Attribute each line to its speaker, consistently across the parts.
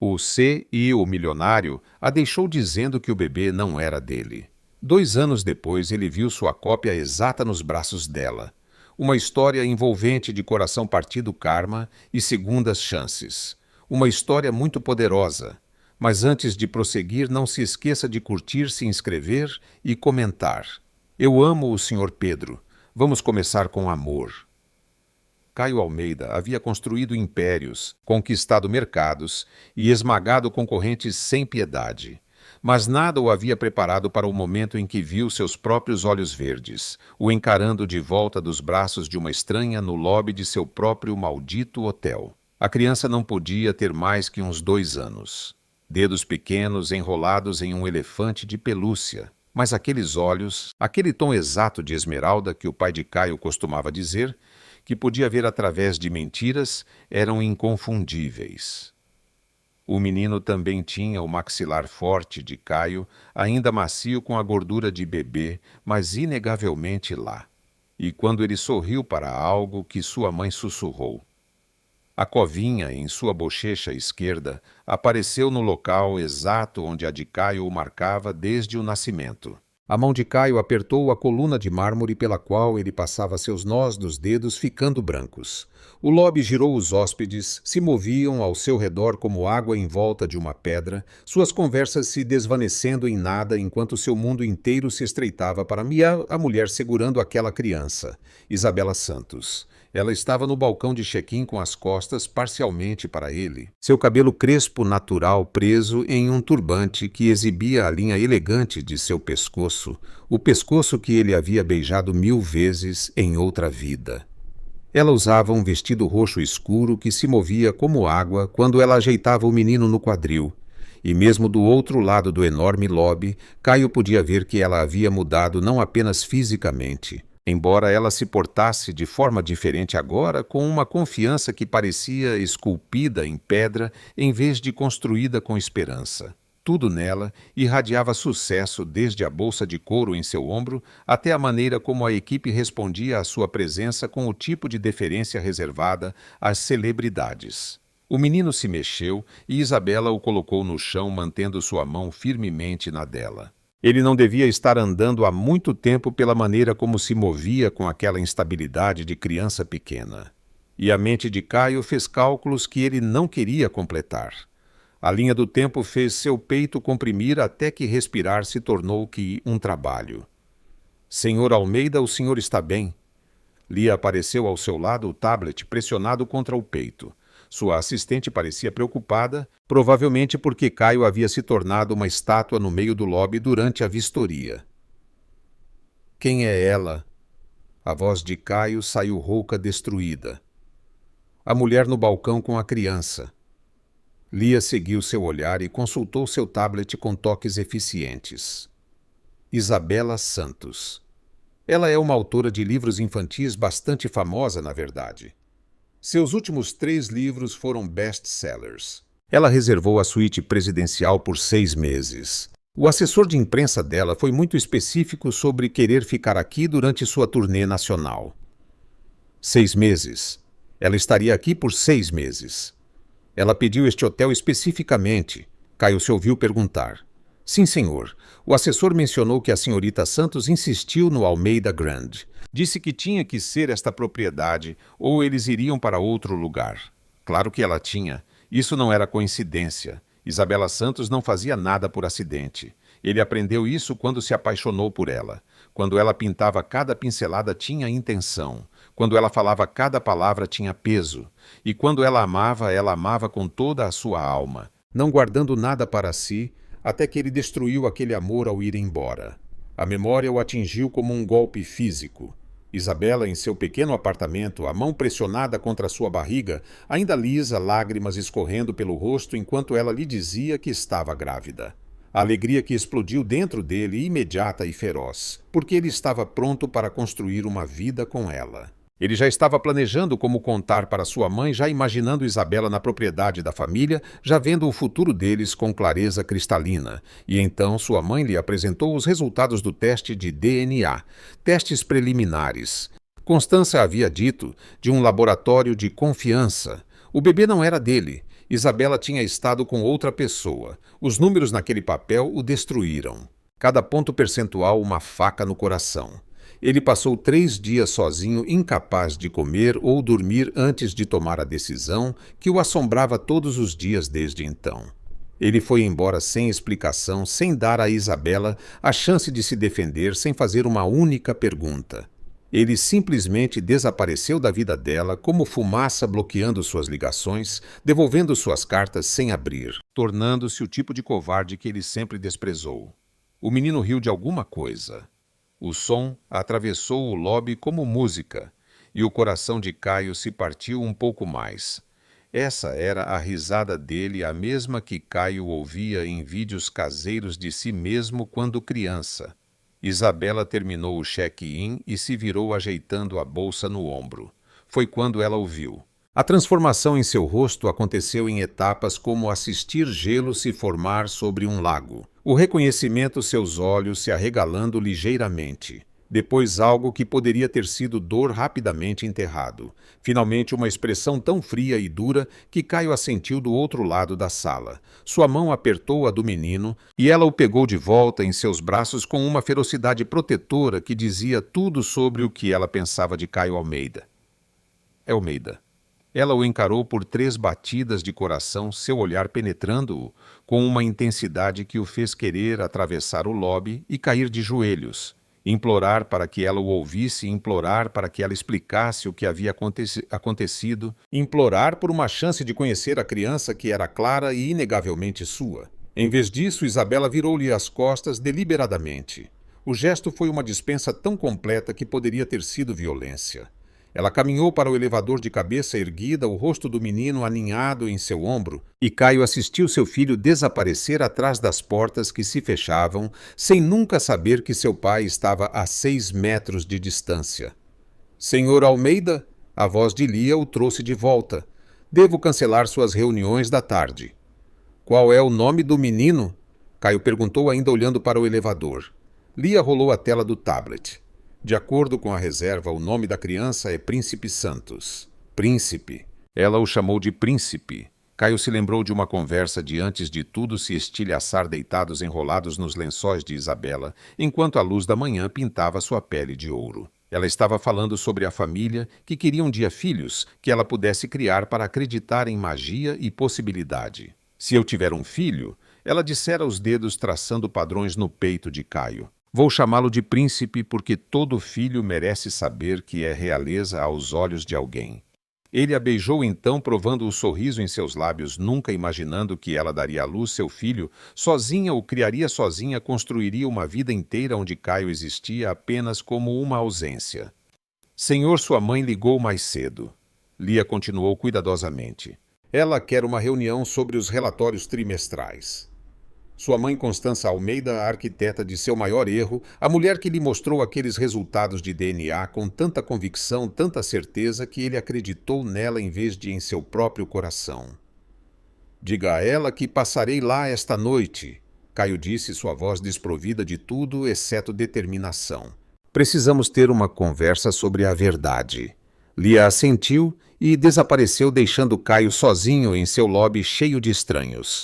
Speaker 1: O C e o milionário a deixou dizendo que o bebê não era dele. 2 anos depois, ele viu sua cópia exata nos braços dela. Uma história envolvente de coração partido, karma e segundas chances. Uma história muito poderosa. Mas antes de prosseguir, não se esqueça de curtir, se inscrever e comentar. Eu amo o Sr. Pedro. Vamos começar com amor. Caio Almeida havia construído impérios, conquistado mercados e esmagado concorrentes sem piedade. Mas nada o havia preparado para o momento em que viu seus próprios olhos verdes, o encarando de volta dos braços de uma estranha no lobby de seu próprio maldito hotel. A criança não podia ter mais que uns 2 anos. Dedos pequenos enrolados em um elefante de pelúcia. Mas aqueles olhos, aquele tom exato de esmeralda que o pai de Caio costumava dizer, que podia ver através de mentiras, eram inconfundíveis. O menino também tinha o maxilar forte de Caio, ainda macio com a gordura de bebê, mas inegavelmente lá. E quando ele sorriu para algo que sua mãe sussurrou. A covinha em sua bochecha esquerda apareceu no local exato onde a de Caio o marcava desde o nascimento. A mão de Caio apertou a coluna de mármore pela qual ele passava seus nós dos dedos, ficando brancos. O lobby girou, os hóspedes se moviam ao seu redor como água em volta de uma pedra, suas conversas se desvanecendo em nada enquanto seu mundo inteiro se estreitava para Mia, a mulher segurando aquela criança, Isabela Santos. Ela estava no balcão de check-in com as costas parcialmente para ele, seu cabelo crespo natural preso em um turbante que exibia a linha elegante de seu pescoço, o pescoço que ele havia beijado 1000 vezes em outra vida. Ela usava um vestido roxo escuro que se movia como água quando ela ajeitava o menino no quadril. E mesmo do outro lado do enorme lobby, Caio podia ver que ela havia mudado não apenas fisicamente. Embora ela se portasse de forma diferente agora, com uma confiança que parecia esculpida em pedra em vez de construída com esperança. Tudo nela irradiava sucesso, desde a bolsa de couro em seu ombro até a maneira como a equipe respondia à sua presença com o tipo de deferência reservada às celebridades. O menino se mexeu e Isabela o colocou no chão, mantendo sua mão firmemente na dela. Ele não devia estar andando há muito tempo pela maneira como se movia com aquela instabilidade de criança pequena. E a mente de Caio fez cálculos que ele não queria completar. A linha do tempo fez seu peito comprimir até que respirar se tornou que um trabalho. Senhor Almeida, o senhor está bem? Lia apareceu ao seu lado, o tablet pressionado contra o peito. Sua assistente parecia preocupada, provavelmente porque Caio havia se tornado uma estátua no meio do lobby durante a vistoria. Quem é ela? A voz de Caio saiu rouca, destruída. A mulher no balcão com a criança. Lia seguiu seu olhar e consultou seu tablet com toques eficientes. Isabela Santos. Ela é uma autora de livros infantis bastante famosa, na verdade. Seus últimos 3 livros foram best-sellers. Ela reservou a suíte presidencial por 6 meses. O assessor de imprensa dela foi muito específico sobre querer ficar aqui durante sua turnê nacional. 6 meses. Ela estaria aqui por 6 meses. Ela pediu este hotel especificamente. Caio se ouviu perguntar. Sim, senhor. O assessor mencionou que a senhorita Santos insistiu no Almeida Grand. Disse que tinha que ser esta propriedade ou eles iriam para outro lugar. Claro que ela tinha. Isso não era coincidência. Isabela Santos não fazia nada por acidente. Ele aprendeu isso quando se apaixonou por ela. Quando ela pintava, cada pincelada tinha intenção. Quando ela falava, cada palavra tinha peso. E quando ela amava com toda a sua alma, não guardando nada para si, até que ele destruiu aquele amor ao ir embora. A memória o atingiu como um golpe físico. Isabela, em seu pequeno apartamento, a mão pressionada contra sua barriga, ainda lisa, lágrimas escorrendo pelo rosto enquanto ela lhe dizia que estava grávida. A alegria que explodiu dentro dele, imediata e feroz, porque ele estava pronto para construir uma vida com ela. Ele já estava planejando como contar para sua mãe, já imaginando Isabela na propriedade da família, já vendo o futuro deles com clareza cristalina. E então sua mãe lhe apresentou os resultados do teste de DNA, testes preliminares. Constança havia dito, de um laboratório de confiança. O bebê não era dele, Isabela tinha estado com outra pessoa. Os números naquele papel o destruíram. Cada ponto percentual uma faca no coração. Ele passou 3 dias sozinho, incapaz de comer ou dormir antes de tomar a decisão que o assombrava todos os dias desde então. Ele foi embora sem explicação, sem dar a Isabela a chance de se defender, sem fazer uma única pergunta. Ele simplesmente desapareceu da vida dela como fumaça, bloqueando suas ligações, devolvendo suas cartas sem abrir, tornando-se o tipo de covarde que ele sempre desprezou. O menino riu de alguma coisa. O som atravessou o lobby como música, e o coração de Caio se partiu um pouco mais. Essa era a risada dele, a mesma que Caio ouvia em vídeos caseiros de si mesmo quando criança. Isabela terminou o check-in e se virou ajeitando a bolsa no ombro. Foi quando ela o viu. A transformação em seu rosto aconteceu em etapas, como assistir gelo se formar sobre um lago. O reconhecimento, seus olhos se arregalando ligeiramente. Depois algo que poderia ter sido dor rapidamente enterrado. Finalmente uma expressão tão fria e dura que Caio a sentiu do outro lado da sala. Sua mão apertou a do menino e ela o pegou de volta em seus braços com uma ferocidade protetora que dizia tudo sobre o que ela pensava de Caio Almeida. Almeida. Ela o encarou por 3 batidas de coração, seu olhar penetrando-o com uma intensidade que o fez querer atravessar o lobby e cair de joelhos. Implorar para que ela o ouvisse, implorar para que ela explicasse o que havia acontecido, implorar por uma chance de conhecer a criança que era clara e inegavelmente sua. Em vez disso, Isabela virou-lhe as costas deliberadamente. O gesto foi uma dispensa tão completa que poderia ter sido violência. Ela caminhou para o elevador de cabeça erguida, o rosto do menino aninhado em seu ombro, e Caio assistiu seu filho desaparecer atrás das portas que se fechavam, sem nunca saber que seu pai estava a 6 metros de distância. Senhor Almeida, a voz de Lia o trouxe de volta. Devo cancelar suas reuniões da tarde. Qual é o nome do menino? Caio perguntou, ainda olhando para o elevador. Lia rolou a tela do tablet. De acordo com a reserva, o nome da criança é Príncipe Santos. Príncipe. Ela o chamou de Príncipe. Caio se lembrou de uma conversa de antes de tudo se estilhaçar deitados enrolados nos lençóis de Isabela, enquanto a luz da manhã pintava sua pele de ouro. Ela estava falando sobre a família, que queria um dia filhos, que ela pudesse criar para acreditar em magia e possibilidade. Se eu tiver um filho, ela dissera os dedos traçando padrões no peito de Caio. Vou chamá-lo de príncipe porque todo filho merece saber que é realeza aos olhos de alguém. Ele a beijou então, provando o sorriso em seus lábios, nunca imaginando que ela daria à luz seu filho, sozinha o criaria sozinha, construiria uma vida inteira onde Caio existia apenas como uma ausência. Senhor, sua mãe ligou mais cedo. Lia continuou cuidadosamente. Ela quer uma reunião sobre os relatórios trimestrais. Sua mãe Constança Almeida, a arquiteta de seu maior erro, a mulher que lhe mostrou aqueles resultados de DNA com tanta convicção, tanta certeza, que ele acreditou nela em vez de em seu próprio coração. Diga a ela que passarei lá esta noite, Caio disse, sua voz desprovida de tudo exceto determinação. Precisamos ter uma conversa sobre a verdade. Lia assentiu e desapareceu, deixando Caio sozinho em seu lobby cheio de estranhos.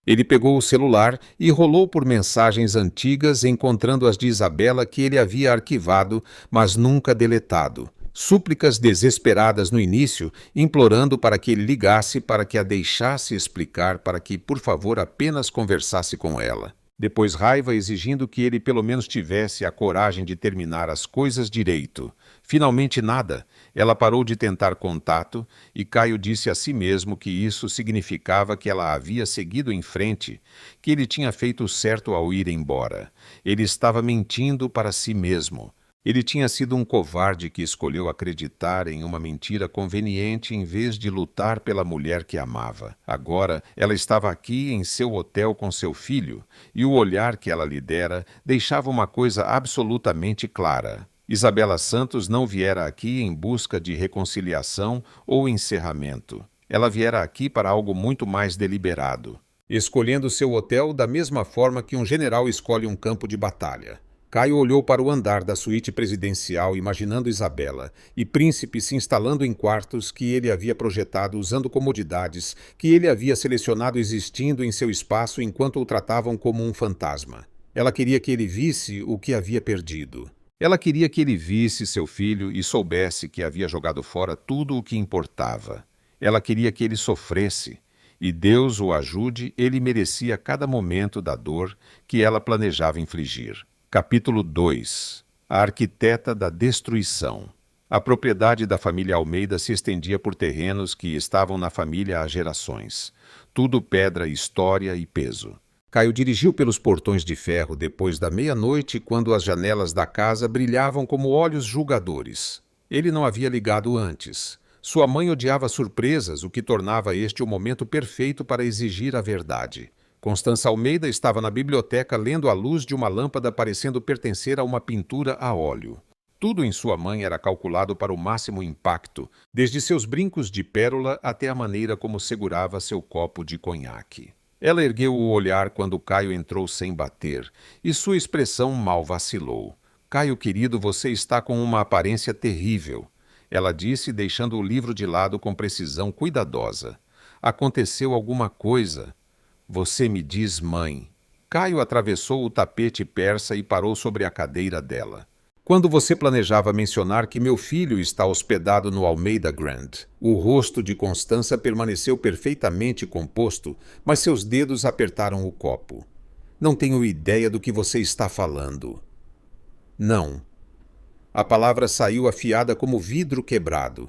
Speaker 1: Ele pegou o celular e rolou por mensagens antigas, encontrando as de Isabela que ele havia arquivado, mas nunca deletado. Súplicas desesperadas no início, implorando para que ele ligasse, para que a deixasse explicar, para que, por favor, apenas conversasse com ela. Depois raiva, exigindo que ele pelo menos tivesse a coragem de terminar as coisas direito. Finalmente nada. Ela parou de tentar contato e Caio disse a si mesmo que isso significava que ela havia seguido em frente, que ele tinha feito certo ao ir embora. Ele estava mentindo para si mesmo. Ele tinha sido um covarde que escolheu acreditar em uma mentira conveniente em vez de lutar pela mulher que amava. Agora, ela estava aqui em seu hotel com seu filho, e o olhar que ela lhe dera deixava uma coisa absolutamente clara. Isabela Santos não viera aqui em busca de reconciliação ou encerramento. Ela viera aqui para algo muito mais deliberado, escolhendo seu hotel da mesma forma que um general escolhe um campo de batalha. Caio olhou para o andar da suíte presidencial, imaginando Isabela e Príncipe se instalando em quartos que ele havia projetado usando comodidades que ele havia selecionado existindo em seu espaço enquanto o tratavam como um fantasma. Ela queria que ele visse o que havia perdido. Ela queria que ele visse seu filho e soubesse que havia jogado fora tudo o que importava. Ela queria que ele sofresse. E Deus o ajude, ele merecia cada momento da dor que ela planejava infligir. Capítulo 2. A arquiteta da destruição. A propriedade da família Almeida se estendia por terrenos que estavam na família há gerações. Tudo pedra, história e peso. Caio dirigiu pelos portões de ferro depois da meia-noite, quando as janelas da casa brilhavam como olhos julgadores. Ele não havia ligado antes. Sua mãe odiava surpresas, o que tornava este o momento perfeito para exigir a verdade. Constança Almeida estava na biblioteca lendo à luz de uma lâmpada parecendo pertencer a uma pintura a óleo. Tudo em sua mãe era calculado para o máximo impacto, desde seus brincos de pérola até a maneira como segurava seu copo de conhaque. Ela ergueu o olhar quando Caio entrou sem bater, e sua expressão mal vacilou. "Caio, querido, você está com uma aparência terrível", ela disse, deixando o livro de lado com precisão cuidadosa. "Aconteceu alguma coisa?" "Você me diz, mãe." Caio atravessou o tapete persa e parou sobre a cadeira dela. "Quando você planejava mencionar que meu filho está hospedado no Almeida Grand?" O rosto de Constança permaneceu perfeitamente composto, mas seus dedos apertaram o copo. "Não tenho ideia do que você está falando." "Não." A palavra saiu afiada como vidro quebrado.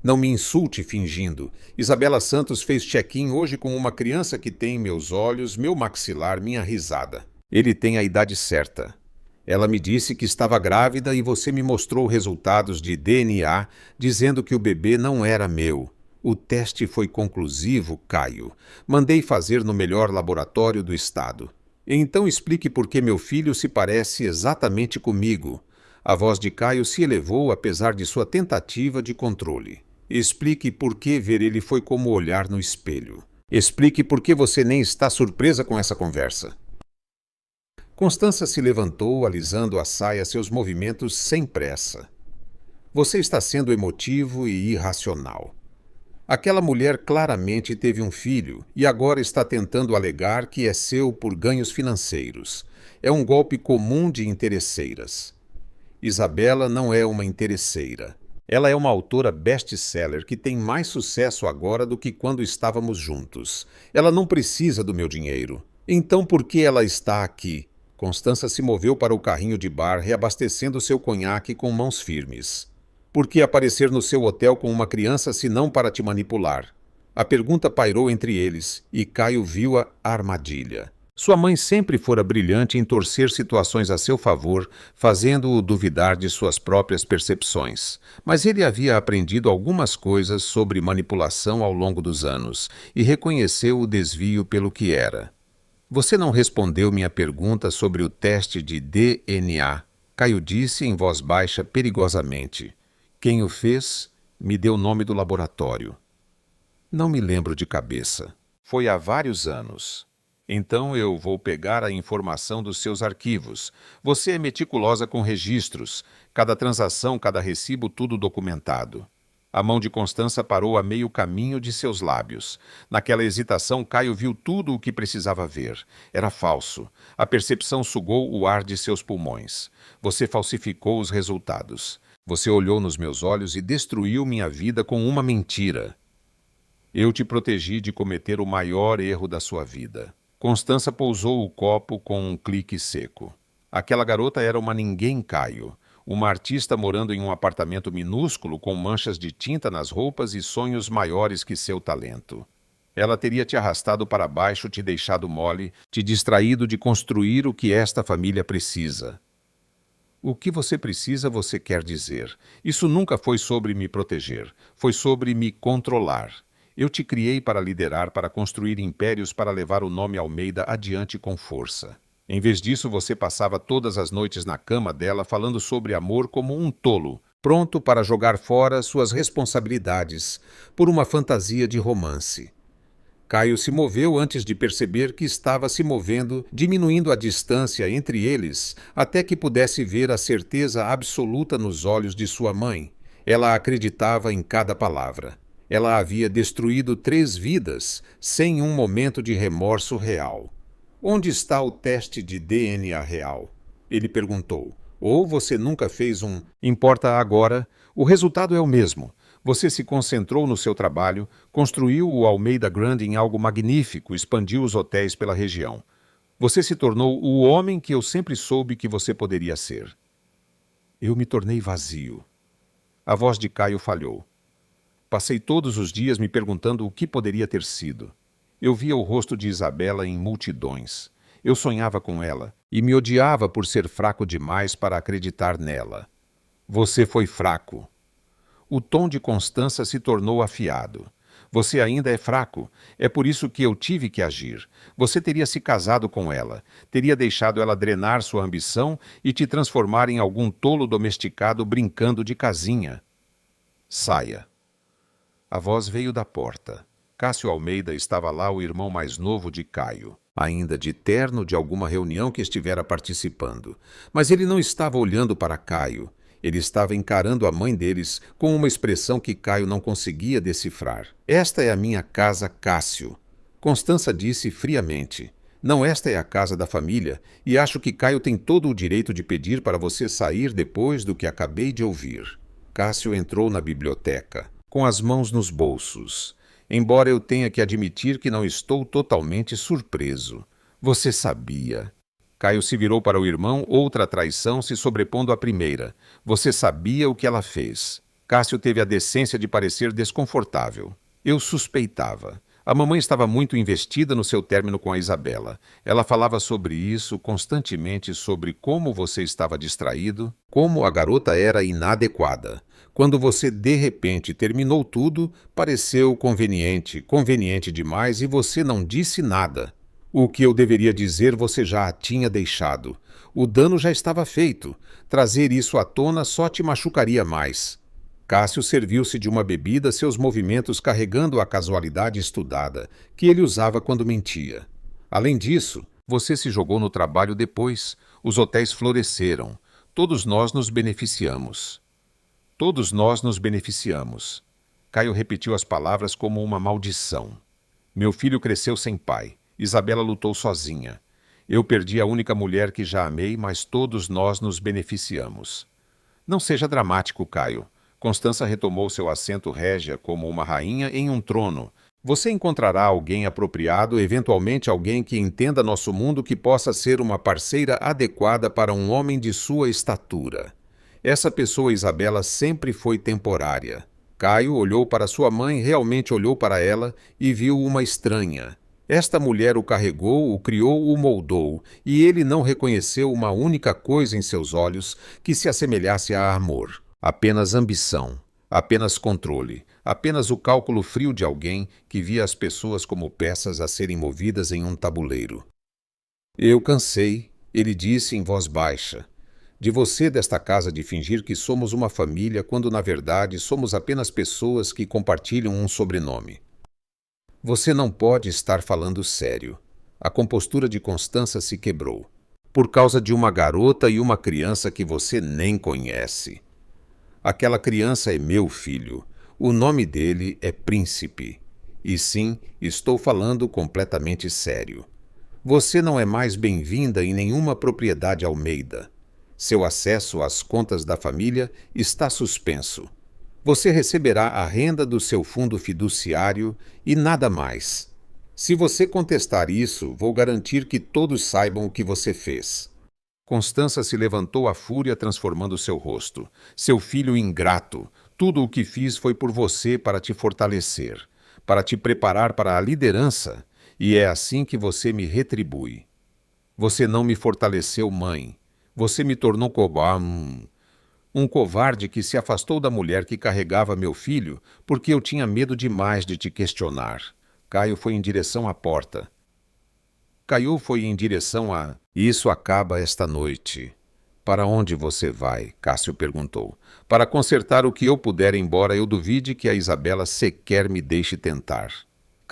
Speaker 1: "Não me insulte fingindo. Isabela Santos fez check-in hoje com uma criança que tem meus olhos, meu maxilar, minha risada. Ele tem a idade certa. Ela me disse que estava grávida e você me mostrou resultados de DNA dizendo que o bebê não era meu. O teste foi conclusivo, Caio. Mandei fazer no melhor laboratório do estado. Então explique por que meu filho se parece exatamente comigo." A voz de Caio se elevou apesar de sua tentativa de controle. "Explique por que ver ele foi como olhar no espelho. Explique por que você nem está surpresa com essa conversa." Constança se levantou, alisando a saia, seus movimentos sem pressa. "Você está sendo emotivo e irracional. Aquela mulher claramente teve um filho e agora está tentando alegar que é seu por ganhos financeiros. É um golpe comum de interesseiras. Isabela não é uma interesseira. Ela é uma autora best-seller que tem mais sucesso agora do que quando estávamos juntos. Ela não precisa do meu dinheiro. Então por que ela está aqui?" Constança se moveu para o carrinho de bar, reabastecendo seu conhaque com mãos firmes. "Por que aparecer no seu hotel com uma criança se não para te manipular?" A pergunta pairou entre eles, e Caio viu a armadilha. Sua mãe sempre fora brilhante em torcer situações a seu favor, fazendo-o duvidar de suas próprias percepções. Mas ele havia aprendido algumas coisas sobre manipulação ao longo dos anos, e reconheceu o desvio pelo que era. "Você não respondeu minha pergunta sobre o teste de DNA", Caio disse em voz baixa perigosamente. "Quem o fez? Me deu o nome do laboratório." "Não me lembro de cabeça. Foi há vários anos." "Então eu vou pegar a informação dos seus arquivos. Você é meticulosa com registros. Cada transação, cada recibo, tudo documentado." A mão de Constança parou a meio caminho de seus lábios. Naquela hesitação, Caio viu tudo o que precisava ver. Era falso. A percepção sugou o ar de seus pulmões. "Você falsificou os resultados. Você olhou nos meus olhos e destruiu minha vida com uma mentira. Eu te protegi de cometer o maior erro da sua vida." Constança pousou o copo com um clique seco. Aquela garota era uma ninguém, Caio. Uma artista morando em um apartamento minúsculo com manchas de tinta nas roupas e sonhos maiores que seu talento. Ela teria te arrastado para baixo, te deixado mole, te distraído de construir o que esta família precisa. O que você precisa, você quer dizer. Isso nunca foi sobre me proteger. Foi sobre me controlar. Eu te criei para liderar, para construir impérios, para levar o nome Almeida adiante com força. Em vez disso, você passava todas as noites na cama dela falando sobre amor como um tolo, pronto para jogar fora suas responsabilidades por uma fantasia de romance. Caio se moveu antes de perceber que estava se movendo, diminuindo a distância entre eles, até que pudesse ver a certeza absoluta nos olhos de sua mãe. Ela acreditava em cada palavra. Ela havia destruído 3 vidas, sem um momento de remorso real. Onde está o teste de DNA real? Ele perguntou. Ou você nunca fez um... Importa agora, o resultado é o mesmo. Você se concentrou no seu trabalho, construiu o Almeida Grand em algo magnífico, expandiu os hotéis pela região. Você se tornou o homem que eu sempre soube que você poderia ser. Eu me tornei vazio. A voz de Caio falhou. Passei todos os dias me perguntando o que poderia ter sido. Eu via o rosto de Isabela em multidões. Eu sonhava com ela e me odiava por ser fraco demais para acreditar nela. Você foi fraco. O tom de Constança se tornou afiado. Você ainda é fraco. É por isso que eu tive que agir. Você teria se casado com ela, teria deixado ela drenar sua ambição e te transformar em algum tolo domesticado brincando de casinha. Saia. A voz veio da porta. Cássio Almeida estava lá, o irmão mais novo de Caio, ainda de terno de alguma reunião que estivera participando. Mas ele não estava olhando para Caio. Ele estava encarando a mãe deles com uma expressão que Caio não conseguia decifrar. Esta é a minha casa, Cássio. Constança disse friamente. Não, esta é a casa da família, e acho que Caio tem todo o direito de pedir para você sair depois do que acabei de ouvir. Cássio entrou na biblioteca, com as mãos nos bolsos. Embora eu tenha que admitir que não estou totalmente surpreso. Você sabia. Caio se virou para o irmão, outra traição se sobrepondo à primeira. Você sabia o que ela fez. Cássio teve a decência de parecer desconfortável. Eu suspeitava. A mamãe estava muito investida no seu término com a Isabela. Ela falava sobre isso constantemente, sobre como você estava distraído, como a garota era inadequada. Quando você de repente terminou tudo, pareceu conveniente demais e você não disse nada. O que eu deveria dizer você já a tinha deixado. O dano já estava feito. Trazer isso à tona só te machucaria mais. Cássio serviu-se de uma bebida, seus movimentos carregando a casualidade estudada, que ele usava quando mentia. Além disso, você se jogou no trabalho depois. Os hotéis floresceram. Todos nós nos beneficiamos. Todos nós nos beneficiamos. Caio repetiu as palavras como uma maldição. Meu filho cresceu sem pai. Isabela lutou sozinha. Eu perdi a única mulher que já amei, mas todos nós nos beneficiamos. Não seja dramático, Caio. Constança retomou seu assento régia como uma rainha em um trono. Você encontrará alguém apropriado, eventualmente alguém que entenda nosso mundo, que possa ser uma parceira adequada para um homem de sua estatura. Essa pessoa, Isabela, sempre foi temporária. Caio olhou para sua mãe, realmente olhou para ela e viu uma estranha. Esta mulher o carregou, o criou, o moldou, e ele não reconheceu uma única coisa em seus olhos que se assemelhasse a amor. Apenas ambição, apenas controle, apenas o cálculo frio de alguém que via as pessoas como peças a serem movidas em um tabuleiro. Eu cansei, ele disse em voz baixa, de você desta casa de fingir que somos uma família quando na verdade somos apenas pessoas que compartilham um sobrenome. Você não pode estar falando sério. A compostura de Constança se quebrou. Por causa de uma garota e uma criança que você nem conhece. Aquela criança é meu filho. O nome dele é Príncipe. E sim, estou falando completamente sério. Você não é mais bem-vinda em nenhuma propriedade Almeida. Seu acesso às contas da família está suspenso. Você receberá a renda do seu fundo fiduciário e nada mais. Se você contestar isso, vou garantir que todos saibam o que você fez. Constança se levantou à fúria, transformando seu rosto. Seu filho ingrato, tudo o que fiz foi por você para te fortalecer, para te preparar para a liderança, e é assim que você me retribui. Você não me fortaleceu, mãe. Você me tornou cobarde. Um covarde que se afastou da mulher que carregava meu filho porque eu tinha medo demais de te questionar. Caio foi em direção à porta. Caio foi em direção a... Isso acaba esta noite. Para onde você vai? Cássio perguntou. Para consertar o que eu puder, embora eu duvide que a Isabela sequer me deixe tentar.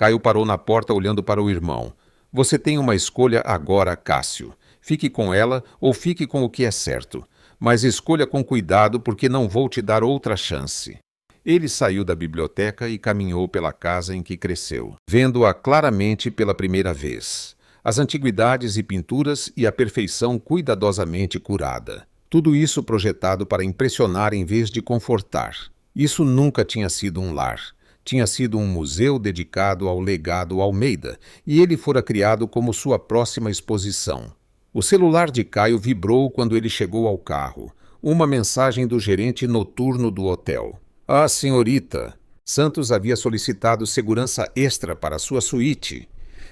Speaker 1: Caio parou na porta olhando para o irmão. Você tem uma escolha agora, Cássio. Fique com ela ou fique com o que é certo. Mas escolha com cuidado, porque não vou te dar outra chance. Ele saiu da biblioteca e caminhou pela casa em que cresceu, vendo-a claramente pela primeira vez. As antiguidades e pinturas e a perfeição cuidadosamente curada. Tudo isso projetado para impressionar em vez de confortar. Isso nunca tinha sido um lar. Tinha sido um museu dedicado ao legado Almeida, e ele fora criado como sua próxima exposição. O celular de Caio vibrou quando ele chegou ao carro. Uma mensagem do gerente noturno do hotel. Ah, senhorita! Santos havia solicitado segurança extra para sua suíte.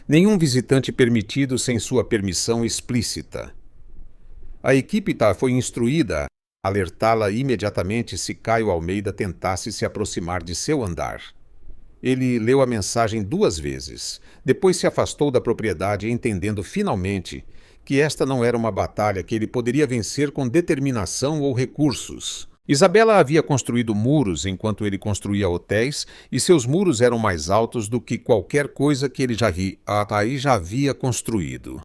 Speaker 1: Nenhum visitante permitido sem sua permissão explícita. A equipe foi instruída a alertá-la imediatamente se Caio Almeida tentasse se aproximar de seu andar. Ele leu a mensagem 2 vezes. Depois se afastou da propriedade, entendendo finalmente que esta não era uma batalha que ele poderia vencer com determinação ou recursos. Isabela havia construído muros enquanto ele construía hotéis, e seus muros eram mais altos do que qualquer coisa que ele já havia construído.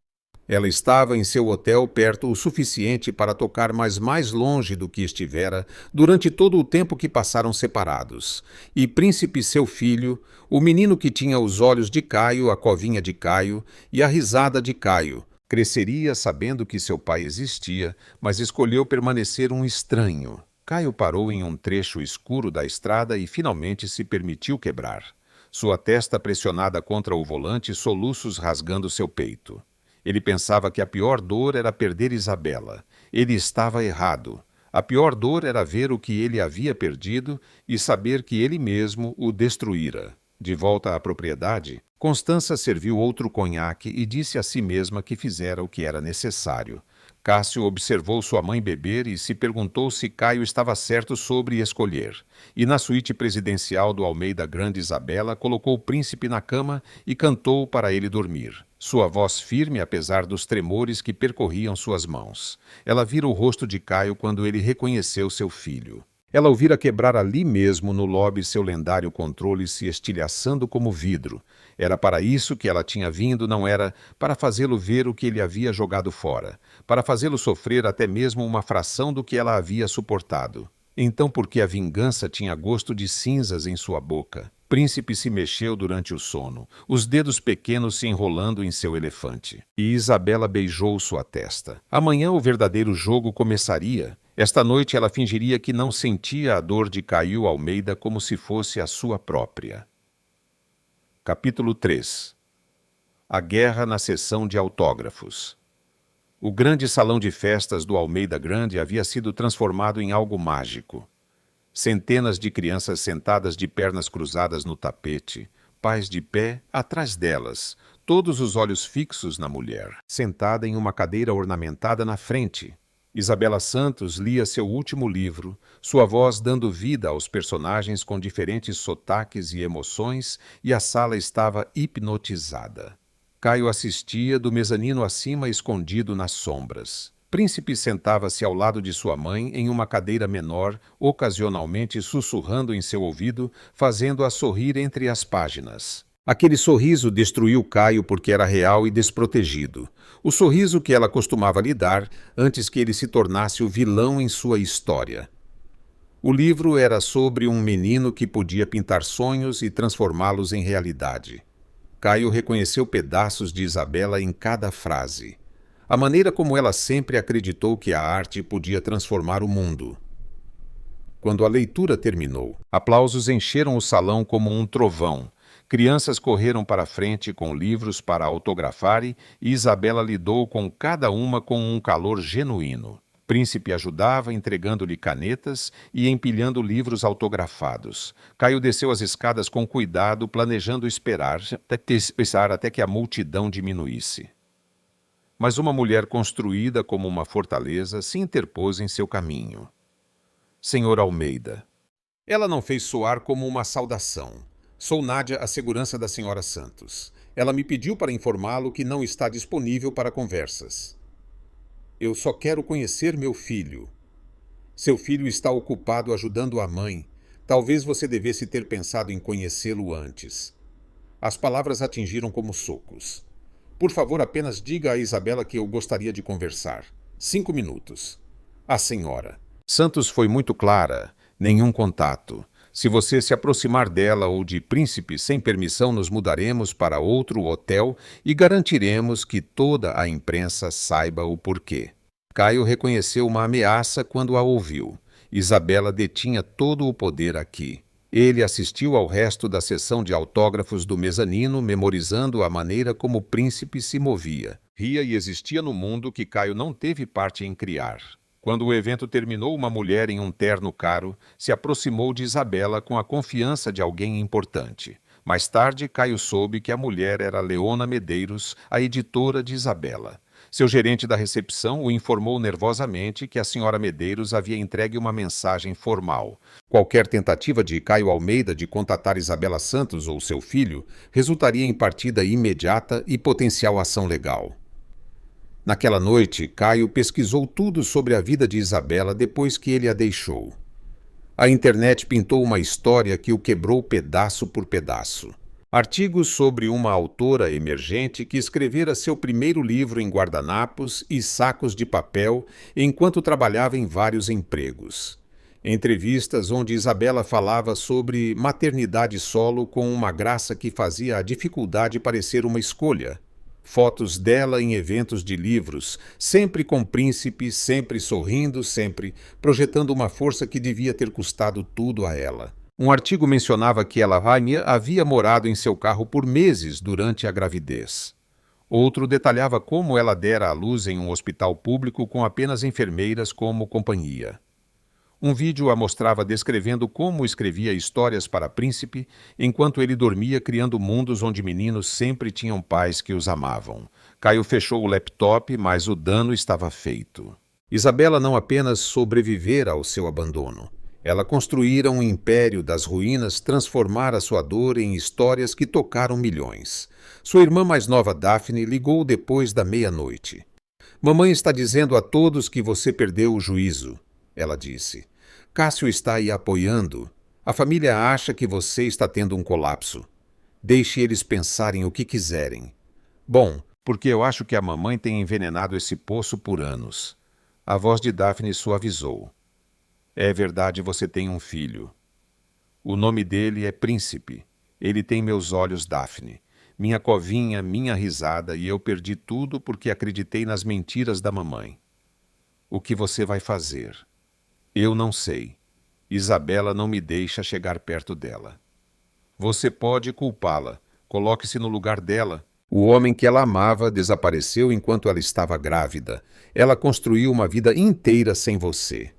Speaker 1: Ela estava em seu hotel perto o suficiente para tocar, mas mais longe do que estivera durante todo o tempo que passaram separados. E Príncipe, seu filho, o menino que tinha os olhos de Caio, a covinha de Caio e a risada de Caio, cresceria sabendo que seu pai existia, mas escolheu permanecer um estranho. Caio parou em um trecho escuro da estrada e finalmente se permitiu quebrar. Sua testa pressionada contra o volante, soluços rasgando seu peito. Ele pensava que a pior dor era perder Isabela. Ele estava errado. A pior dor era ver o que ele havia perdido e saber que ele mesmo o destruíra. De volta à propriedade, Constança serviu outro conhaque e disse a si mesma que fizera o que era necessário. Cássio observou sua mãe beber e se perguntou se Caio estava certo sobre escolher. E na suíte presidencial do Almeida Grande, Isabela colocou o príncipe na cama e cantou para ele dormir. Sua voz firme, apesar dos tremores que percorriam suas mãos. Ela vira o rosto de Caio quando ele reconheceu seu filho. Ela o vira quebrar ali mesmo no lobby seu lendário controle se estilhaçando como vidro. Era para isso que ela tinha vindo, não era para fazê-lo ver o que ele havia jogado fora, para fazê-lo sofrer até mesmo uma fração do que ela havia suportado. Então, porque a vingança tinha gosto de cinzas em sua boca, Príncipe se mexeu durante o sono, os dedos pequenos se enrolando em seu elefante. E Isabela beijou sua testa. Amanhã o verdadeiro jogo começaria. Esta noite ela fingiria que não sentia a dor de Caio Almeida como se fosse a sua própria. Capítulo 3. A guerra na sessão de autógrafos. O grande salão de festas do Almeida Grande havia sido transformado em algo mágico. Centenas de crianças sentadas de pernas cruzadas no tapete, pais de pé atrás delas, todos os olhos fixos na mulher, sentada em uma cadeira ornamentada na frente. Isabela Santos lia seu último livro, sua voz dando vida aos personagens com diferentes sotaques e emoções, e a sala estava hipnotizada. Caio assistia do mezanino acima, escondido nas sombras. Príncipe sentava-se ao lado de sua mãe em uma cadeira menor, ocasionalmente sussurrando em seu ouvido, fazendo-a sorrir entre as páginas. Aquele sorriso destruiu Caio porque era real e desprotegido. O sorriso que ela costumava lhe dar antes que ele se tornasse o vilão em sua história. O livro era sobre um menino que podia pintar sonhos e transformá-los em realidade. Caio reconheceu pedaços de Isabela em cada frase. A maneira como ela sempre acreditou que a arte podia transformar o mundo. Quando a leitura terminou, aplausos encheram o salão como um trovão. Crianças correram para a frente com livros para autografar e Isabela lidou com cada uma com um calor genuíno. Príncipe ajudava, entregando-lhe canetas e empilhando livros autografados. Caio desceu as escadas com cuidado, planejando esperar até que a multidão diminuísse. Mas uma mulher construída como uma fortaleza se interpôs em seu caminho. Senhor Almeida. Ela não fez soar como uma saudação. Sou Nádia, a segurança da senhora Santos. Ela me pediu para informá-lo que não está disponível para conversas. Eu só quero conhecer meu filho. Seu filho está ocupado ajudando a mãe. Talvez você devesse ter pensado em conhecê-lo antes. As palavras atingiram como socos. Por favor, apenas diga a Isabela que eu gostaria de conversar. 5 minutos. A senhora. Santos foi muito clara. Nenhum contato. Se você se aproximar dela ou de Príncipe sem permissão, nos mudaremos para outro hotel e garantiremos que toda a imprensa saiba o porquê. Caio reconheceu uma ameaça quando a ouviu. Isabela detinha todo o poder aqui. Ele assistiu ao resto da sessão de autógrafos do mezanino, memorizando a maneira como o príncipe se movia. Ria e existia no mundo que Caio não teve parte em criar. Quando o evento terminou, uma mulher em um terno caro se aproximou de Isabela com a confiança de alguém importante. Mais tarde, Caio soube que a mulher era Leona Medeiros, a editora de Isabela. Seu gerente da recepção o informou nervosamente que a senhora Medeiros havia entregue uma mensagem formal. Qualquer tentativa de Caio Almeida de contatar Isabela Santos ou seu filho resultaria em partida imediata e potencial ação legal. Naquela noite, Caio pesquisou tudo sobre a vida de Isabela depois que ele a deixou. A internet pintou uma história que o quebrou pedaço por pedaço. Artigos sobre uma autora emergente que escrevera seu primeiro livro em guardanapos e sacos de papel enquanto trabalhava em vários empregos. Entrevistas onde Isabela falava sobre maternidade solo com uma graça que fazia a dificuldade parecer uma escolha. Fotos dela em eventos de livros, sempre com Príncipe, sempre sorrindo, sempre projetando uma força que devia ter custado tudo a ela. Um artigo mencionava que ela havia morado em seu carro por meses durante a gravidez. Outro detalhava como ela dera à luz em um hospital público com apenas enfermeiras como companhia. Um vídeo a mostrava descrevendo como escrevia histórias para Príncipe enquanto ele dormia, criando mundos onde meninos sempre tinham pais que os amavam. Caio fechou o laptop, mas o dano estava feito. Isabela não apenas sobrevivera ao seu abandono. Ela construíra um império das ruínas, transformara sua dor em histórias que tocaram milhões. Sua irmã mais nova, Daphne, ligou depois da meia-noite. Mamãe está dizendo a todos que você perdeu o juízo, ela disse. Cássio está aí apoiando. A família acha que você está tendo um colapso. Deixe eles pensarem o que quiserem. Bom, porque eu acho que a mamãe tem envenenado esse poço por anos. A voz de Daphne suavizou. É verdade, você tem um filho. O nome dele é Príncipe. Ele tem meus olhos, Daphne. Minha covinha, minha risada, e eu perdi tudo porque acreditei nas mentiras da mamãe. O que você vai fazer? Eu não sei. Isabela não me deixa chegar perto dela. Você pode culpá-la. Coloque-se no lugar dela. O homem que ela amava desapareceu enquanto ela estava grávida. Ela construiu uma vida inteira sem você.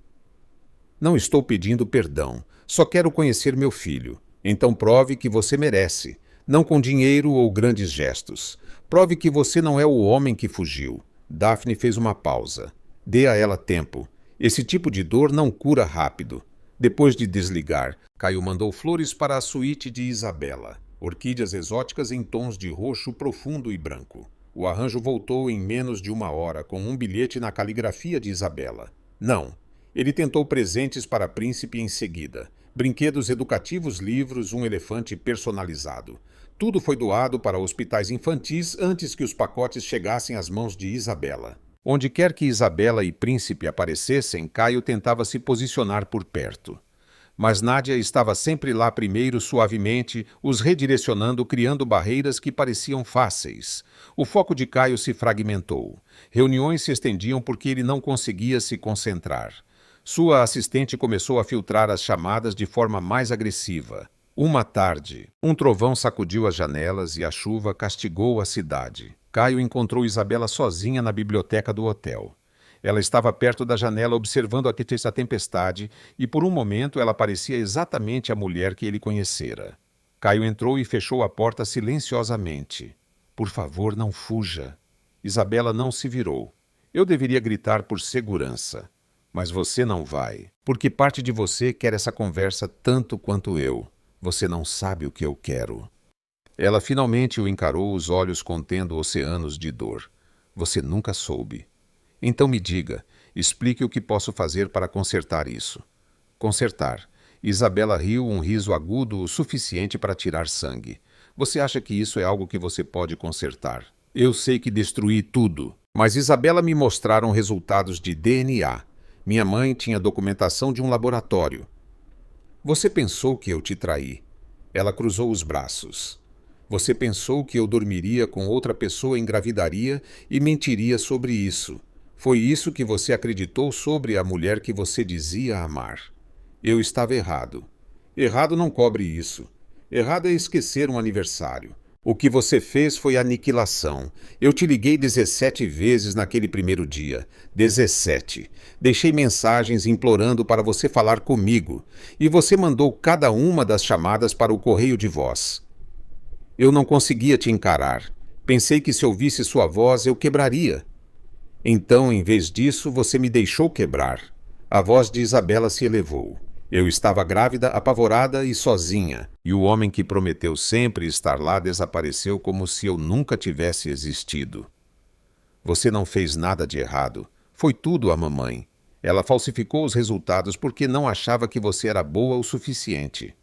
Speaker 1: Não estou pedindo perdão. Só quero conhecer meu filho. Então prove que você merece. Não com dinheiro ou grandes gestos. Prove que você não é o homem que fugiu. Daphne fez uma pausa. Dê a ela tempo. Esse tipo de dor não cura rápido. Depois de desligar, Caio mandou flores para a suíte de Isabela. Orquídeas exóticas em tons de roxo profundo e branco. O arranjo voltou em menos de 1 hora, com um bilhete na caligrafia de Isabela. Não. Ele tentou presentes para Príncipe em seguida. Brinquedos educativos, livros, um elefante personalizado. Tudo foi doado para hospitais infantis antes que os pacotes chegassem às mãos de Isabela. Onde quer que Isabela e Príncipe aparecessem, Caio tentava se posicionar por perto. Mas Nádia estava sempre lá primeiro, suavemente, os redirecionando, criando barreiras que pareciam fáceis. O foco de Caio se fragmentou. Reuniões se estendiam porque ele não conseguia se concentrar. Sua assistente começou a filtrar as chamadas de forma mais agressiva. Uma tarde, um trovão sacudiu as janelas e a chuva castigou a cidade. Caio encontrou Isabela sozinha na biblioteca do hotel. Ela estava perto da janela observando a tempestade e por um momento ela parecia exatamente a mulher que ele conhecera. Caio entrou e fechou a porta silenciosamente. Por favor, não fuja. Isabela não se virou. Eu deveria gritar por segurança. Mas você não vai, porque parte de você quer essa conversa tanto quanto eu. Você não sabe o que eu quero. Ela finalmente o encarou, os olhos contendo oceanos de dor. Você nunca soube. Então me diga, explique o que posso fazer para consertar isso. Consertar. Isabela riu um riso agudo o suficiente para tirar sangue. Você acha que isso é algo que você pode consertar? Eu sei que destruí tudo, mas Isabela me mostraram resultados de DNA. Minha mãe tinha documentação de um laboratório. Você pensou que eu te traí. Ela cruzou os braços. Você pensou que eu dormiria com outra pessoa, engravidaria e mentiria sobre isso. Foi isso que você acreditou sobre a mulher que você dizia amar. Eu estava errado. Errado não cobre isso. Errado é esquecer um aniversário. O que você fez foi aniquilação. Eu te liguei 17 vezes naquele primeiro dia. 17. Deixei mensagens implorando para você falar comigo. E você mandou cada uma das chamadas para o correio de voz. Eu não conseguia te encarar. Pensei que se ouvisse sua voz eu quebraria. Então, em vez disso, você me deixou quebrar. A voz de Isabela se elevou. Eu estava grávida, apavorada e sozinha, e o homem que prometeu sempre estar lá desapareceu como se eu nunca tivesse existido. Você não fez nada de errado. Foi tudo a mamãe. Ela falsificou os resultados porque não achava que você era boa o suficiente.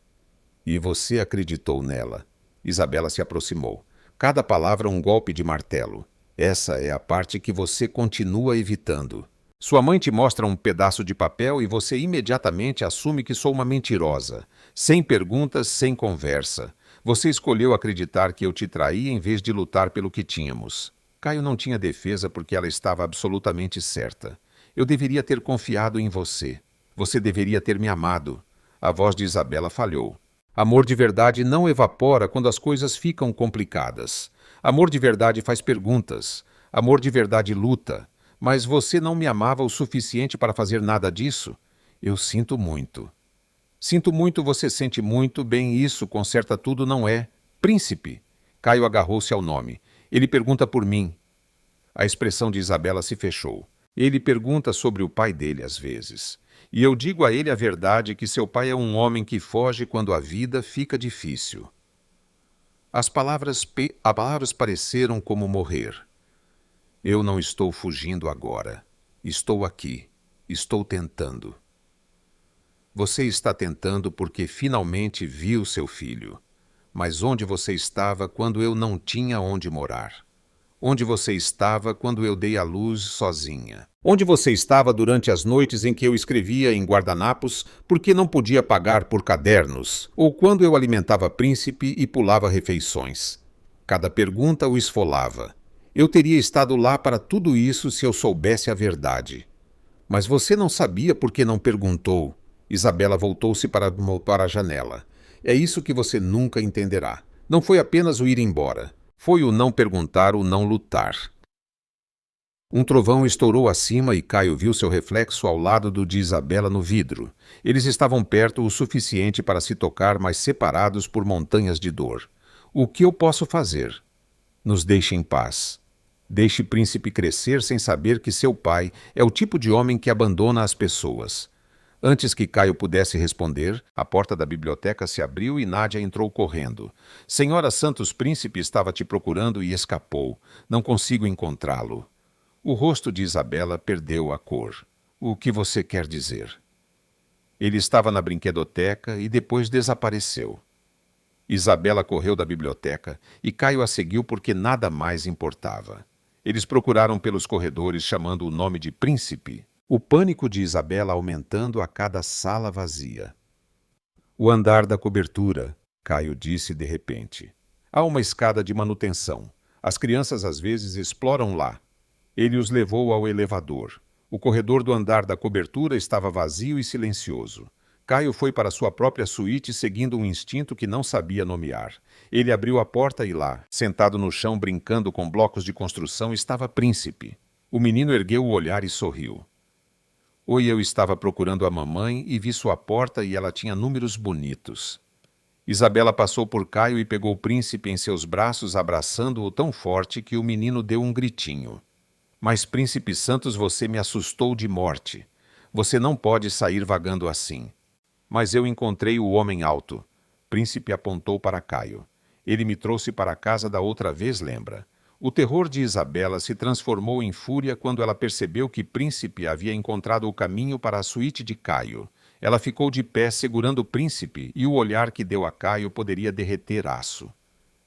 Speaker 1: E você acreditou nela. Isabela se aproximou. Cada palavra um golpe de martelo. Essa é a parte que você continua evitando. Sua mãe te mostra um pedaço de papel e você imediatamente assume que sou uma mentirosa. Sem perguntas, sem conversa. Você escolheu acreditar que eu te traí em vez de lutar pelo que tínhamos. Caio não tinha defesa porque ela estava absolutamente certa. Eu deveria ter confiado em você. Você deveria ter me amado. A voz de Isabela falhou. Amor de verdade não evapora quando as coisas ficam complicadas. Amor de verdade faz perguntas. Amor de verdade luta. Mas você não me amava o suficiente para fazer nada disso? Eu sinto muito. Sinto muito, você sente muito, bem isso, conserta tudo, não é? Príncipe. Caio agarrou-se ao nome. Ele pergunta por mim. A expressão de Isabela se fechou. Ele pergunta sobre o pai dele às vezes. E eu digo a ele a verdade que seu pai é um homem que foge quando a vida fica difícil. As palavras pareceram como morrer. Eu não estou fugindo agora. Estou aqui. Estou tentando. Você está tentando porque finalmente viu seu filho. Mas onde você estava quando eu não tinha onde morar? Onde você estava quando eu dei à luz sozinha? Onde você estava durante as noites em que eu escrevia em guardanapos porque não podia pagar por cadernos? Ou quando eu alimentava príncipe e pulava refeições? Cada pergunta o esfolava. Eu teria estado lá para tudo isso se eu soubesse a verdade. Mas você não sabia porque não perguntou. Isabela voltou-se para a janela. É isso que você nunca entenderá. Não foi apenas o ir embora. Foi o não perguntar, o não lutar. Um trovão estourou acima e Caio viu seu reflexo ao lado do de Isabela no vidro. Eles estavam perto o suficiente para se tocar, mas separados por montanhas de dor. O que eu posso fazer? Nos deixe em paz. Deixe Príncipe crescer sem saber que seu pai é o tipo de homem que abandona as pessoas. Antes que Caio pudesse responder, a porta da biblioteca se abriu e Nádia entrou correndo. Senhora Santos, Príncipe estava te procurando e escapou. Não consigo encontrá-lo. O rosto de Isabela perdeu a cor. O que você quer dizer? Ele estava na brinquedoteca e depois desapareceu. Isabela correu da biblioteca e Caio a seguiu porque nada mais importava. Eles procuraram pelos corredores chamando o nome de Príncipe, o pânico de Isabela aumentando a cada sala vazia. O andar da cobertura, Caio disse de repente. Há uma escada de manutenção. As crianças às vezes exploram lá. Ele os levou ao elevador. O corredor do andar da cobertura estava vazio e silencioso. Caio foi para sua própria suíte seguindo um instinto que não sabia nomear. Ele abriu a porta e lá, sentado no chão brincando com blocos de construção, estava Príncipe. O menino ergueu o olhar e sorriu. Oi, eu estava procurando a mamãe e vi sua porta e ela tinha números bonitos. Isabela passou por Caio e pegou o Príncipe em seus braços, abraçando-o tão forte que o menino deu um gritinho. Mas, Príncipe Santos, você me assustou de morte. Você não pode sair vagando assim. Mas eu encontrei o homem alto. Príncipe apontou para Caio. Ele me trouxe para a casa da outra vez, lembra? O terror de Isabela se transformou em fúria quando ela percebeu que Príncipe havia encontrado o caminho para a suíte de Caio. Ela ficou de pé segurando o Príncipe e o olhar que deu a Caio poderia derreter aço.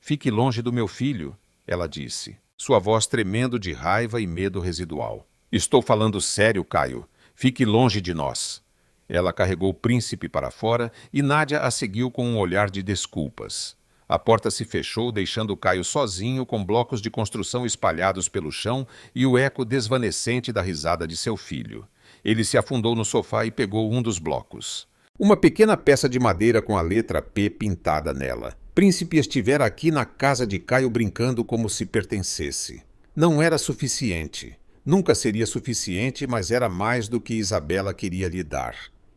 Speaker 1: Fique longe do meu filho, ela disse, sua voz tremendo de raiva e medo residual. Estou falando sério, Caio. Fique longe de nós. Ela carregou o príncipe para fora e Nádia a seguiu com um olhar de desculpas. A porta se fechou, deixando Caio sozinho, com blocos de construção espalhados pelo chão e o eco desvanecente da risada de seu filho. Ele se afundou no sofá e pegou um dos blocos. Uma pequena peça de madeira com a letra P pintada nela. Príncipe estivera aqui na casa de Caio brincando como se pertencesse. Não era suficiente. Nunca seria suficiente, mas era mais do que Isabela queria lhe dar.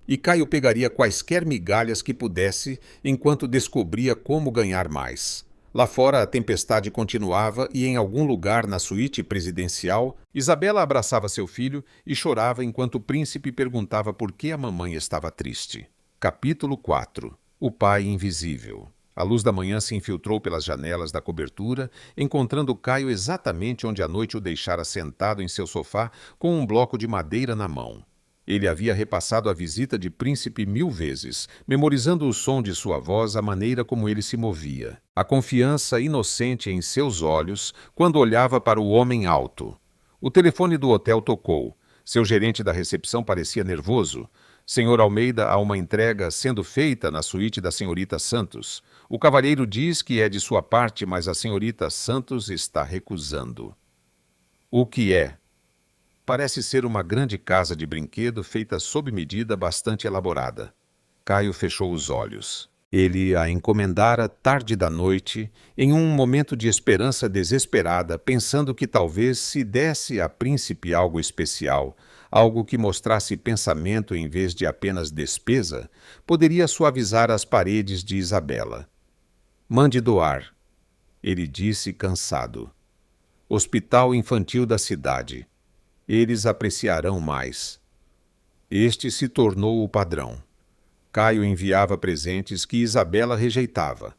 Speaker 1: E Caio pegaria quaisquer migalhas que pudesse, enquanto descobria como ganhar mais. Lá fora a tempestade continuava e em algum lugar na suíte presidencial, Isabela abraçava seu filho e chorava enquanto o príncipe perguntava por que a mamãe estava triste. Capítulo 4. O pai invisível. A luz da manhã se infiltrou pelas janelas da cobertura, encontrando Caio exatamente onde a noite o deixara sentado em seu sofá com um bloco de madeira na mão. Ele havia repassado a visita de Príncipe 1000 vezes, memorizando o som de sua voz, a maneira como ele se movia, a confiança inocente em seus olhos quando olhava para o homem alto. O telefone do hotel tocou. Seu gerente da recepção parecia nervoso. Senhor Almeida, há uma entrega sendo feita na suíte da senhorita Santos. O cavalheiro diz que é de sua parte, mas a senhorita Santos está recusando. O que é? Parece ser uma grande casa de brinquedo feita sob medida, bastante elaborada. Caio fechou os olhos. Ele a encomendara tarde da noite, em um momento de esperança desesperada, pensando que talvez se desse a príncipe algo especial, algo que mostrasse pensamento em vez de apenas despesa, poderia suavizar as paredes de Isabela. Mande doar, ele disse cansado. Hospital Infantil da cidade. Eles apreciarão mais. Este se tornou o padrão. Caio enviava presentes que Isabela rejeitava.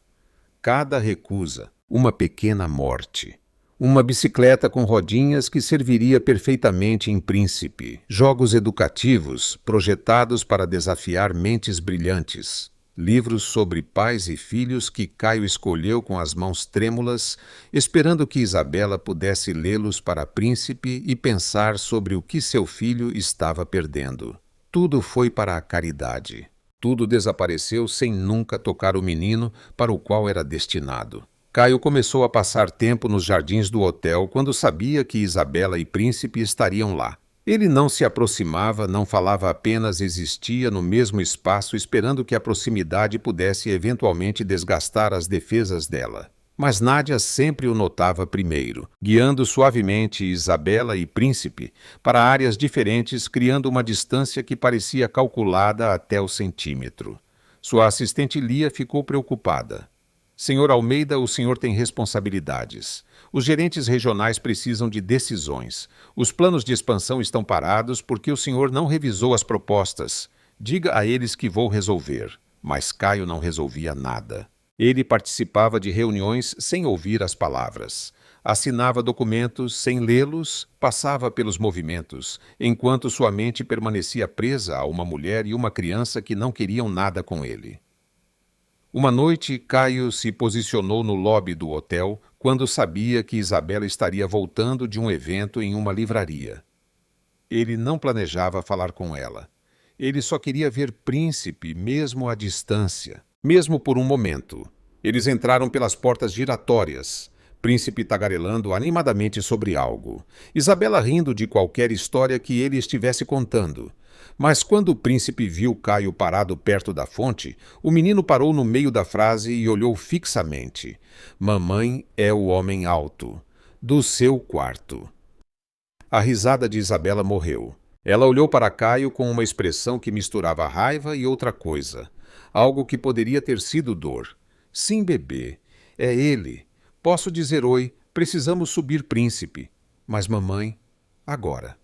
Speaker 1: Cada recusa, uma pequena morte. Uma bicicleta com rodinhas que serviria perfeitamente em Príncipe. Jogos educativos, projetados para desafiar mentes brilhantes. Livros sobre pais e filhos que Caio escolheu com as mãos trêmulas, esperando que Isabela pudesse lê-los para Príncipe e pensar sobre o que seu filho estava perdendo. Tudo foi para a caridade. Tudo desapareceu sem nunca tocar o menino para o qual era destinado. Caio começou a passar tempo nos jardins do hotel quando sabia que Isabela e Príncipe estariam lá. Ele não se aproximava, não falava, apenas existia no mesmo espaço esperando que a proximidade pudesse eventualmente desgastar as defesas dela. Mas Nádia sempre o notava primeiro, guiando suavemente Isabela e Príncipe para áreas diferentes, criando uma distância que parecia calculada até o centímetro. Sua assistente Lia ficou preocupada. Senhor Almeida, o senhor tem responsabilidades. Os gerentes regionais precisam de decisões. Os planos de expansão estão parados porque o senhor não revisou as propostas. Diga a eles que vou resolver. Mas Caio não resolvia nada. Ele participava de reuniões sem ouvir as palavras. Assinava documentos sem lê-los, passava pelos movimentos, enquanto sua mente permanecia presa a uma mulher e uma criança que não queriam nada com ele. Uma noite, Caio se posicionou no lobby do hotel quando sabia que Isabela estaria voltando de um evento em uma livraria. Ele não planejava falar com ela. Ele só queria ver Príncipe, mesmo à distância, mesmo por um momento. Eles entraram pelas portas giratórias. Príncipe tagarelando animadamente sobre algo. Isabela rindo de qualquer história que ele estivesse contando. Mas quando o príncipe viu Caio parado perto da fonte, o menino parou no meio da frase e olhou fixamente. Mamãe é o homem alto. Do seu quarto. A risada de Isabela morreu. Ela olhou para Caio com uma expressão que misturava raiva e outra coisa. Algo que poderia ter sido dor. Sim, bebê. É ele. Posso dizer oi. Precisamos subir, príncipe. Mas mamãe, agora.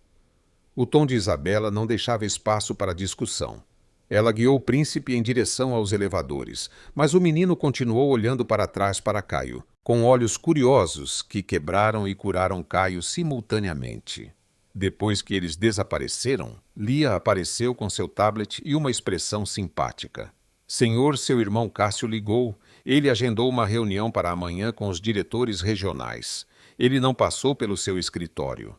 Speaker 1: O tom de Isabela não deixava espaço para discussão. Ela guiou o príncipe em direção aos elevadores, mas o menino continuou olhando para trás para Caio, com olhos curiosos que quebraram e curaram Caio simultaneamente. Depois que eles desapareceram, Lia apareceu com seu tablet e uma expressão simpática. Senhor, seu irmão Cássio ligou. Ele agendou uma reunião para amanhã com os diretores regionais. Ele não passou pelo seu escritório.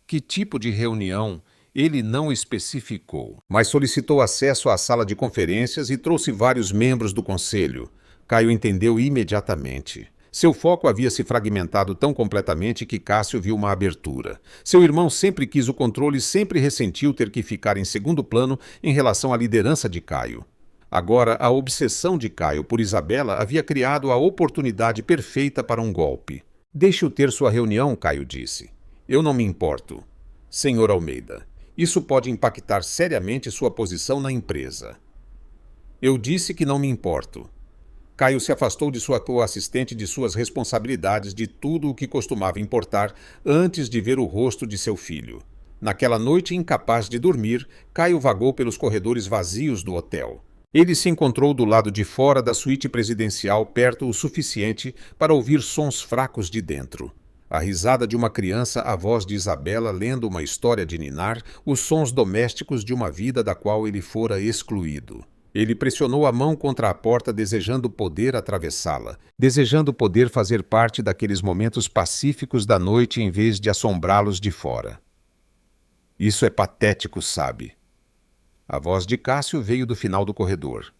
Speaker 1: Que tipo de reunião? Ele não especificou, mas solicitou acesso à sala de conferências e trouxe vários membros do conselho. Caio entendeu imediatamente. Seu foco havia se fragmentado tão completamente que Cássio viu uma abertura. Seu irmão sempre quis o controle e sempre ressentiu ter que ficar em segundo plano em relação à liderança de Caio. Agora, a obsessão de Caio por Isabela havia criado a oportunidade perfeita para um golpe. Deixe-o ter sua reunião, Caio disse. Eu não me importo. Senhor Almeida, isso pode impactar seriamente sua posição na empresa. Eu disse que não me importo. Caio se afastou de sua co-assistente de suas responsabilidades de tudo o que costumava importar antes de ver o rosto de seu filho. Naquela noite incapaz de dormir, Caio vagou pelos corredores vazios do hotel. Ele se encontrou do lado de fora da suíte presidencial perto o suficiente para ouvir sons fracos de dentro. A risada de uma criança, a voz de Isabela lendo uma história de ninar, os sons domésticos de uma vida da qual ele fora excluído. Ele pressionou a mão contra a porta desejando poder atravessá-la, desejando poder fazer parte daqueles momentos pacíficos da noite em vez de assombrá-los de fora. Isso é patético, sabe? A voz de Cássio veio do final do corredor.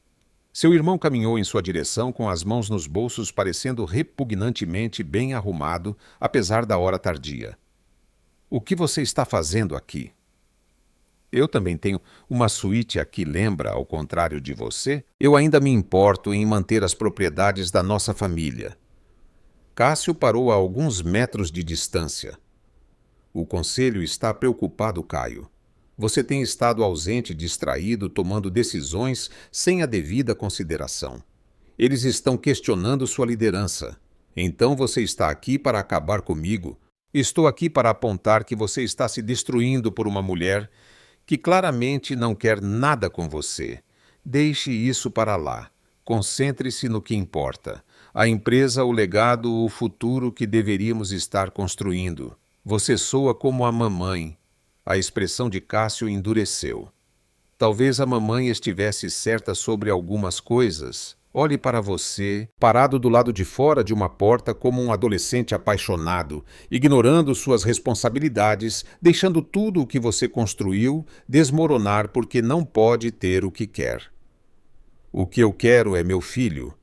Speaker 1: Seu irmão caminhou em sua direção com as mãos nos bolsos, parecendo repugnantemente bem arrumado, apesar da hora tardia. O que você está fazendo aqui? Eu também tenho uma suíte aqui, lembra, ao contrário de você? Eu ainda me importo em manter as propriedades da nossa família. Cássio parou a alguns metros de distância. O conselho está preocupado, Caio. Você tem estado ausente, distraído, tomando decisões sem a devida consideração. Eles estão questionando sua liderança. Então você está aqui para acabar comigo. Estou aqui para apontar que você está se destruindo por uma mulher que claramente não quer nada com você. Deixe isso para lá. Concentre-se no que importa. A empresa, o legado, o futuro que deveríamos estar construindo. Você soa como a mamãe. A expressão de Cássio endureceu. Talvez a mamãe estivesse certa sobre algumas coisas. Olhe para você, parado do lado de fora de uma porta como um adolescente apaixonado, ignorando suas responsabilidades, deixando tudo o que você construiu desmoronar porque não pode ter o que quer. O que eu quero é meu filho.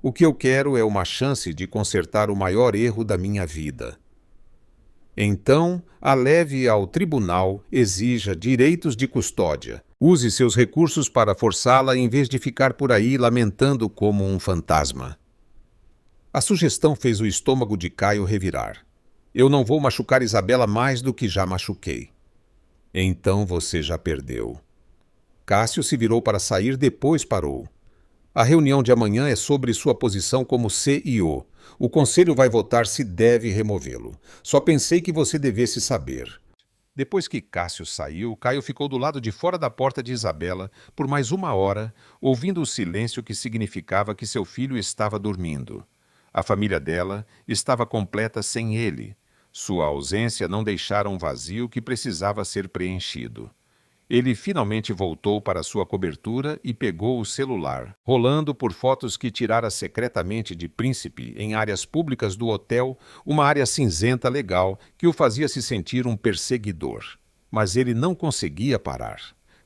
Speaker 1: O que eu quero é uma chance de consertar o maior erro da minha vida. Então, a leve ao tribunal, exija direitos de custódia. Use seus recursos para forçá-la em vez de ficar por aí lamentando como um fantasma. A sugestão fez o estômago de Caio revirar. Eu não vou machucar Isabela mais do que já machuquei. Então você já perdeu. Cássio se virou para sair, depois parou. A reunião de amanhã é sobre sua posição como CEO. O conselho vai votar se deve removê-lo. Só pensei que você devesse saber. Depois que Cássio saiu, Caio ficou do lado de fora da porta de Isabela por mais 1 hora, ouvindo o silêncio que significava que seu filho estava dormindo. A família dela estava completa sem ele. Sua ausência não deixara um vazio que precisava ser preenchido. Ele finalmente voltou para sua cobertura e pegou o celular, rolando por fotos que tirara secretamente de Príncipe em áreas públicas do hotel, uma área cinzenta legal que o fazia se sentir um perseguidor. Mas ele não conseguia parar.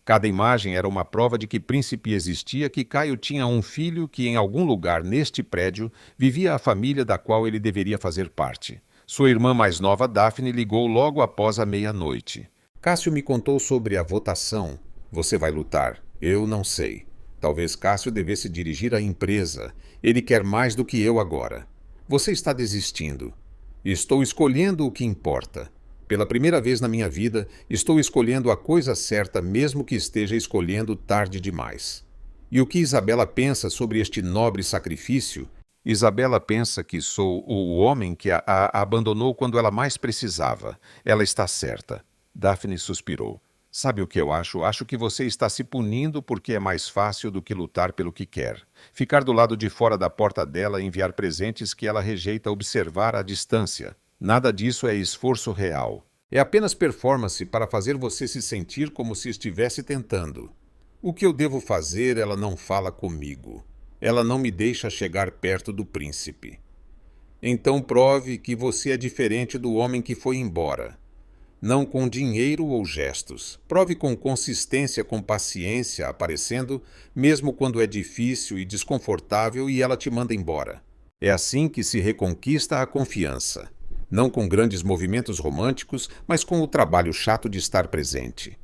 Speaker 1: Cada imagem era uma prova de que Príncipe existia, que Caio tinha um filho que em algum lugar neste prédio vivia a família da qual ele deveria fazer parte. Sua irmã mais nova, Daphne, ligou logo após a meia-noite. Cássio me contou sobre a votação. Você vai lutar? Eu não sei. Talvez Cássio devesse dirigir a empresa. Ele quer mais do que eu agora. Você está desistindo. Estou escolhendo o que importa. Pela primeira vez na minha vida, estou escolhendo a coisa certa, mesmo que esteja escolhendo tarde demais. E o que Isabela pensa sobre este nobre sacrifício? Isabela pensa que sou o homem que a abandonou quando ela mais precisava. Ela está certa. Daphne suspirou. Sabe o que eu acho? Acho que você está se punindo porque é mais fácil do que lutar pelo que quer. Ficar do lado de fora da porta dela e enviar presentes que ela rejeita observar à distância. Nada disso é esforço real. É apenas performance para fazer você se sentir como se estivesse tentando. O que eu devo fazer, ela não fala comigo. Ela não me deixa chegar perto do príncipe. Então prove que você é diferente do homem que foi embora. Não com dinheiro ou gestos. Prove com consistência, com paciência, aparecendo, mesmo quando é difícil e desconfortável e ela te manda embora. É assim que se reconquista a confiança. Não com grandes movimentos românticos, mas com o trabalho chato de estar presente.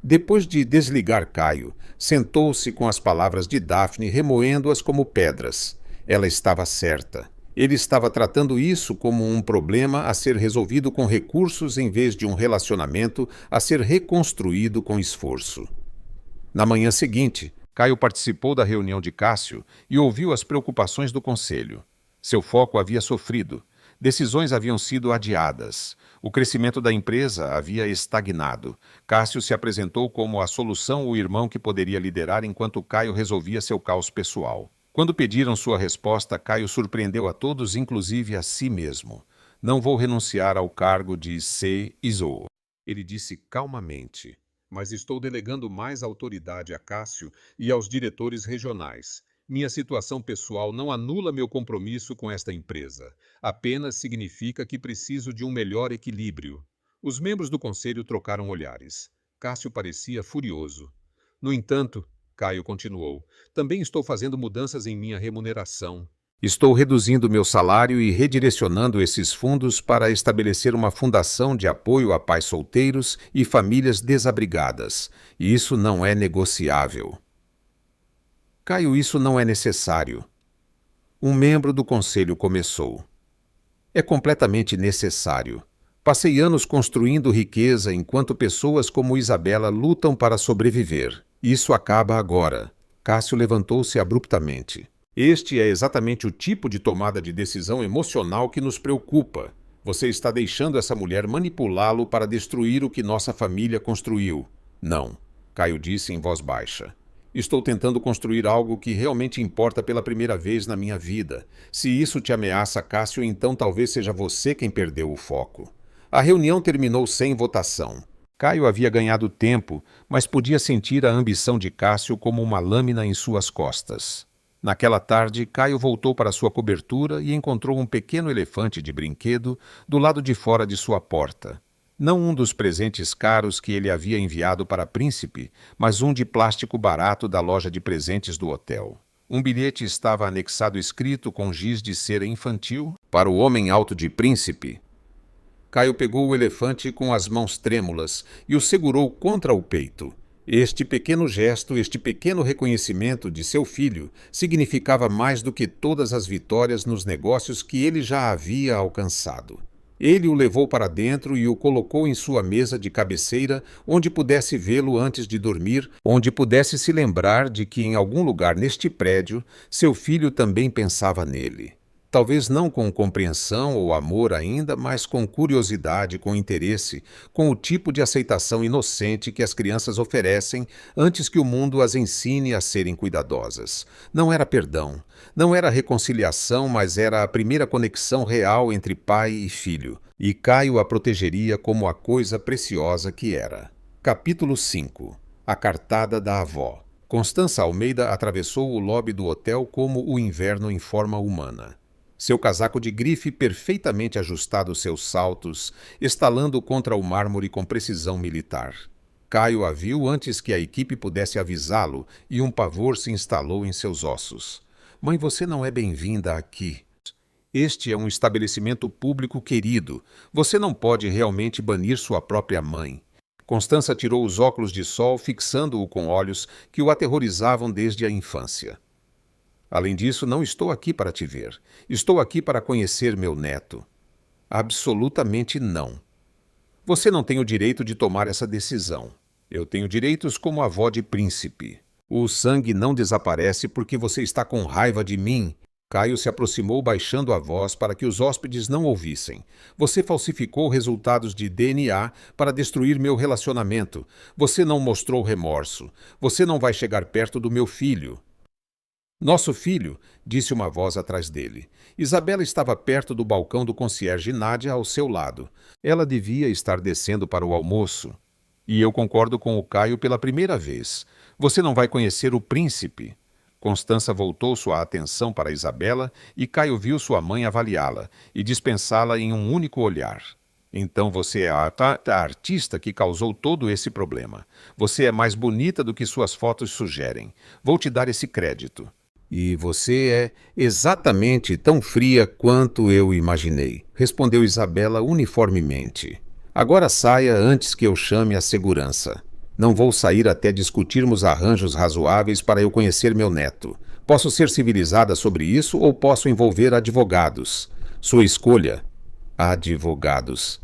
Speaker 1: Depois de desligar Caio, sentou-se com as palavras de Daphne, remoendo-as como pedras. Ela estava certa. Ele estava tratando isso como um problema a ser resolvido com recursos em vez de um relacionamento a ser reconstruído com esforço. Na manhã seguinte, Caio participou da reunião de Cássio e ouviu as preocupações do conselho. Seu foco havia sofrido. Decisões haviam sido adiadas. O crescimento da empresa havia estagnado. Cássio se apresentou como a solução, o irmão que poderia liderar enquanto Caio resolvia seu caos pessoal. Quando pediram sua resposta, Caio surpreendeu a todos, inclusive a si mesmo. Não vou renunciar ao cargo de CISO. Ele disse calmamente, mas estou delegando mais autoridade a Cássio e aos diretores regionais. Minha situação pessoal não anula meu compromisso com esta empresa. Apenas significa que preciso de um melhor equilíbrio. Os membros do conselho trocaram olhares. Cássio parecia furioso. No entanto, Caio continuou, também estou fazendo mudanças em minha remuneração. Estou reduzindo meu salário e redirecionando esses fundos para estabelecer uma fundação de apoio a pais solteiros e famílias desabrigadas. E isso não é negociável. Caio, isso não é necessário. Um membro do conselho começou. É completamente necessário. Passei anos construindo riqueza enquanto pessoas como Isabela lutam para sobreviver. Isso acaba agora. Cássio levantou-se abruptamente. Este é exatamente o tipo de tomada de decisão emocional que nos preocupa. Você está deixando essa mulher manipulá-lo para destruir o que nossa família construiu. Não, Caio disse em voz baixa. Estou tentando construir algo que realmente importa pela primeira vez na minha vida. Se isso te ameaça, Cássio, então talvez seja você quem perdeu o foco. A reunião terminou sem votação. Caio havia ganhado tempo, mas podia sentir a ambição de Cássio como uma lâmina em suas costas. Naquela tarde, Caio voltou para sua cobertura e encontrou um pequeno elefante de brinquedo do lado de fora de sua porta. Não um dos presentes caros que ele havia enviado para Príncipe, mas um de plástico barato da loja de presentes do hotel. Um bilhete estava anexado escrito com giz de cera infantil para o homem alto de Príncipe. Caio pegou o elefante com as mãos trêmulas e o segurou contra o peito. Este pequeno gesto, este pequeno reconhecimento de seu filho significava mais do que todas as vitórias nos negócios que ele já havia alcançado. Ele o levou para dentro e o colocou em sua mesa de cabeceira, onde pudesse vê-lo antes de dormir, onde pudesse se lembrar de que em algum lugar neste prédio, seu filho também pensava nele. Talvez não com compreensão ou amor ainda, mas com curiosidade, com interesse, com o tipo de aceitação inocente que as crianças oferecem antes que o mundo as ensine a serem cuidadosas. Não era perdão, não era reconciliação, mas era a primeira conexão real entre pai e filho. E Caio a protegeria como a coisa preciosa que era. Capítulo 5. A cartada da avó. Constança Almeida atravessou o lobby do hotel como o inverno em forma humana. Seu casaco de grife perfeitamente ajustado aos seus saltos, estalando contra o mármore com precisão militar. Caio a viu antes que a equipe pudesse avisá-lo e um pavor se instalou em seus ossos. Mãe, você não é bem-vinda aqui. Este é um estabelecimento público querido. Você não pode realmente banir sua própria mãe. Constança tirou os óculos de sol, fixando-o com olhos que o aterrorizavam desde a infância. Além disso, não estou aqui para te ver. Estou aqui para conhecer meu neto. Absolutamente não. Você não tem o direito de tomar essa decisão. Eu tenho direitos como avó de Príncipe. O sangue não desaparece porque você está com raiva de mim. Caio se aproximou baixando a voz para que os hóspedes não ouvissem. Você falsificou resultados de DNA para destruir meu relacionamento. Você não mostrou remorso. Você não vai chegar perto do meu filho. Nosso filho, disse uma voz atrás dele. Isabela estava perto do balcão do concierge Nádia ao seu lado. Ela devia estar descendo para o almoço. E eu concordo com o Caio pela primeira vez. Você não vai conhecer o príncipe. Constança voltou sua atenção para Isabela e Caio viu sua mãe avaliá-la e dispensá-la em um único olhar. Então você é a artista que causou todo esse problema. Você é mais bonita do que suas fotos sugerem. Vou te dar esse crédito. E você é exatamente tão fria quanto eu imaginei, respondeu Isabela uniformemente. Agora saia antes que eu chame a segurança. Não vou sair até discutirmos arranjos razoáveis para eu conhecer meu neto. Posso ser civilizada sobre isso ou posso envolver advogados. Sua escolha. Advogados.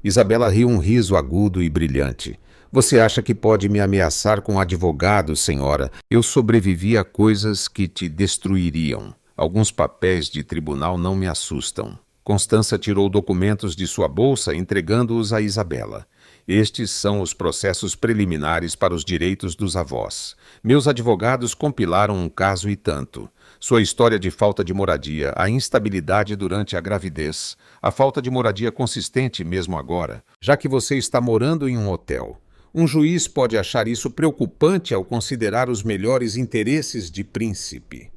Speaker 1: Isabela riu um riso agudo e brilhante. Você acha que pode me ameaçar com advogados, senhora? Eu sobrevivi a coisas que te destruiriam. Alguns papéis de tribunal não me assustam. Constança tirou documentos de sua bolsa, entregando-os a Isabela. Estes são os processos preliminares para os direitos dos avós. Meus advogados compilaram um caso e tanto. Sua história de falta de moradia, a instabilidade durante a gravidez, a falta de moradia consistente mesmo agora, já que você está morando em um hotel. Um juiz pode achar isso preocupante ao considerar os melhores interesses de Príncipe.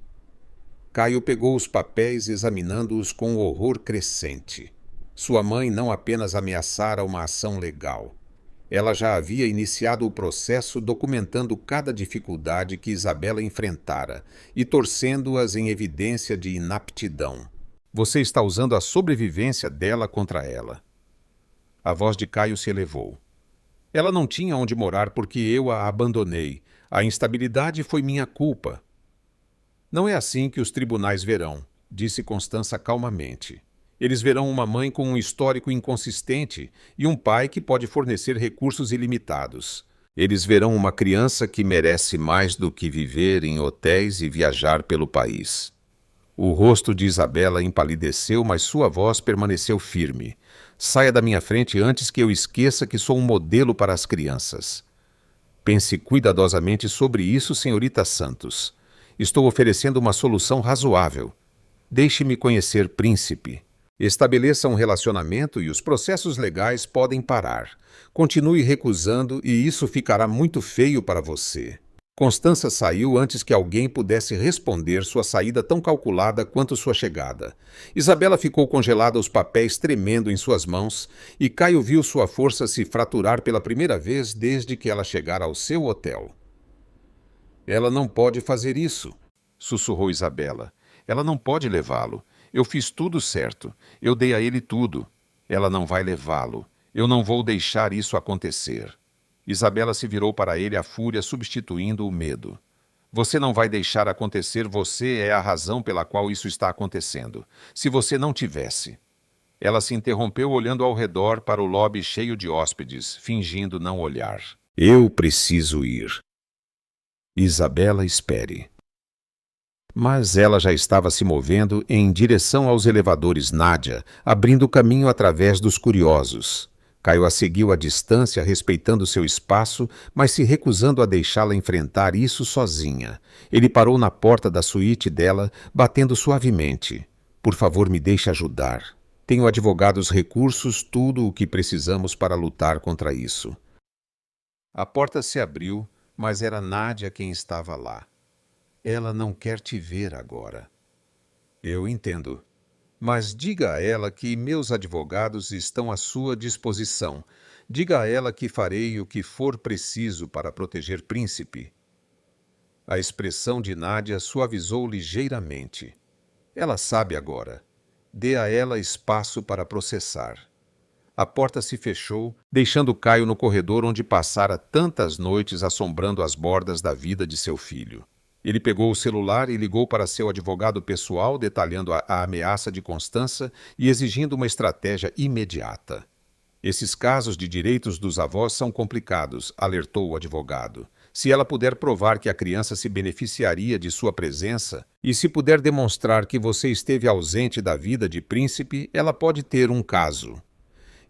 Speaker 1: Caio pegou os papéis, examinando-os com horror crescente. Sua mãe não apenas ameaçara uma ação legal. Ela já havia iniciado o processo documentando cada dificuldade que Isabela enfrentara e torcendo-as em evidência de inaptidão. Você está usando a sobrevivência dela contra ela. A voz de Caio se elevou. Ela não tinha onde morar porque eu a abandonei. A instabilidade foi minha culpa. Não é assim que os tribunais verão, disse Constança calmamente. Eles verão uma mãe com um histórico inconsistente e um pai que pode fornecer recursos ilimitados. Eles verão uma criança que merece mais do que viver em hotéis e viajar pelo país. O rosto de Isabela empalideceu, mas sua voz permaneceu firme. Saia da minha frente antes que eu esqueça que sou um modelo para as crianças. Pense cuidadosamente sobre isso, senhorita Santos. Estou oferecendo uma solução razoável. Deixe-me conhecer Príncipe. Estabeleça um relacionamento e os processos legais podem parar. Continue recusando e isso ficará muito feio para você. Constança saiu antes que alguém pudesse responder sua saída tão calculada quanto sua chegada. Isabela ficou congelada, os papéis tremendo em suas mãos, e Caio viu sua força se fraturar pela primeira vez desde que ela chegara ao seu hotel. Ela não pode fazer isso, sussurrou Isabela. Ela não pode levá-lo. Eu fiz tudo certo. Eu dei a ele tudo. Ela não vai levá-lo. Eu não vou deixar isso acontecer. Isabela se virou para ele, a fúria substituindo o medo. Você não vai deixar acontecer, você é a razão pela qual isso está acontecendo. Se você não tivesse... Ela se interrompeu olhando ao redor para o lobby cheio de hóspedes, fingindo não olhar. Eu preciso ir. Isabela, espere. Mas ela já estava se movendo em direção aos elevadores Nádia, abrindo caminho através dos curiosos. Caio a seguiu à distância, respeitando seu espaço, mas se recusando a deixá-la enfrentar isso sozinha. Ele parou na porta da suíte dela, batendo suavemente. Por favor, me deixe ajudar. Tenho advogados, recursos, tudo o que precisamos para lutar contra isso. A porta se abriu, mas era Nádia quem estava lá. Ela não quer te ver agora. Eu entendo. Mas diga a ela que meus advogados estão à sua disposição. Diga a ela que farei o que for preciso para proteger Príncipe. A expressão de Nádia suavizou ligeiramente. Ela sabe agora. Dê a ela espaço para processar. A porta se fechou, deixando Caio no corredor onde passara tantas noites assombrando as bordas da vida de seu filho. Ele pegou o celular e ligou para seu advogado pessoal, detalhando a ameaça de Constança e exigindo uma estratégia imediata. Esses casos de direitos dos avós são complicados, alertou o advogado. Se ela puder provar que a criança se beneficiaria de sua presença e se puder demonstrar que você esteve ausente da vida de Príncipe, ela pode ter um caso.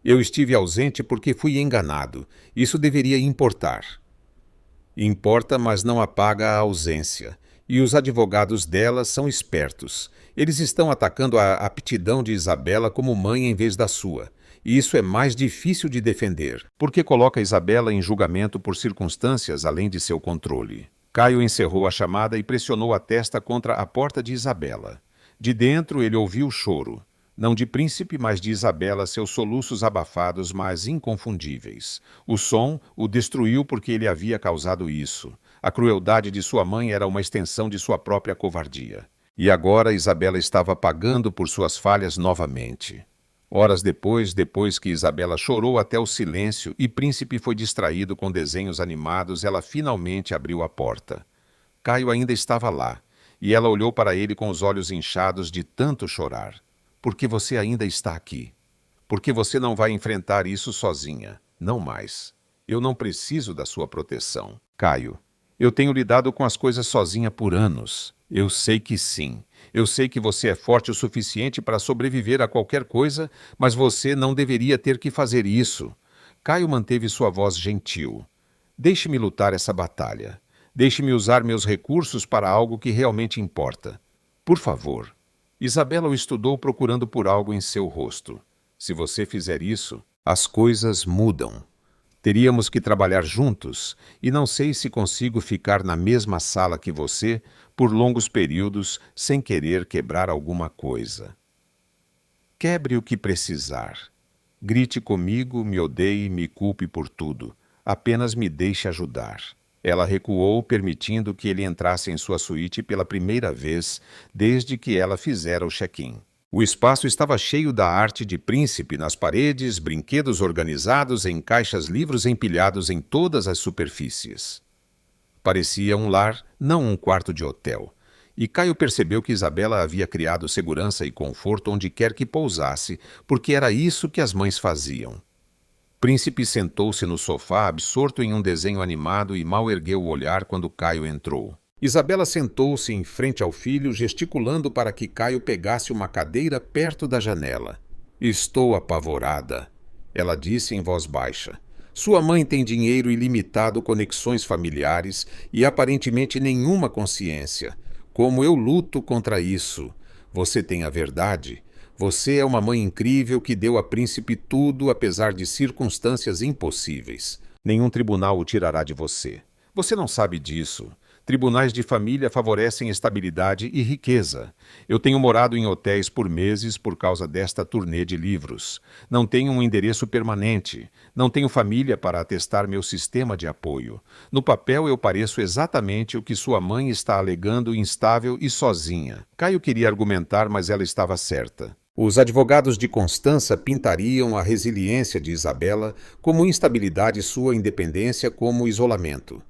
Speaker 1: Eu estive ausente porque fui enganado. Isso deveria importar. Importa, mas não apaga a ausência. E os advogados dela são espertos. Eles estão atacando a aptidão de Isabela como mãe em vez da sua. E isso é mais difícil de defender, porque coloca Isabela em julgamento por circunstâncias além de seu controle. Caio encerrou a chamada e pressionou a testa contra a porta de Isabela. De dentro ele ouviu o choro. Não de Príncipe, mas de Isabela, seus soluços abafados, mas inconfundíveis. O som o destruiu porque ele havia causado isso. A crueldade de sua mãe era uma extensão de sua própria covardia. E agora Isabela estava pagando por suas falhas novamente. Horas depois que Isabela chorou até o silêncio e Príncipe foi distraído com desenhos animados, ela finalmente abriu a porta. Caio ainda estava lá, e ela olhou para ele com os olhos inchados de tanto chorar. Por que você ainda está aqui? Porque você não vai enfrentar isso sozinha. Não mais. Eu não preciso da sua proteção. Caio, eu tenho lidado com as coisas sozinha por anos. Eu sei que sim. Eu sei que você é forte o suficiente para sobreviver a qualquer coisa, mas você não deveria ter que fazer isso. Caio manteve sua voz gentil. Deixe-me lutar essa batalha. Deixe-me usar meus recursos para algo que realmente importa. Por favor. Isabela o estudou procurando por algo em seu rosto. Se você fizer isso, as coisas mudam. Teríamos que trabalhar juntos, e não sei se consigo ficar na mesma sala que você por longos períodos sem querer quebrar alguma coisa. Quebre o que precisar. Grite comigo, me odeie, me culpe por tudo. Apenas me deixe ajudar. Ela recuou, permitindo que ele entrasse em sua suíte pela primeira vez desde que ela fizera o check-in. O espaço estava cheio da arte de Príncipe nas paredes, brinquedos organizados em caixas, livros empilhados em todas as superfícies. Parecia um lar, não um quarto de hotel. E Caio percebeu que Isabela havia criado segurança e conforto onde quer que pousasse, porque era isso que as mães faziam. Príncipe sentou-se no sofá, absorto em um desenho animado, e mal ergueu o olhar quando Caio entrou. Isabela sentou-se em frente ao filho, gesticulando para que Caio pegasse uma cadeira perto da janela. Estou apavorada, ela disse em voz baixa. Sua mãe tem dinheiro ilimitado, conexões familiares e aparentemente nenhuma consciência. Como eu luto contra isso? Você tem a verdade? Você é uma mãe incrível que deu a Príncipe tudo, apesar de circunstâncias impossíveis. Nenhum tribunal o tirará de você. Você não sabe disso. Tribunais de família favorecem estabilidade e riqueza. Eu tenho morado em hotéis por meses por causa desta turnê de livros. Não tenho um endereço permanente. Não tenho família para atestar meu sistema de apoio. No papel eu pareço exatamente o que sua mãe está alegando, instável e sozinha. Caio queria argumentar, mas ela estava certa. Os advogados de Constança pintariam a resiliência de Isabela como instabilidade e sua independência como isolamento.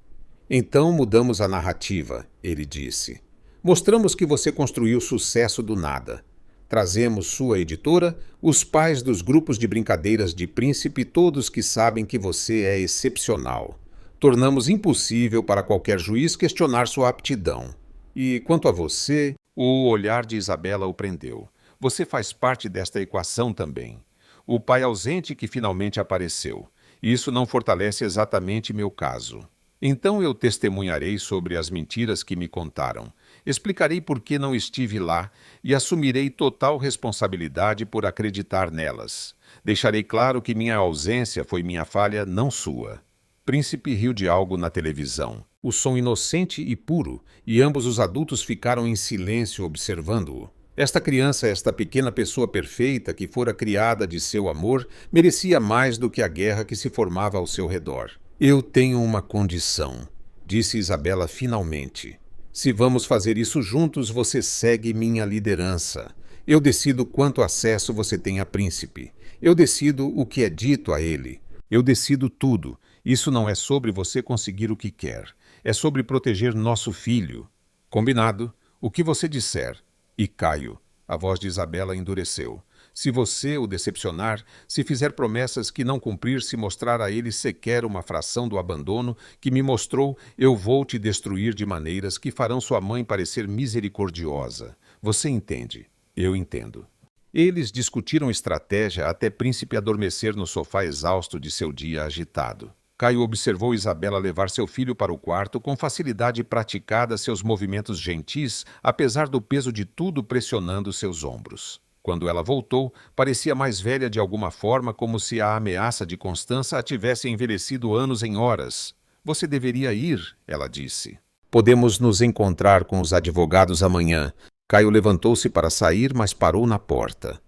Speaker 1: Então mudamos a narrativa, ele disse. Mostramos que você construiu sucesso do nada. Trazemos sua editora, os pais dos grupos de brincadeiras de Príncipe, todos que sabem que você é excepcional. Tornamos impossível para qualquer juiz questionar sua aptidão. E quanto a você, o olhar de Isabela o prendeu. Você faz parte desta equação também. O pai ausente que finalmente apareceu. Isso não fortalece exatamente meu caso. Então eu testemunharei sobre as mentiras que me contaram. Explicarei por que não estive lá e assumirei total responsabilidade por acreditar nelas. Deixarei claro que minha ausência foi minha falha, não sua. Príncipe riu de algo na televisão. O som inocente e puro, e ambos os adultos ficaram em silêncio observando-o. Esta criança, esta pequena pessoa perfeita que fora criada de seu amor, merecia mais do que a guerra que se formava ao seu redor. Eu tenho uma condição, disse Isabela finalmente. Se vamos fazer isso juntos, você segue minha liderança. Eu decido quanto acesso você tem a Príncipe. Eu decido o que é dito a ele. Eu decido tudo. Isso não é sobre você conseguir o que quer. É sobre proteger nosso filho. Combinado? O que você disser. E Caio, a voz de Isabela endureceu. Se você o decepcionar, se fizer promessas que não cumprir, se mostrar a ele sequer uma fração do abandono que me mostrou, eu vou te destruir de maneiras que farão sua mãe parecer misericordiosa. Você entende? Eu entendo. Eles discutiram estratégia até Príncipe adormecer no sofá exausto de seu dia agitado. Caio observou Isabela levar seu filho para o quarto com facilidade praticada seus movimentos gentis, apesar do peso de tudo pressionando seus ombros. Quando ela voltou, parecia mais velha de alguma forma, como se a ameaça de Constança a tivesse envelhecido anos em horas. Você deveria ir, ela disse. Podemos nos encontrar com os advogados amanhã. Caio levantou-se para sair, mas parou na porta.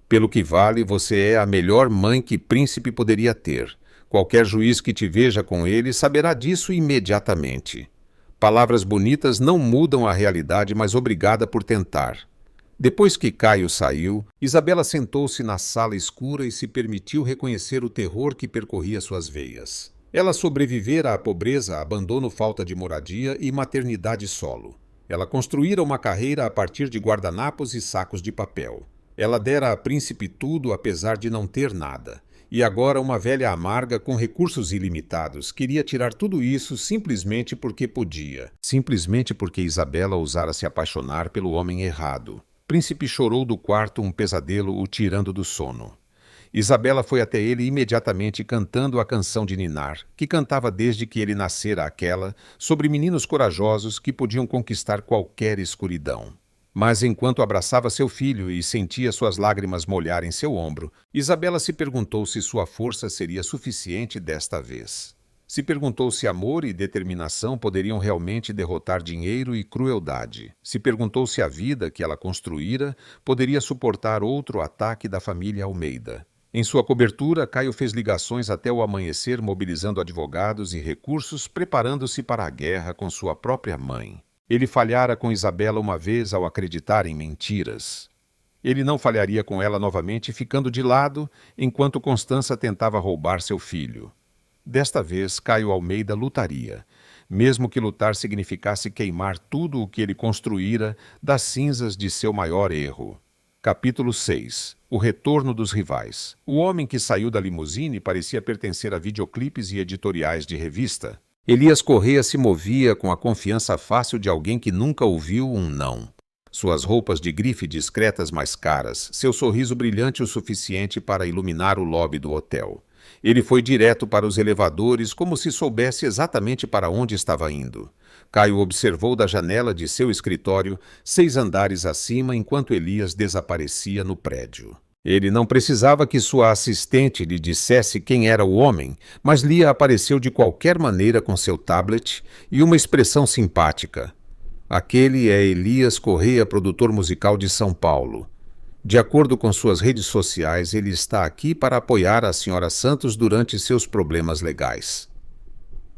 Speaker 1: Pelo que vale, você é a melhor mãe que Príncipe poderia ter. Qualquer juiz que te veja com ele saberá disso imediatamente. Palavras bonitas não mudam a realidade, mas obrigada por tentar. Depois que Caio saiu, Isabela sentou-se na sala escura e se permitiu reconhecer o terror que percorria suas veias. Ela sobrevivera à pobreza, abandono, falta de moradia e maternidade solo. Ela construíra uma carreira a partir de guardanapos e sacos de papel. Ela dera a Príncipe tudo, apesar de não ter nada. E agora uma velha amarga com recursos ilimitados queria tirar tudo isso simplesmente porque podia. Simplesmente porque Isabela ousara se apaixonar pelo homem errado. Príncipe chorou do quarto, um pesadelo o tirando do sono. Isabela foi até ele imediatamente cantando a canção de ninar, que cantava desde que ele nascera, aquela sobre meninos corajosos que podiam conquistar qualquer escuridão. Mas enquanto abraçava seu filho e sentia suas lágrimas molharem seu ombro, Isabela se perguntou se sua força seria suficiente desta vez. Se perguntou se amor e determinação poderiam realmente derrotar dinheiro e crueldade. Se perguntou se a vida que ela construíra poderia suportar outro ataque da família Almeida. Em sua cobertura, Caio fez ligações até o amanhecer, mobilizando advogados e recursos, preparando-se para a guerra com sua própria mãe. Ele falhara com Isabela uma vez ao acreditar em mentiras. Ele não falharia com ela novamente, ficando de lado enquanto Constança tentava roubar seu filho. Desta vez, Caio Almeida lutaria, mesmo que lutar significasse queimar tudo o que ele construíra das cinzas de seu maior erro. Capítulo 6. O retorno dos rivais. O homem que saiu da limusine parecia pertencer a videoclipes e editoriais de revista. Elias Correia se movia com a confiança fácil de alguém que nunca ouviu um não. Suas roupas de grife discretas mais caras, seu sorriso brilhante o suficiente para iluminar o lobby do hotel. Ele foi direto para os elevadores como se soubesse exatamente para onde estava indo. Caio observou da janela de seu escritório 6 andares acima enquanto Elias desaparecia no prédio. Ele não precisava que sua assistente lhe dissesse quem era o homem, mas Lia apareceu de qualquer maneira com seu tablet e uma expressão simpática. Aquele é Elias Correia, produtor musical de São Paulo. De acordo com suas redes sociais, ele está aqui para apoiar a Sra. Santos durante seus problemas legais.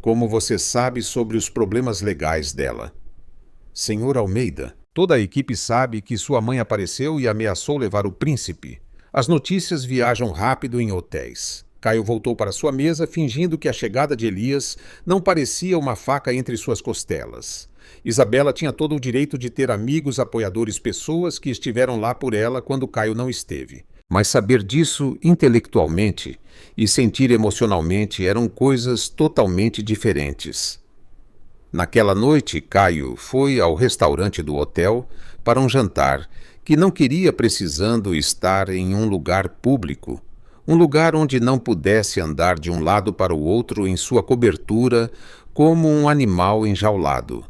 Speaker 1: Como você sabe sobre os problemas legais dela? Senhor Almeida, toda a equipe sabe que sua mãe apareceu e ameaçou levar o príncipe. As notícias viajam rápido em hotéis. Caio voltou para sua mesa, fingindo que a chegada de Elias não parecia uma faca entre suas costelas. Isabela tinha todo o direito de ter amigos, apoiadores, pessoas que estiveram lá por ela quando Caio não esteve. Mas saber disso intelectualmente e sentir emocionalmente eram coisas totalmente diferentes. Naquela noite, Caio foi ao restaurante do hotel para um jantar que não queria, precisando estar em um lugar público, um lugar onde não pudesse andar de um lado para o outro em sua cobertura como um animal enjaulado.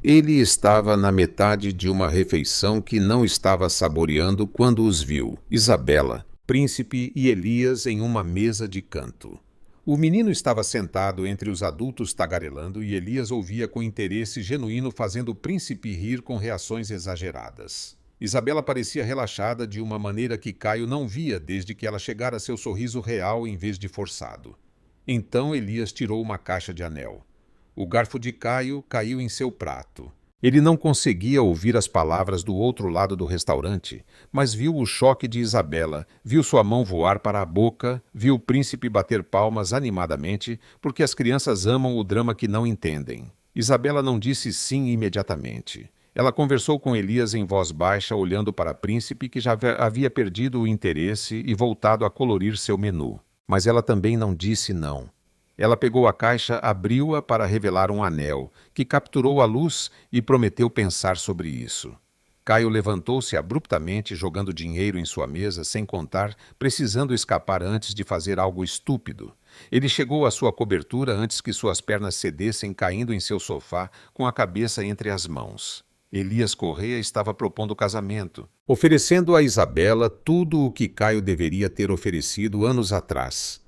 Speaker 1: Ele estava na metade de uma refeição que não estava saboreando quando os viu, Isabela, Príncipe e Elias em uma mesa de canto. O menino estava sentado entre os adultos tagarelando e Elias ouvia com interesse genuíno, fazendo o Príncipe rir com reações exageradas. Isabela parecia relaxada de uma maneira que Caio não via desde que ela chegara a seu sorriso real em vez de forçado. Então Elias tirou uma caixa de anel. O garfo de Caio caiu em seu prato. Ele não conseguia ouvir as palavras do outro lado do restaurante, mas viu o choque de Isabela, viu sua mão voar para a boca, viu o príncipe bater palmas animadamente, porque as crianças amam o drama que não entendem. Isabela não disse sim imediatamente. Ela conversou com Elias em voz baixa, olhando para o príncipe, que já havia perdido o interesse e voltado a colorir seu menu. Mas ela também não disse não. Ela pegou a caixa, abriu-a para revelar um anel, que capturou a luz e prometeu pensar sobre isso. Caio levantou-se abruptamente, jogando dinheiro em sua mesa, sem contar, precisando escapar antes de fazer algo estúpido. Ele chegou à sua cobertura antes que suas pernas cedessem, caindo em seu sofá, com a cabeça entre as mãos. Elias Correia estava propondo casamento, oferecendo a Isabela tudo o que Caio deveria ter oferecido anos atrás.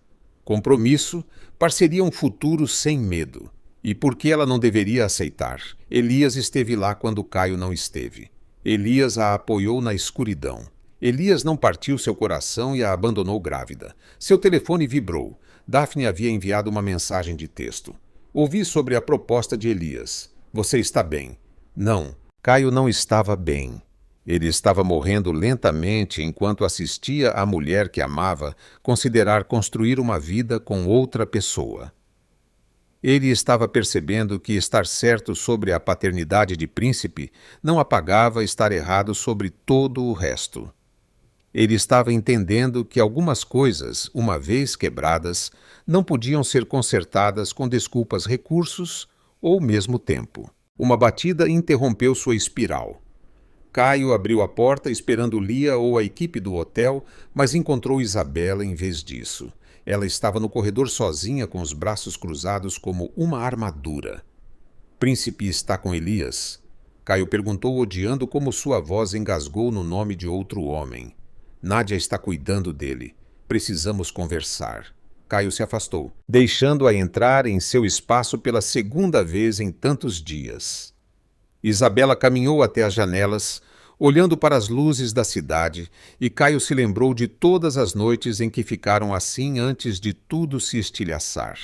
Speaker 1: Compromisso, parceria, um futuro sem medo. E por que ela não deveria aceitar? Elias esteve lá quando Caio não esteve. Elias a apoiou na escuridão. Elias não partiu seu coração e a abandonou grávida. Seu telefone vibrou. Daphne havia enviado uma mensagem de texto. Ouvi sobre a proposta de Elias. Você está bem? Não, Caio não estava bem. Ele estava morrendo lentamente enquanto assistia a mulher que amava considerar construir uma vida com outra pessoa. Ele estava percebendo que estar certo sobre a paternidade de Príncipe não apagava estar errado sobre todo o resto. Ele estava entendendo que algumas coisas, uma vez quebradas, não podiam ser consertadas com desculpas, recursos ou mesmo tempo. Uma batida interrompeu sua espiral. Caio abriu a porta esperando Lia ou a equipe do hotel, mas encontrou Isabela em vez disso. Ela estava no corredor sozinha com os braços cruzados como uma armadura. Príncipe está com Elias? Caio perguntou, odiando como sua voz engasgou no nome de outro homem. Nádia está cuidando dele. Precisamos conversar. Caio se afastou, deixando-a entrar em seu espaço pela segunda vez em tantos dias. Isabela caminhou até as janelas, olhando para as luzes da cidade, e Caio se lembrou de todas as noites em que ficaram assim antes de tudo se estilhaçar.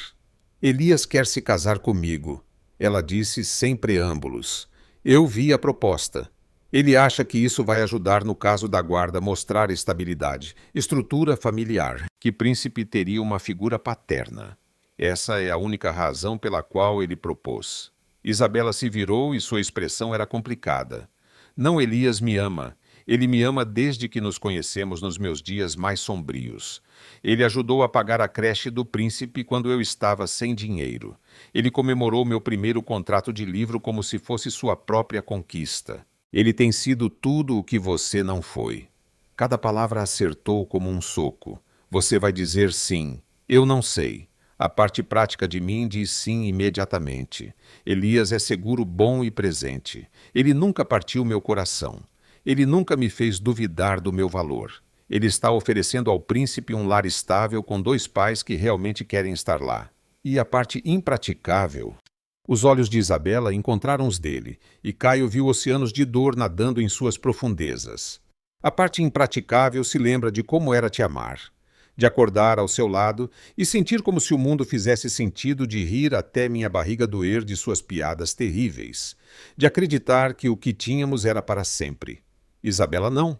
Speaker 1: Elias quer se casar comigo, ela disse sem preâmbulos. Eu vi a proposta. Ele acha que isso vai ajudar no caso da guarda mostrar estabilidade, estrutura familiar, que Príncipe teria uma figura paterna. Essa é a única razão pela qual ele propôs. Isabela se virou e sua expressão era complicada. Não, Elias me ama. Ele me ama desde que nos conhecemos nos meus dias mais sombrios. Ele ajudou a pagar a creche do Príncipe quando eu estava sem dinheiro. Ele comemorou meu primeiro contrato de livro como se fosse sua própria conquista. Ele tem sido tudo o que você não foi. Cada palavra acertou como um soco. Você vai dizer sim. Eu não sei. A parte prática de mim diz sim imediatamente. Elias é seguro, bom e presente. Ele nunca partiu meu coração. Ele nunca me fez duvidar do meu valor. Ele está oferecendo ao príncipe um lar estável com 2 pais que realmente querem estar lá. E a parte impraticável... Os olhos de Isabela encontraram os dele, e Caio viu oceanos de dor nadando em suas profundezas. A parte impraticável se lembra de como era te amar, de acordar ao seu lado e sentir como se o mundo fizesse sentido, de rir até minha barriga doer de suas piadas terríveis, de acreditar que o que tínhamos era para sempre. Isabela não.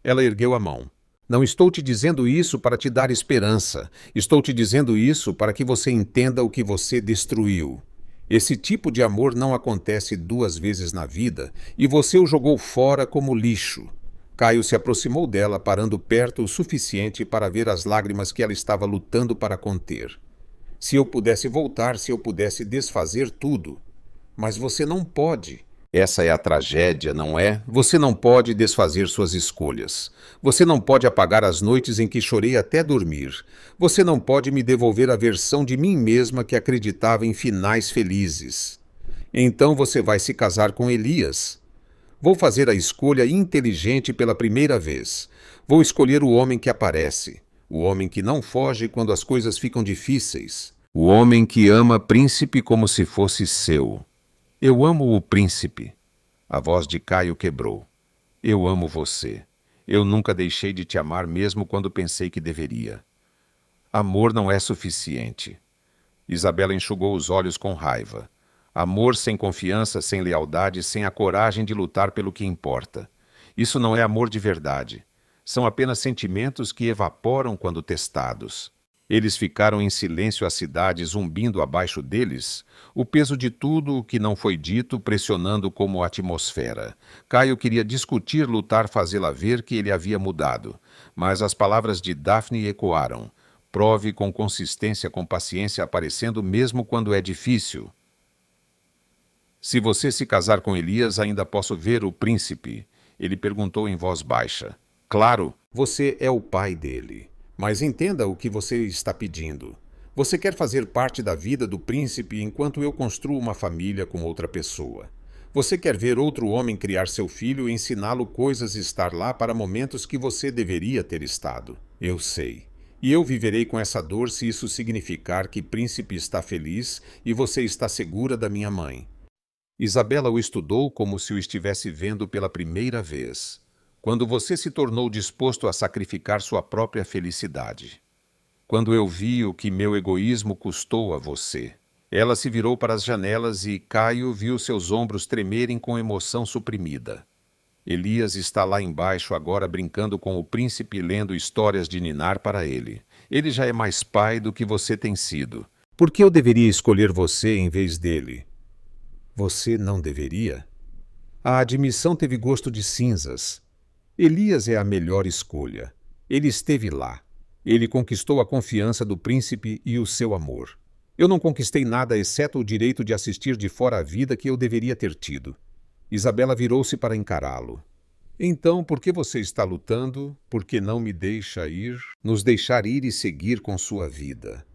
Speaker 1: Ela ergueu a mão. Não estou te dizendo isso para te dar esperança. Estou te dizendo isso para que você entenda o que você destruiu. Esse tipo de amor não acontece 2 vezes na vida e você o jogou fora como lixo. Caio se aproximou dela, parando perto o suficiente para ver as lágrimas que ela estava lutando para conter. Se eu pudesse voltar, se eu pudesse desfazer tudo. Mas você não pode. Essa é a tragédia, não é? Você não pode desfazer suas escolhas. Você não pode apagar as noites em que chorei até dormir. Você não pode me devolver a versão de mim mesma que acreditava em finais felizes. Então você vai se casar com Elias. Vou fazer a escolha inteligente pela primeira vez. Vou escolher o homem que aparece. O homem que não foge quando as coisas ficam difíceis. O homem que ama Príncipe como se fosse seu. Eu amo o Príncipe. A voz de Caio quebrou. Eu amo você. Eu nunca deixei de te amar mesmo quando pensei que deveria. Amor não é suficiente. Isabela enxugou os olhos com raiva. Amor sem confiança, sem lealdade, sem a coragem de lutar pelo que importa. Isso não é amor de verdade. São apenas sentimentos que evaporam quando testados. Eles ficaram em silêncio, a cidade zumbindo abaixo deles, o peso de tudo o que não foi dito pressionando como a atmosfera. Caio queria discutir, lutar, fazê-la ver que ele havia mudado. Mas as palavras de Daphne ecoaram. Prove com consistência, com paciência, aparecendo mesmo quando é difícil. Se você se casar com Elias, ainda posso ver o príncipe? Ele perguntou em voz baixa. Claro, você é o pai dele. Mas entenda o que você está pedindo. Você quer fazer parte da vida do príncipe enquanto eu construo uma família com outra pessoa. Você quer ver outro homem criar seu filho e ensiná-lo coisas e estar lá para momentos que você deveria ter estado. Eu sei. E eu viverei com essa dor se isso significar que Príncipe está feliz e você está segura da minha mãe. Isabela o estudou como se o estivesse vendo pela primeira vez. Quando você se tornou disposto a sacrificar sua própria felicidade. Quando eu vi o que meu egoísmo custou a você. Ela se virou para as janelas e Caio viu seus ombros tremerem com emoção suprimida. Elias está lá embaixo agora brincando com o príncipe, lendo histórias de ninar para ele. Ele já é mais pai do que você tem sido. Por que eu deveria escolher você em vez dele? Você não deveria? A admissão teve gosto de cinzas. Elias é a melhor escolha. Ele esteve lá. Ele conquistou a confiança do príncipe e o seu amor. Eu não conquistei nada exceto o direito de assistir de fora a vida que eu deveria ter tido. Isabela virou-se para encará-lo. Então, por que você está lutando? Por que não me deixa ir? Nos deixar ir e seguir com sua vida.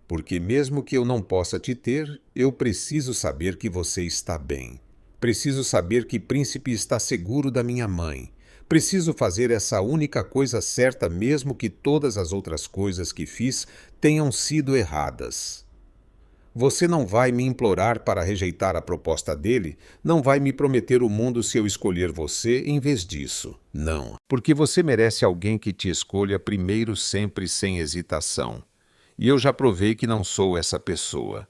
Speaker 1: Porque mesmo que eu não possa te ter, eu preciso saber que você está bem. Preciso saber que Príncipe está seguro da minha mãe. Preciso fazer essa única coisa certa mesmo que todas as outras coisas que fiz tenham sido erradas. Você não vai me implorar para rejeitar a proposta dele, não vai me prometer o mundo se eu escolher você em vez disso. Não, porque você merece alguém que te escolha primeiro sempre sem hesitação. E eu já provei que não sou essa pessoa.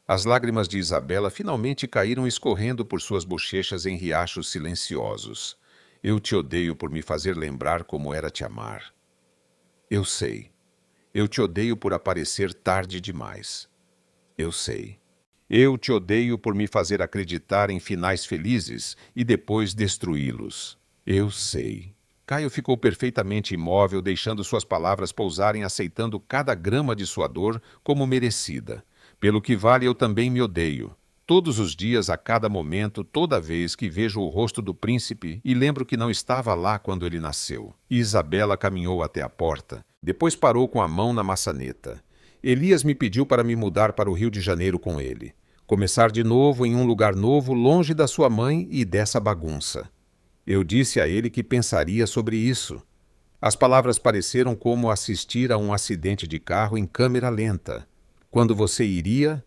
Speaker 1: As lágrimas de Isabela finalmente caíram escorrendo por suas bochechas em riachos silenciosos. Eu te odeio por me fazer lembrar como era te amar. Eu sei. Eu te odeio por aparecer tarde demais. Eu sei. Eu te odeio por me fazer acreditar em finais felizes e depois destruí-los. Eu sei. Caio ficou perfeitamente imóvel, deixando suas palavras pousarem, aceitando cada grama de sua dor como merecida. Pelo que vale, eu também me odeio. Todos os dias, a cada momento, toda vez que vejo o rosto do príncipe e lembro que não estava lá quando ele nasceu. Isabela caminhou até a porta. Depois parou com a mão na maçaneta. Elias me pediu para me mudar para o Rio de Janeiro com ele. Começar de novo em um lugar novo, longe da sua mãe e dessa bagunça. Eu disse a ele que pensaria sobre isso. As palavras pareceram como assistir a um acidente de carro em câmera lenta. Quando você iria?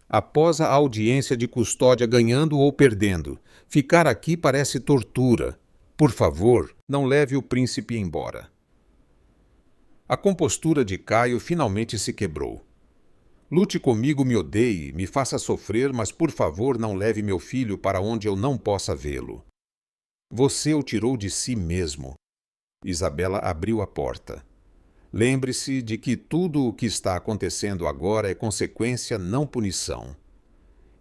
Speaker 1: Após a audiência de custódia ganhando ou perdendo, ficar aqui parece tortura. Por favor, não leve o príncipe embora. A compostura de Caio finalmente se quebrou. Lute comigo, me odeie, me faça sofrer, mas por favor não leve meu filho para onde eu não possa vê-lo. Você o tirou de si mesmo. Isabela abriu a porta. Lembre-se de que tudo o que está acontecendo agora é consequência, não punição.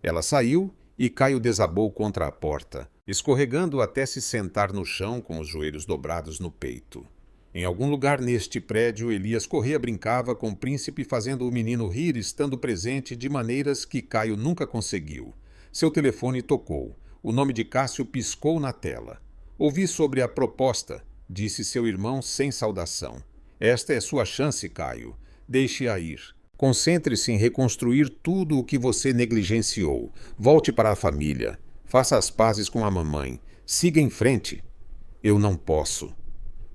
Speaker 1: Ela saiu e Caio desabou contra a porta, escorregando até se sentar no chão com os joelhos dobrados no peito. Em algum lugar neste prédio, Elias Corrêa brincava com o príncipe, fazendo o menino rir, estando presente de maneiras que Caio nunca conseguiu. Seu telefone tocou. O nome de Cássio piscou na tela. Ouvi sobre a proposta, disse seu irmão sem saudação. Esta é sua chance, Caio. Deixe-a ir. Concentre-se em reconstruir tudo o que você negligenciou. Volte para a família. Faça as pazes com a mamãe. Siga em frente. Eu não posso.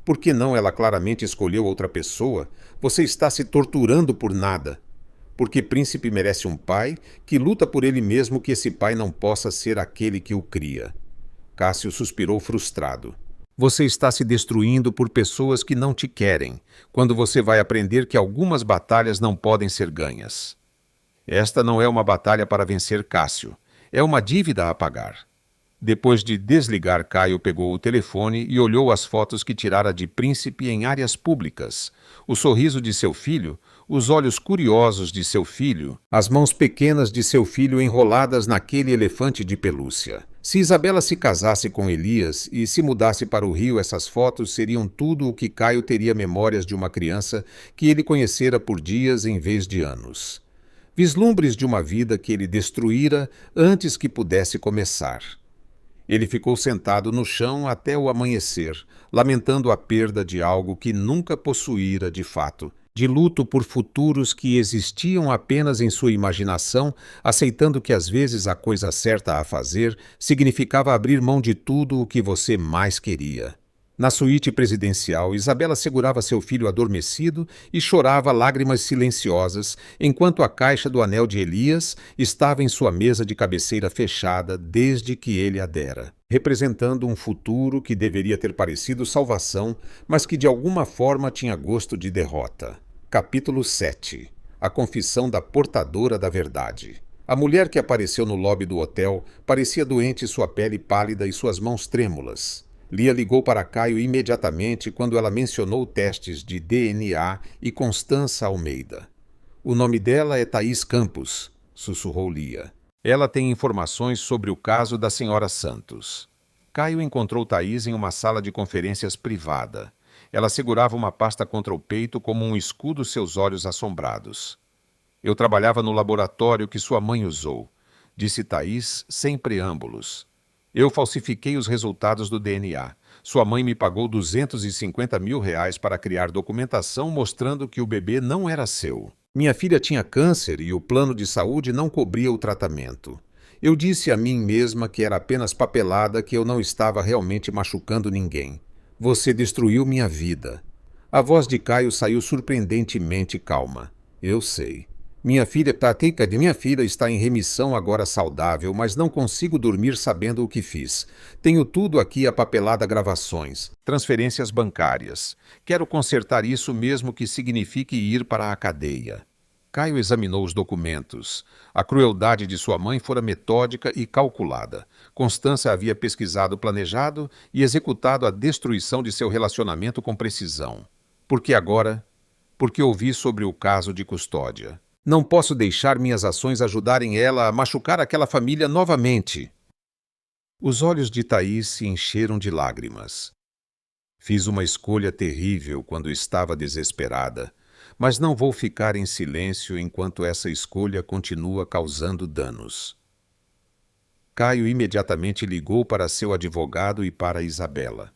Speaker 1: Por que não ela claramente escolheu outra pessoa? Você está se torturando por nada. Porque Príncipe merece um pai que luta por ele mesmo, que esse pai não possa ser aquele que o cria. Cássio suspirou frustrado. Você está se destruindo por pessoas que não te querem, quando você vai aprender que algumas batalhas não podem ser ganhas. Esta não é uma batalha para vencer Cássio. É uma dívida a pagar. Depois de desligar, Caio pegou o telefone e olhou as fotos que tirara de Príncipe em áreas públicas. O sorriso de seu filho, os olhos curiosos de seu filho, as mãos pequenas de seu filho enroladas naquele elefante de pelúcia. Se Isabela se casasse com Elias e se mudasse para o Rio, essas fotos seriam tudo o que Caio teria memórias de uma criança que ele conhecera por dias em vez de anos. Vislumbres de uma vida que ele destruíra antes que pudesse começar. Ele ficou sentado no chão até o amanhecer, lamentando a perda de algo que nunca possuíra de fato, de luto por futuros que existiam apenas em sua imaginação, aceitando que às vezes a coisa certa a fazer significava abrir mão de tudo o que você mais queria. Na suíte presidencial, Isabela segurava seu filho adormecido e chorava lágrimas silenciosas, enquanto a caixa do anel de Elias estava em sua mesa de cabeceira fechada desde que ele a dera, representando um futuro que deveria ter parecido salvação, mas que de alguma forma tinha gosto de derrota. Capítulo 7. A confissão da portadora da verdade. A mulher que apareceu no lobby do hotel parecia doente, sua pele pálida e suas mãos trêmulas. Lia ligou para Caio imediatamente quando ela mencionou testes de DNA e Constança Almeida. O nome dela é Thaís Campos, sussurrou Lia. Ela tem informações sobre o caso da senhora Santos. Caio encontrou Thaís em uma sala de conferências privada. Ela segurava uma pasta contra o peito como um escudo, seus olhos assombrados. Eu trabalhava no laboratório que sua mãe usou, disse Thaís sem preâmbulos. Eu falsifiquei os resultados do DNA. Sua mãe me pagou R$ 250 mil para criar documentação mostrando que o bebê não era seu. Minha filha tinha câncer e o plano de saúde não cobria o tratamento. Eu disse a mim mesma que era apenas papelada, que eu não estava realmente machucando ninguém. Você destruiu minha vida. A voz de Caio saiu surpreendentemente calma. Eu sei. Minha filha está em remissão, agora saudável, mas não consigo dormir sabendo o que fiz. Tenho tudo aqui, a papelada, gravações, transferências bancárias. Quero consertar isso mesmo que signifique ir para a cadeia. Caio examinou os documentos. A crueldade de sua mãe fora metódica e calculada. Constância havia pesquisado, planejado e executado a destruição de seu relacionamento com precisão. Por que agora? Porque ouvi sobre o caso de custódia. Não posso deixar minhas ações ajudarem ela a machucar aquela família novamente. Os olhos de Thaís se encheram de lágrimas. Fiz uma escolha terrível quando estava desesperada, mas não vou ficar em silêncio enquanto essa escolha continua causando danos. Caio imediatamente ligou para seu advogado e para Isabela.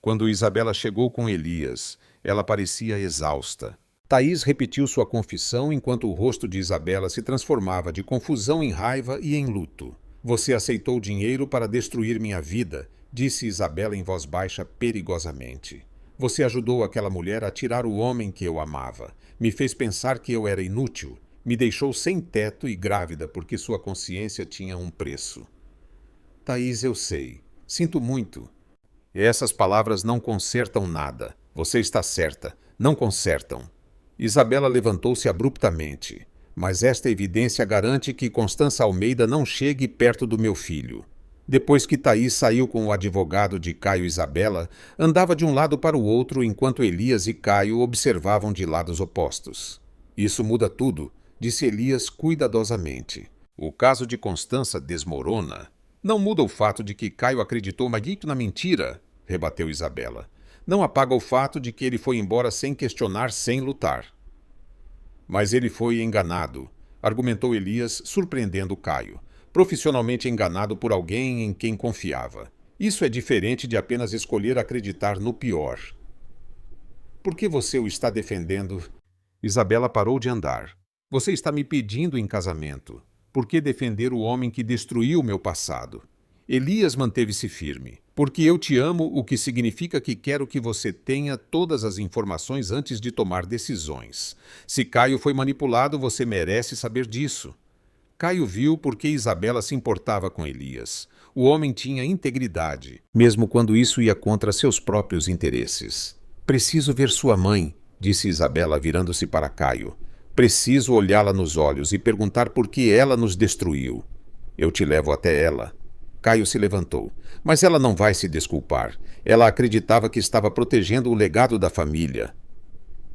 Speaker 1: Quando Isabela chegou com Elias, ela parecia exausta. Thaís repetiu sua confissão enquanto o rosto de Isabela se transformava de confusão em raiva e em luto. Você aceitou dinheiro para destruir minha vida, disse Isabela em voz baixa perigosamente. Você ajudou aquela mulher a tirar o homem que eu amava. Me fez pensar que eu era inútil. Me deixou sem teto e grávida porque sua consciência tinha um preço. Thaís, eu sei. Sinto muito. Essas palavras não consertam nada. Você está certa. Não consertam. Isabela levantou-se abruptamente. Mas esta evidência garante que Constança Almeida não chegue perto do meu filho. Depois que Thaís saiu com o advogado de Caio, Isabela andava de um lado para o outro enquanto Elias e Caio observavam de lados opostos. Isso muda tudo, disse Elias cuidadosamente. O caso de Constança desmorona. Não muda o fato de que Caio acreditou muito na mentira, rebateu Isabela. Não apaga o fato de que ele foi embora sem questionar, sem lutar. Mas ele foi enganado, argumentou Elias, surpreendendo Caio. Profissionalmente enganado por alguém em quem confiava. Isso é diferente de apenas escolher acreditar no pior. Por que você o está defendendo? Isabela parou de andar. Você está me pedindo em casamento. Por que defender o homem que destruiu meu passado? Elias manteve-se firme. Porque eu te amo, o que significa que quero que você tenha todas as informações antes de tomar decisões. Se Caio foi manipulado, você merece saber disso. Caio viu porque Isabela se importava com Elias. O homem tinha integridade, mesmo quando isso ia contra seus próprios interesses. Preciso ver sua mãe, disse Isabela virando-se para Caio. Preciso olhá-la nos olhos e perguntar por que ela nos destruiu. Eu te levo até ela. Caio se levantou. Mas ela não vai se desculpar. Ela acreditava que estava protegendo o legado da família.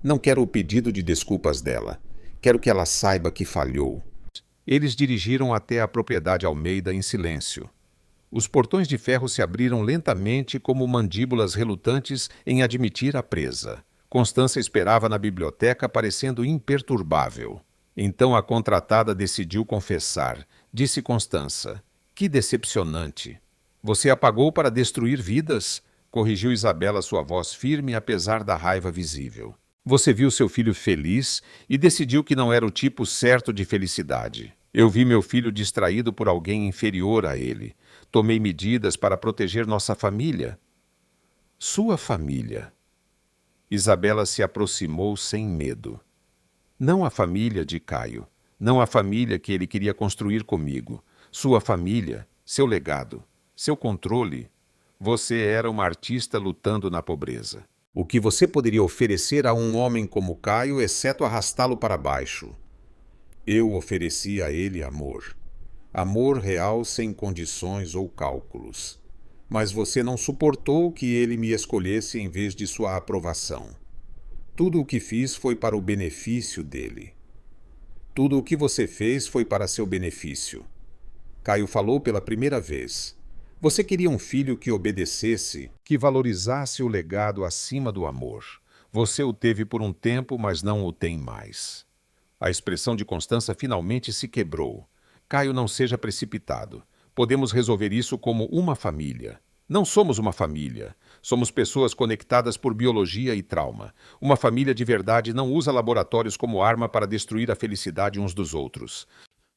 Speaker 1: Não quero o pedido de desculpas dela. Quero que ela saiba que falhou. Eles dirigiram até a propriedade Almeida em silêncio. Os portões de ferro se abriram lentamente como mandíbulas relutantes em admitir a presa. Constância esperava na biblioteca, parecendo imperturbável. Então a contratada decidiu confessar. Disse Constança. Que decepcionante. Você apagou para destruir vidas? Corrigiu Isabela, sua voz firme apesar da raiva visível. Você viu seu filho feliz e decidiu que não era o tipo certo de felicidade. Eu vi meu filho distraído por alguém inferior a ele. Tomei medidas para proteger nossa família. Sua família. Isabela se aproximou sem medo. Não a família de Caio. Não a família que ele queria construir comigo. Sua família, seu legado, seu controle. Você era uma artista lutando na pobreza. O que você poderia oferecer a um homem como Caio, exceto arrastá-lo para baixo? Eu ofereci a ele amor. Amor real sem condições ou cálculos. Mas você não suportou que ele me escolhesse em vez de sua aprovação. Tudo o que fiz foi para o benefício dele. Tudo o que você fez foi para seu benefício. Caio falou pela primeira vez. Você queria um filho que obedecesse, que valorizasse o legado acima do amor. Você o teve por um tempo, mas não o tem mais. A expressão de Constança finalmente se quebrou. Caio, não seja precipitado. Podemos resolver isso como uma família. Não somos uma família. Somos pessoas conectadas por biologia e trauma. Uma família de verdade não usa laboratórios como arma para destruir a felicidade uns dos outros.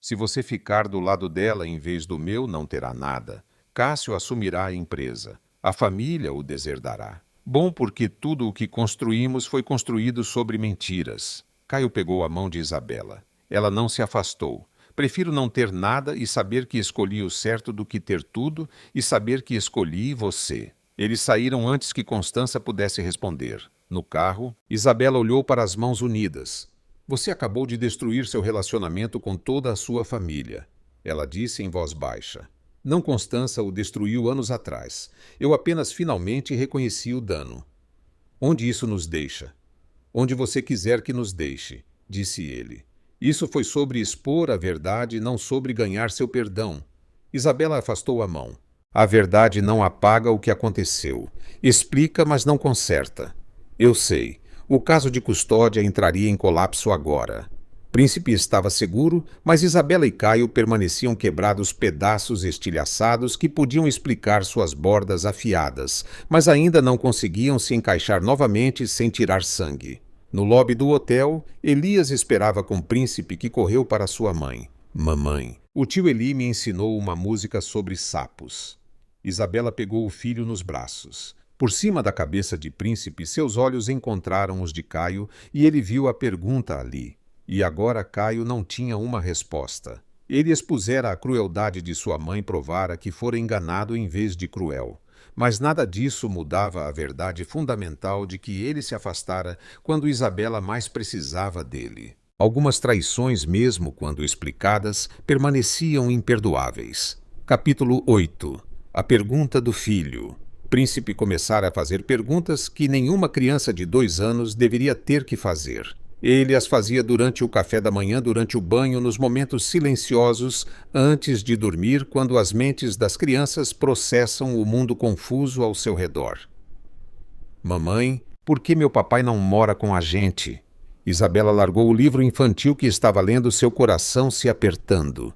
Speaker 1: Se você ficar do lado dela em vez do meu, não terá nada. Cássio assumirá a empresa. A família o deserdará. Bom, porque tudo o que construímos foi construído sobre mentiras. Caio pegou a mão de Isabela. Ela não se afastou. Prefiro não ter nada e saber que escolhi o certo do que ter tudo e saber que escolhi você. Eles saíram antes que Constança pudesse responder. No carro, Isabela olhou para as mãos unidas. Você acabou de destruir seu relacionamento com toda a sua família. Ela disse em voz baixa. Não, Constança o destruiu anos atrás. Eu apenas finalmente reconheci o dano. Onde isso nos deixa? Onde você quiser que nos deixe, disse ele. Isso foi sobre expor a verdade, não sobre ganhar seu perdão. Isabela afastou a mão. A verdade não apaga o que aconteceu. Explica, mas não conserta. Eu sei. O caso de custódia entraria em colapso agora. Príncipe estava seguro, mas Isabela e Caio permaneciam quebrados pedaços estilhaçados que podiam explicar suas bordas afiadas, mas ainda não conseguiam se encaixar novamente sem tirar sangue. No lobby do hotel, Elias esperava com o príncipe que correu para sua mãe. Mamãe, o tio Eli me ensinou uma música sobre sapos. Isabela pegou o filho nos braços. Por cima da cabeça de príncipe, seus olhos encontraram os de Caio e ele viu a pergunta ali. E agora Caio não tinha uma resposta. Ele expusera a crueldade de sua mãe, provara que fora enganado em vez de cruel. Mas nada disso mudava a verdade fundamental de que ele se afastara quando Isabela mais precisava dele. Algumas traições, mesmo quando explicadas, permaneciam imperdoáveis. Capítulo 8. A pergunta do filho. Príncipe começara a fazer perguntas que nenhuma criança de 2 anos deveria ter que fazer. Ele as fazia durante o café da manhã, durante o banho, nos momentos silenciosos, antes de dormir, quando as mentes das crianças processam o mundo confuso ao seu redor. Mamãe, por que meu papai não mora com a gente? Isabela largou o livro infantil que estava lendo, seu coração se apertando.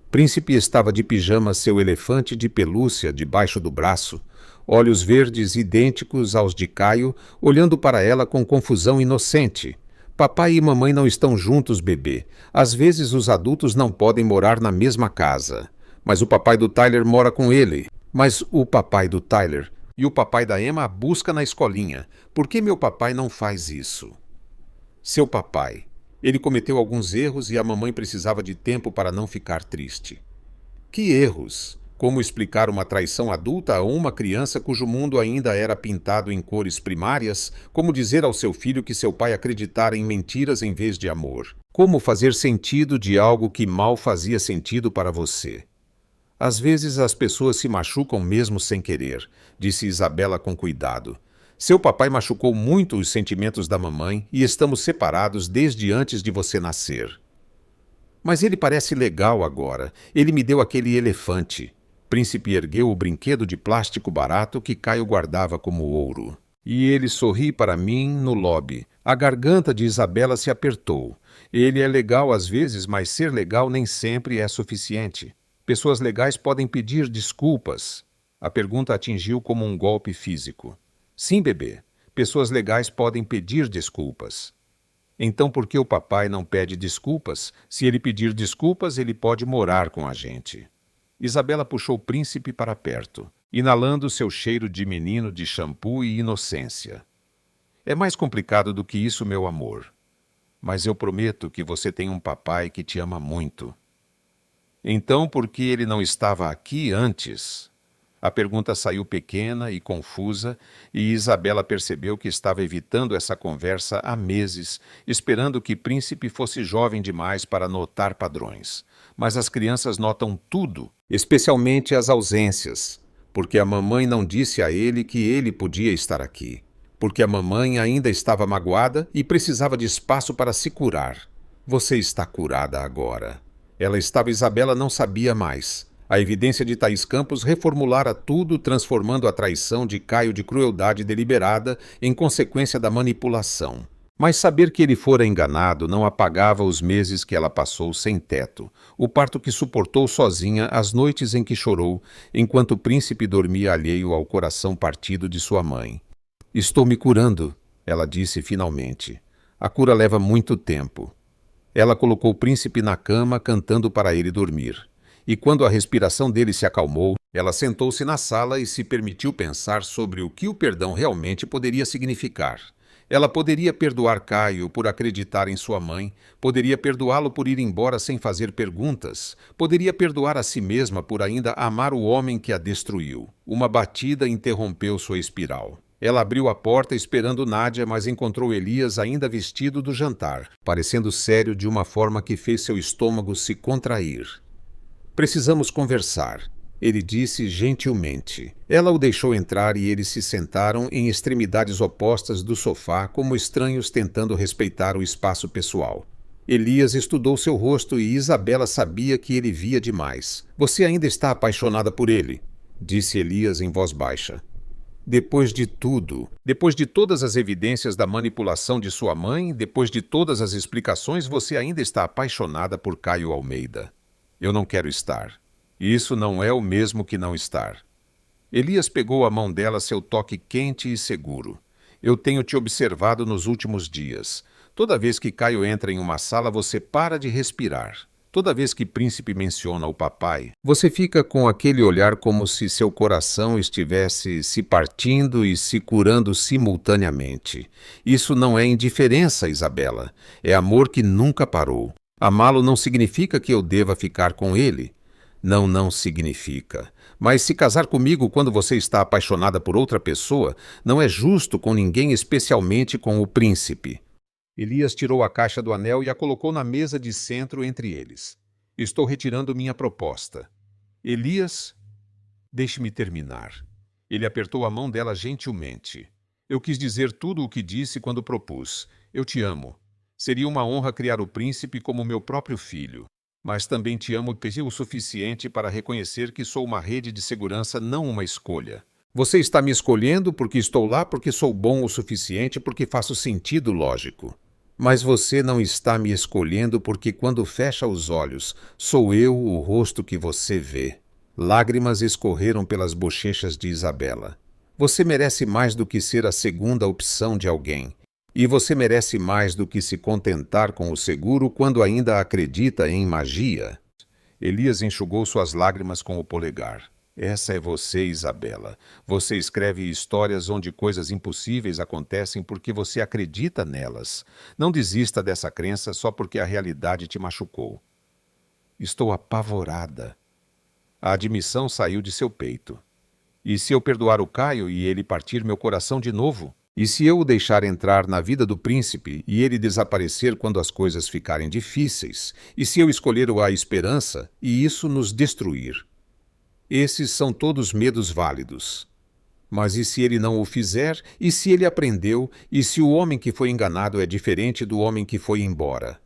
Speaker 1: Príncipe estava de pijama, seu elefante de pelúcia debaixo do braço, olhos verdes idênticos aos de Caio, olhando para ela com confusão inocente. Papai e mamãe não estão juntos, bebê. Às vezes os adultos não podem morar na mesma casa. Mas o papai do Tyler mora com ele. Mas o papai do Tyler e o papai da Emma a busca na escolinha. Por que meu papai não faz isso? Seu papai. Ele cometeu alguns erros e a mamãe precisava de tempo para não ficar triste. Que erros? Como explicar uma traição adulta a uma criança cujo mundo ainda era pintado em cores primárias? Como dizer ao seu filho que seu pai acreditara em mentiras em vez de amor? Como fazer sentido de algo que mal fazia sentido para você? Às vezes as pessoas se machucam mesmo sem querer, disse Isabela com cuidado. Seu papai machucou muito os sentimentos da mamãe e estamos separados desde antes de você nascer. Mas ele parece legal agora. Ele me deu aquele elefante. Príncipe ergueu o brinquedo de plástico barato que Caio guardava como ouro. E ele sorri para mim no lobby. A garganta de Isabela se apertou. Ele é legal às vezes, mas ser legal nem sempre é suficiente. Pessoas legais podem pedir desculpas. A pergunta atingiu como um golpe físico. Sim, bebê. Pessoas legais podem pedir desculpas. Então por que o papai não pede desculpas? Se ele pedir desculpas, ele pode morar com a gente. Isabela puxou o príncipe para perto. inalando seu cheiro de menino de shampoo e inocência. É mais complicado do que isso, meu amor. Mas eu prometo que você tem um papai que te ama muito. Então, por que ele não estava aqui antes? A pergunta saiu pequena e confusa, e Isabela percebeu que estava evitando essa conversa há meses, esperando que Príncipe fosse jovem demais para notar padrões. Mas as crianças notam tudo, especialmente as ausências, porque a mamãe não disse a ele que ele podia estar aqui. Porque a mamãe ainda estava magoada e precisava de espaço para se curar. Você está curada agora. Ela estava, Isabela não sabia mais. A evidência de Thaís Campos reformulara tudo, transformando a traição de Caio de crueldade deliberada em consequência da manipulação. Mas saber que ele fora enganado não apagava os meses que ela passou sem teto, o parto que suportou sozinha, as noites em que chorou, enquanto o príncipe dormia alheio ao coração partido de sua mãe. Estou me curando, ela disse finalmente. A cura leva muito tempo. Ela colocou o príncipe na cama, cantando para ele dormir. E quando a respiração dele se acalmou, ela sentou-se na sala e se permitiu pensar sobre o que o perdão realmente poderia significar. Ela poderia perdoar Caio por acreditar em sua mãe, poderia perdoá-lo por ir embora sem fazer perguntas, poderia perdoar a si mesma por ainda amar o homem que a destruiu. Uma batida interrompeu sua espiral. Ela abriu a porta esperando Nádia, mas encontrou Elias ainda vestido do jantar, parecendo sério de uma forma que fez seu estômago se contrair. Precisamos conversar, ele disse gentilmente. Ela o deixou entrar e eles se sentaram em extremidades opostas do sofá, como estranhos tentando respeitar o espaço pessoal. Elias estudou seu rosto e Isabela sabia que ele via demais. Você ainda está apaixonada por ele, disse Elias em voz baixa. Depois de tudo, depois de todas as evidências da manipulação de sua mãe, depois de todas as explicações, você ainda está apaixonada por Caio Almeida. Eu não quero estar. Isso não é o mesmo que não estar. Elias pegou a mão dela, seu toque quente e seguro. Eu tenho te observado nos últimos dias. Toda vez que Caio entra em uma sala, você para de respirar. Toda vez que Príncipe menciona o papai, você fica com aquele olhar como se seu coração estivesse se partindo e se curando simultaneamente. Isso não é indiferença, Isabela. É amor que nunca parou. Amá-lo não significa que eu deva ficar com ele. Não significa. Mas se casar comigo quando você está apaixonada por outra pessoa, não é justo com ninguém, especialmente com o príncipe. Elias tirou a caixa do anel e a colocou na mesa de centro entre eles. Estou retirando minha proposta. Elias, deixe-me terminar. Ele apertou a mão dela gentilmente. Eu quis dizer tudo o que disse quando propus. Eu te amo. Seria uma honra criar o príncipe como meu próprio filho. Mas também te amo o suficiente para reconhecer que sou uma rede de segurança, não uma escolha. Você está me escolhendo porque estou lá, porque sou bom o suficiente, porque faço sentido lógico. Mas você não está me escolhendo porque quando fecha os olhos, sou eu o rosto que você vê. Lágrimas escorreram pelas bochechas de Isabela. Você merece mais do que ser a segunda opção de alguém. E você merece mais do que se contentar com o seguro quando ainda acredita em magia. Elias enxugou suas lágrimas com o polegar. Essa é você, Isabela. Você escreve histórias onde coisas impossíveis acontecem porque você acredita nelas. Não desista dessa crença só porque a realidade te machucou. Estou apavorada. A admissão saiu de seu peito. E se eu perdoar o Caio e ele partir meu coração de novo? E se eu o deixar entrar na vida do príncipe e ele desaparecer quando as coisas ficarem difíceis? E se eu escolher a esperança e isso nos destruir? Esses são todos medos válidos. Mas e se ele não o fizer? E se ele aprendeu? E se o homem que foi enganado é diferente do homem que foi embora?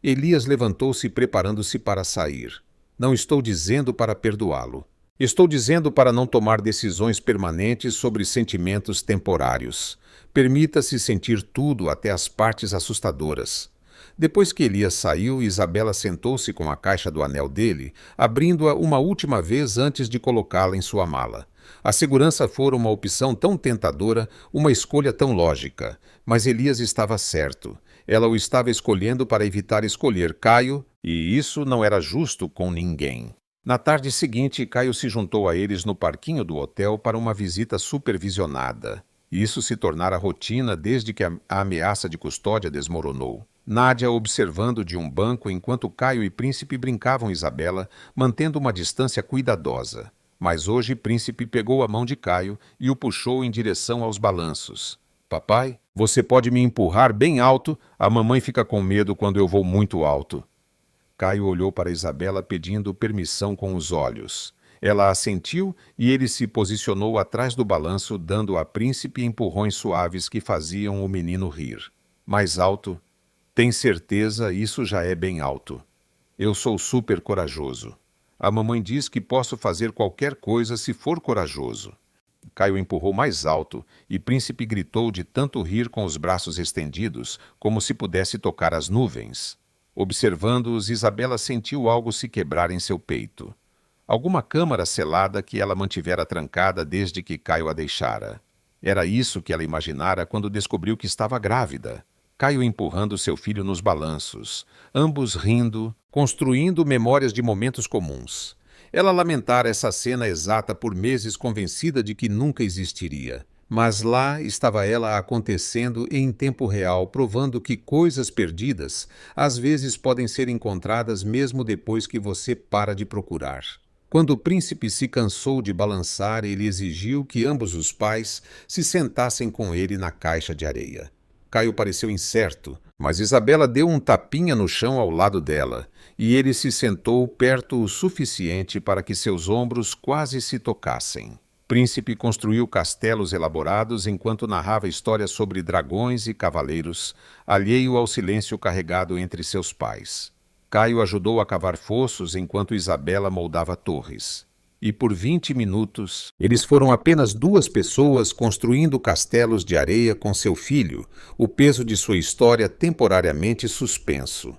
Speaker 1: Elias levantou-se preparando-se para sair. Não estou dizendo para perdoá-lo. Estou dizendo para não tomar decisões permanentes sobre sentimentos temporários. Permita-se sentir tudo, até as partes assustadoras. Depois que Elias saiu, Isabela sentou-se com a caixa do anel dele, abrindo-a uma última vez antes de colocá-la em sua mala. A segurança fora uma opção tão tentadora, uma escolha tão lógica. Mas Elias estava certo. Ela o estava escolhendo para evitar escolher Caio, e isso não era justo com ninguém. Na tarde seguinte, Caio se juntou a eles no parquinho do hotel para uma visita supervisionada. Isso se tornara rotina desde que a ameaça de custódia desmoronou. Nádia observando de um banco enquanto Caio e Príncipe brincavam Isabela, mantendo uma distância cuidadosa. Mas hoje Príncipe pegou a mão de Caio e o puxou em direção aos balanços. Papai, você pode me empurrar bem alto, a mamãe fica com medo quando eu vou muito alto. Caio olhou para Isabela pedindo permissão com os olhos. Ela assentiu e ele se posicionou atrás do balanço, dando a Príncipe empurrões suaves que faziam o menino rir. Mais alto? Tem certeza, isso já é bem alto. Eu sou super corajoso. A mamãe diz que posso fazer qualquer coisa se for corajoso. Caio empurrou mais alto e Príncipe gritou de tanto rir com os braços estendidos, como se pudesse tocar as nuvens. Observando-os, Isabela sentiu algo se quebrar em seu peito. Alguma câmara selada que ela mantivera trancada desde que Caio a deixara. Era isso que ela imaginara quando descobriu que estava grávida. Caio empurrando seu filho nos balanços, ambos rindo, construindo memórias de momentos comuns. Ela lamentara essa cena exata por meses, convencida de que nunca existiria. Mas lá estava ela acontecendo em tempo real, provando que coisas perdidas às vezes podem ser encontradas mesmo depois que você para de procurar. Quando o príncipe se cansou de balançar, ele exigiu que ambos os pais se sentassem com ele na caixa de areia. Caio pareceu incerto, mas Isabela deu um tapinha no chão ao lado dela, e ele se sentou perto o suficiente para que seus ombros quase se tocassem. Príncipe construiu castelos elaborados enquanto narrava histórias sobre dragões e cavaleiros, alheio ao silêncio carregado entre seus pais. Caio ajudou a cavar fossos enquanto Isabela moldava torres. E por 20 minutos, eles foram apenas duas pessoas construindo castelos de areia com seu filho, o peso de sua história temporariamente suspenso.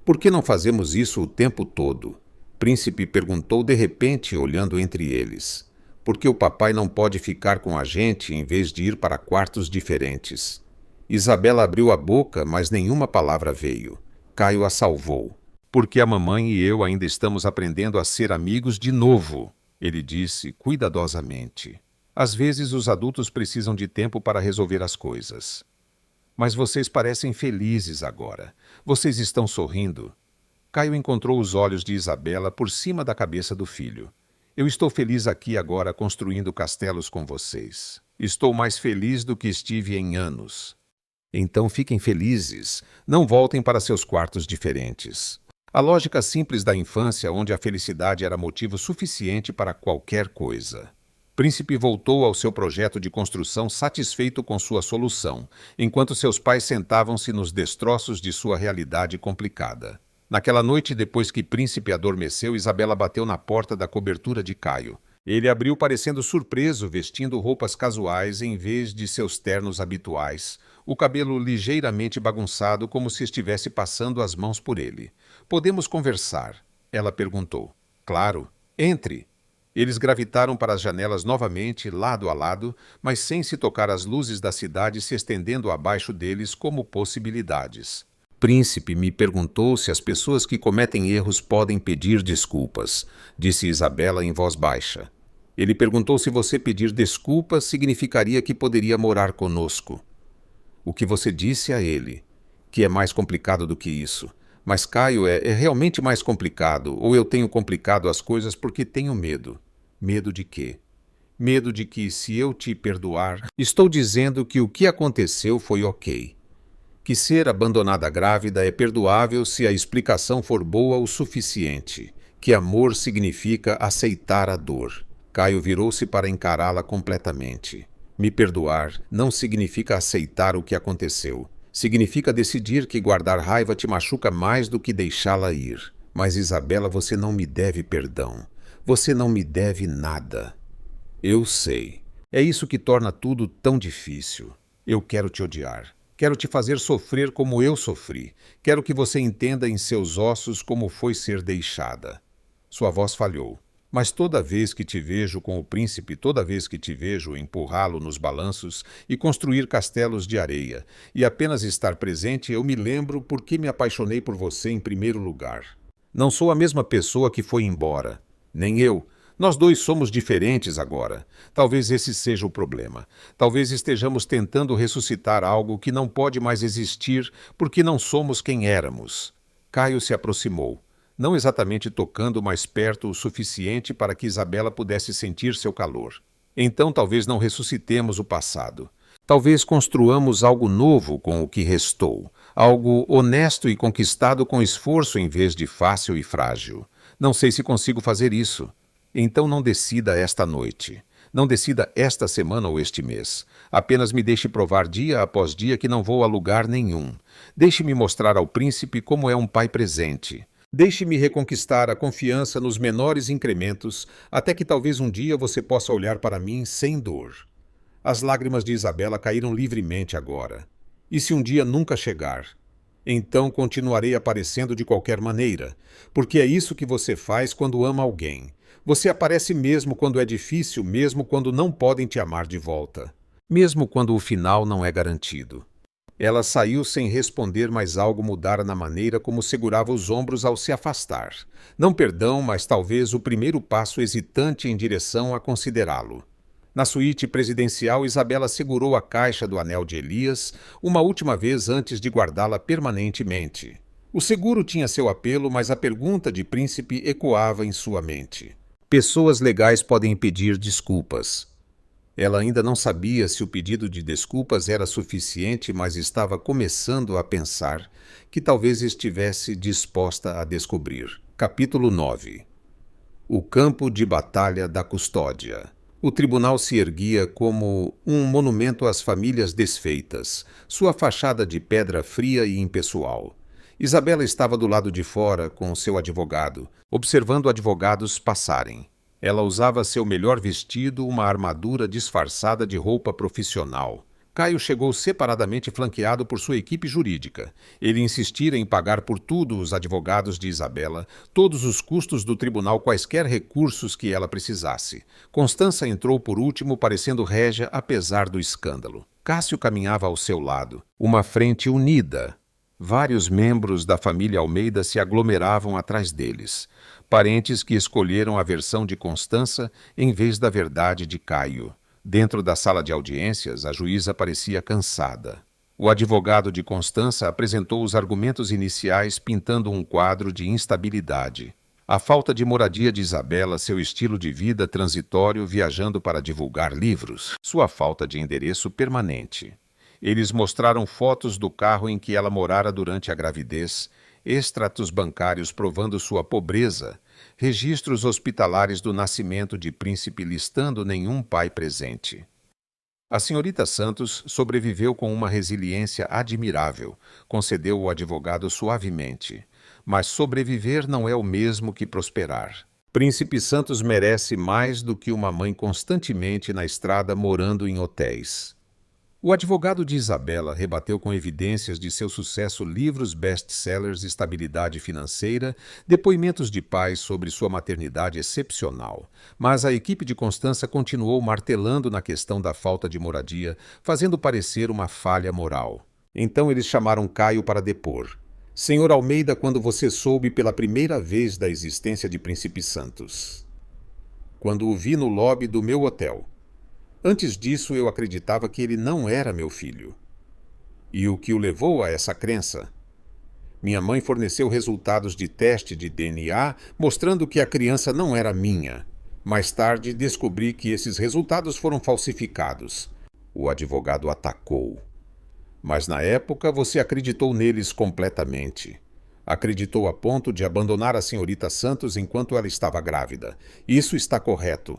Speaker 1: Por que não fazemos isso o tempo todo? Príncipe perguntou de repente, olhando entre eles. Por que o papai não pode ficar com a gente em vez de ir para quartos diferentes? Isabela abriu a boca, mas nenhuma palavra veio. Caio a salvou. Porque a mamãe e eu ainda estamos aprendendo a ser amigos de novo, ele disse cuidadosamente. Às vezes os adultos precisam de tempo para resolver as coisas. Mas vocês parecem felizes agora. Vocês estão sorrindo. Caio encontrou os olhos de Isabela por cima da cabeça do filho. Eu estou feliz aqui agora construindo castelos com vocês. Estou mais feliz do que estive em anos. Então fiquem felizes. Não voltem para seus quartos diferentes. A lógica simples da infância, onde a felicidade era motivo suficiente para qualquer coisa. Príncipe voltou ao seu projeto de construção satisfeito com sua solução, enquanto seus pais sentavam-se nos destroços de sua realidade complicada. Naquela noite, depois que Príncipe adormeceu, Isabela bateu na porta da cobertura de Caio. Ele abriu parecendo surpreso, vestindo roupas casuais em vez de seus ternos habituais, o cabelo ligeiramente bagunçado como se estivesse passando as mãos por ele. "Podemos conversar?" ela perguntou. "Claro. Entre." Eles gravitaram para as janelas novamente, lado a lado, mas sem se tocar as luzes da cidade se estendendo abaixo deles como possibilidades. Príncipe me perguntou se as pessoas que cometem erros podem pedir desculpas, disse Isabela em voz baixa. Ele perguntou se você pedir desculpas significaria que poderia morar conosco. O que você disse a ele, que é mais complicado do que isso. Mas Caio, é realmente mais complicado, ou eu tenho complicado as coisas porque tenho medo. Medo de quê? Medo de que, se eu te perdoar, estou dizendo que o que aconteceu foi ok. Que ser abandonada grávida é perdoável se a explicação for boa o suficiente. Que amor significa aceitar a dor. Caio virou-se para encará-la completamente. Me perdoar não significa aceitar o que aconteceu. Significa decidir que guardar raiva te machuca mais do que deixá-la ir. Mas, Isabela, você não me deve perdão. Você não me deve nada. Eu sei. É isso que torna tudo tão difícil. Eu quero te odiar. Quero te fazer sofrer como eu sofri. Quero que você entenda em seus ossos como foi ser deixada. Sua voz falhou. Mas toda vez que te vejo com o príncipe, toda vez que te vejo empurrá-lo nos balanços e construir castelos de areia, e apenas estar presente, eu me lembro por que me apaixonei por você em primeiro lugar. Não sou a mesma pessoa que foi embora. Nem eu. Nós dois somos diferentes agora. Talvez esse seja o problema. Talvez estejamos tentando ressuscitar algo que não pode mais existir porque não somos quem éramos. Caio se aproximou, não exatamente tocando mais perto o suficiente para que Isabela pudesse sentir seu calor. Então talvez não ressuscitemos o passado. Talvez construamos algo novo com o que restou, algo honesto e conquistado com esforço em vez de fácil e frágil. Não sei se consigo fazer isso. Então não decida esta noite. Não decida esta semana ou este mês. Apenas me deixe provar dia após dia que não vou a lugar nenhum. Deixe-me mostrar ao príncipe como é um pai presente. Deixe-me reconquistar a confiança nos menores incrementos, até que talvez um dia você possa olhar para mim sem dor. As lágrimas de Isabela caíram livremente agora. E se um dia nunca chegar? Então continuarei aparecendo de qualquer maneira, porque é isso que você faz quando ama alguém. Você aparece mesmo quando é difícil, mesmo quando não podem te amar de volta. Mesmo quando o final não é garantido. Ela saiu sem responder, mas algo mudara na maneira como segurava os ombros ao se afastar. Não perdão, mas talvez o primeiro passo hesitante em direção a considerá-lo. Na suíte presidencial, Isabela segurou a caixa do anel de Elias uma última vez antes de guardá-la permanentemente. O seguro tinha seu apelo, mas a pergunta de príncipe ecoava em sua mente. Pessoas legais podem pedir desculpas. Ela ainda não sabia se o pedido de desculpas era suficiente, mas estava começando a pensar que talvez estivesse disposta a descobrir. Capítulo 9. O campo de batalha da custódia. O tribunal se erguia como um monumento às famílias desfeitas, sua fachada de pedra fria e impessoal. Isabela estava do lado de fora com seu advogado, observando advogados passarem. Ela usava seu melhor vestido, uma armadura disfarçada de roupa profissional. Caio chegou separadamente flanqueado por sua equipe jurídica. Ele insistira em pagar por tudo os advogados de Isabela, todos os custos do tribunal, quaisquer recursos que ela precisasse. Constança entrou por último, parecendo régia apesar do escândalo. Cássio caminhava ao seu lado, uma frente unida. Vários membros da família Almeida se aglomeravam atrás deles. Parentes que escolheram a versão de Constança em vez da verdade de Caio. Dentro da sala de audiências, a juíza parecia cansada. O advogado de Constança apresentou os argumentos iniciais pintando um quadro de instabilidade. A falta de moradia de Isabela, seu estilo de vida transitório viajando para divulgar livros, sua falta de endereço permanente. Eles mostraram fotos do carro em que ela morara durante a gravidez, extratos bancários provando sua pobreza, registros hospitalares do nascimento de príncipe listando nenhum pai presente. A senhorita Santos sobreviveu com uma resiliência admirável, concedeu o advogado suavemente. Mas sobreviver não é o mesmo que prosperar. Príncipe Santos merece mais do que uma mãe constantemente na estrada morando em hotéis. O advogado de Isabela rebateu com evidências de seu sucesso livros best-sellers, estabilidade financeira, depoimentos de pais sobre sua maternidade excepcional. Mas a equipe de Constança continuou martelando na questão da falta de moradia, fazendo parecer uma falha moral. Então eles chamaram Caio para depor. Senhor Almeida, quando você soube pela primeira vez da existência de Príncipe Santos? Quando o vi no lobby do meu hotel. Antes disso, eu acreditava que ele não era meu filho. E o que o levou a essa crença? Minha mãe forneceu resultados de teste de DNA mostrando que a criança não era minha. Mais tarde, descobri que esses resultados foram falsificados. O advogado atacou. Mas na época, você acreditou neles completamente. Acreditou a ponto de abandonar a senhorita Santos enquanto ela estava grávida. Isso está correto.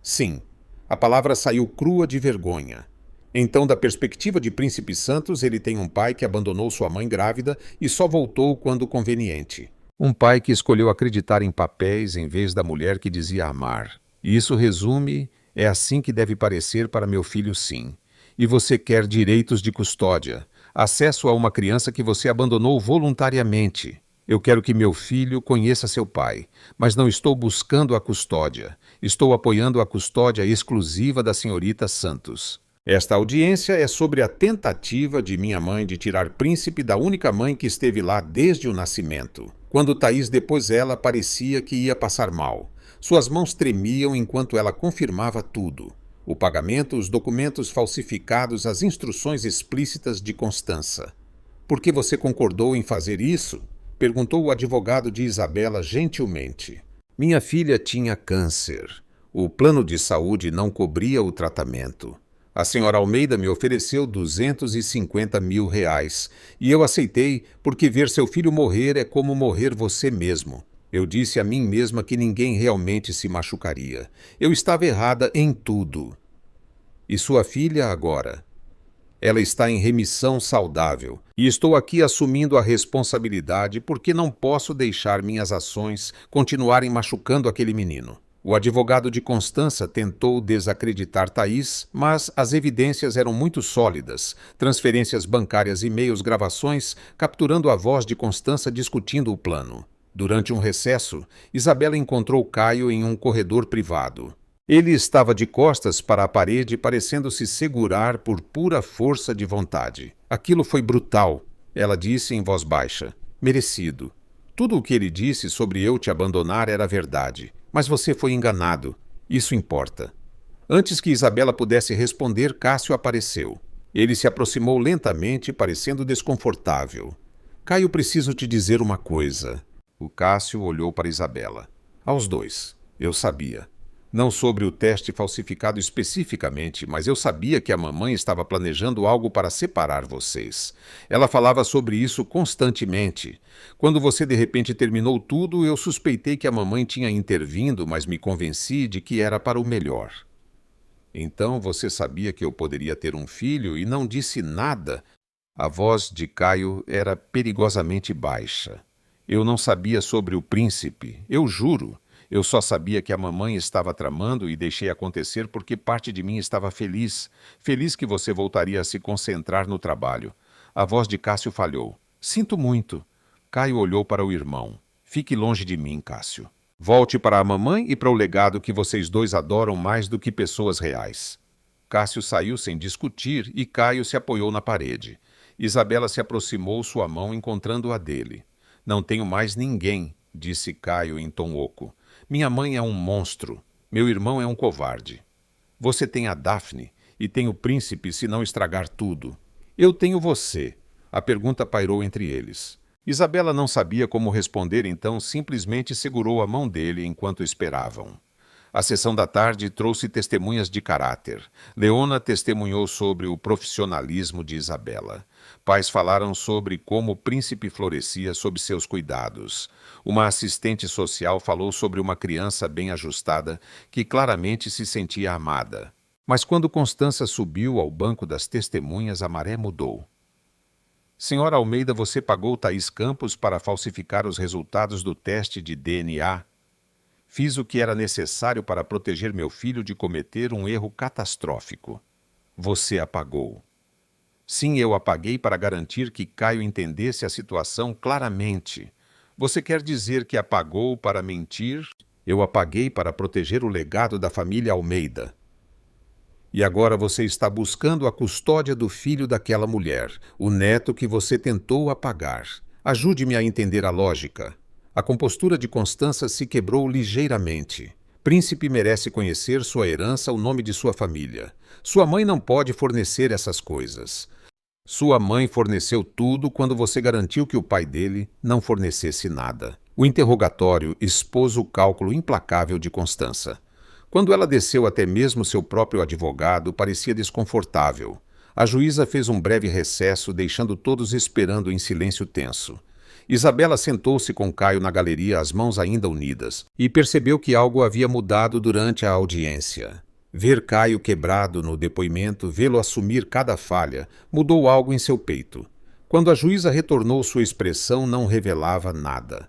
Speaker 1: Sim. A palavra saiu crua de vergonha. Então, da perspectiva de Príncipe Santos, ele tem um pai que abandonou sua mãe grávida e só voltou quando conveniente. Um pai que escolheu acreditar em papéis em vez da mulher que dizia amar. E isso resume, é assim que deve parecer para meu filho, sim. E você quer direitos de custódia, acesso a uma criança que você abandonou voluntariamente. Eu quero que meu filho conheça seu pai, mas não estou buscando a custódia. Estou apoiando a custódia exclusiva da senhorita Santos. Esta audiência é sobre a tentativa de minha mãe de tirar príncipe da única mãe que esteve lá desde o nascimento. Quando Thaís depôs ela, parecia que ia passar mal. Suas mãos tremiam enquanto ela confirmava tudo. O pagamento, os documentos falsificados, as instruções explícitas de Constança. Por que você concordou em fazer isso? Perguntou o advogado de Isabela gentilmente. Minha filha tinha câncer. O plano de saúde não cobria o tratamento. A senhora Almeida me ofereceu R$ 250 mil e eu aceitei porque ver seu filho morrer é como morrer você mesmo. Eu disse a mim mesma que ninguém realmente se machucaria. Eu estava errada em tudo. E sua filha agora? Ela está em remissão saudável e estou aqui assumindo a responsabilidade porque não posso deixar minhas ações continuarem machucando aquele menino. O advogado de Constança tentou desacreditar Thaís, mas as evidências eram muito sólidas. Transferências bancárias, e-mails, gravações, capturando a voz de Constança discutindo o plano. Durante um recesso, Isabela encontrou Caio em um corredor privado. Ele estava de costas para a parede, parecendo se segurar por pura força de vontade. Aquilo foi brutal, ela disse em voz baixa. Merecido. Tudo o que ele disse sobre eu te abandonar era verdade. Mas você foi enganado. Isso importa. Antes que Isabela pudesse responder, Cássio apareceu. Ele se aproximou lentamente, parecendo desconfortável. Caio, preciso te dizer uma coisa. O Cássio olhou para Isabela. Aos dois. Eu sabia. Não sobre o teste falsificado especificamente, mas eu sabia que a mamãe estava planejando algo para separar vocês. Ela falava sobre isso constantemente. Quando você de repente terminou tudo, eu suspeitei que a mamãe tinha intervindo, mas me convenci de que era para o melhor. Então você sabia que eu poderia ter um filho e não disse nada? A voz de Caio era perigosamente baixa. Eu não sabia sobre o príncipe, eu juro. Eu só sabia que a mamãe estava tramando e deixei acontecer porque parte de mim estava feliz. Feliz que você voltaria a se concentrar no trabalho. A voz de Cássio falhou. Sinto muito. Caio olhou para o irmão. Fique longe de mim, Cássio. Volte para a mamãe e para o legado que vocês dois adoram mais do que pessoas reais. Cássio saiu sem discutir e Caio se apoiou na parede. Isabela se aproximou sua mão encontrando a dele. Não tenho mais ninguém, disse Caio em tom oco. Minha mãe é um monstro. Meu irmão é um covarde. Você tem a Daphne e tem o príncipe se não estragar tudo. Eu tenho você. A pergunta pairou entre eles. Isabela não sabia como responder, então simplesmente segurou a mão dele enquanto esperavam. A sessão da tarde trouxe testemunhas de caráter. Leona testemunhou sobre o profissionalismo de Isabela. Pais falaram sobre como o príncipe florescia sob seus cuidados. Uma assistente social falou sobre uma criança bem ajustada que claramente se sentia amada. Mas quando Constança subiu ao banco das testemunhas, a maré mudou. Senhora Almeida, você pagou Thaís Campos para falsificar os resultados do teste de DNA? Fiz o que era necessário para proteger meu filho de cometer um erro catastrófico. Você apagou. Sim, eu apaguei para garantir que Caio entendesse a situação claramente. Você quer dizer que apagou para mentir? Eu apaguei para proteger o legado da família Almeida. E agora você está buscando a custódia do filho daquela mulher, o neto que você tentou apagar. Ajude-me a entender a lógica. A compostura de Constança se quebrou ligeiramente. Príncipe merece conhecer sua herança, o nome de sua família. Sua mãe não pode fornecer essas coisas. Sua mãe forneceu tudo quando você garantiu que o pai dele não fornecesse nada. O interrogatório expôs o cálculo implacável de Constança. Quando ela desceu até mesmo seu próprio advogado, parecia desconfortável. A juíza fez um breve recesso, deixando todos esperando em silêncio tenso. Isabela sentou-se com Caio na galeria, as mãos ainda unidas, e percebeu que algo havia mudado durante a audiência. Ver Caio quebrado no depoimento, vê-lo assumir cada falha, mudou algo em seu peito. Quando a juíza retornou, sua expressão não revelava nada.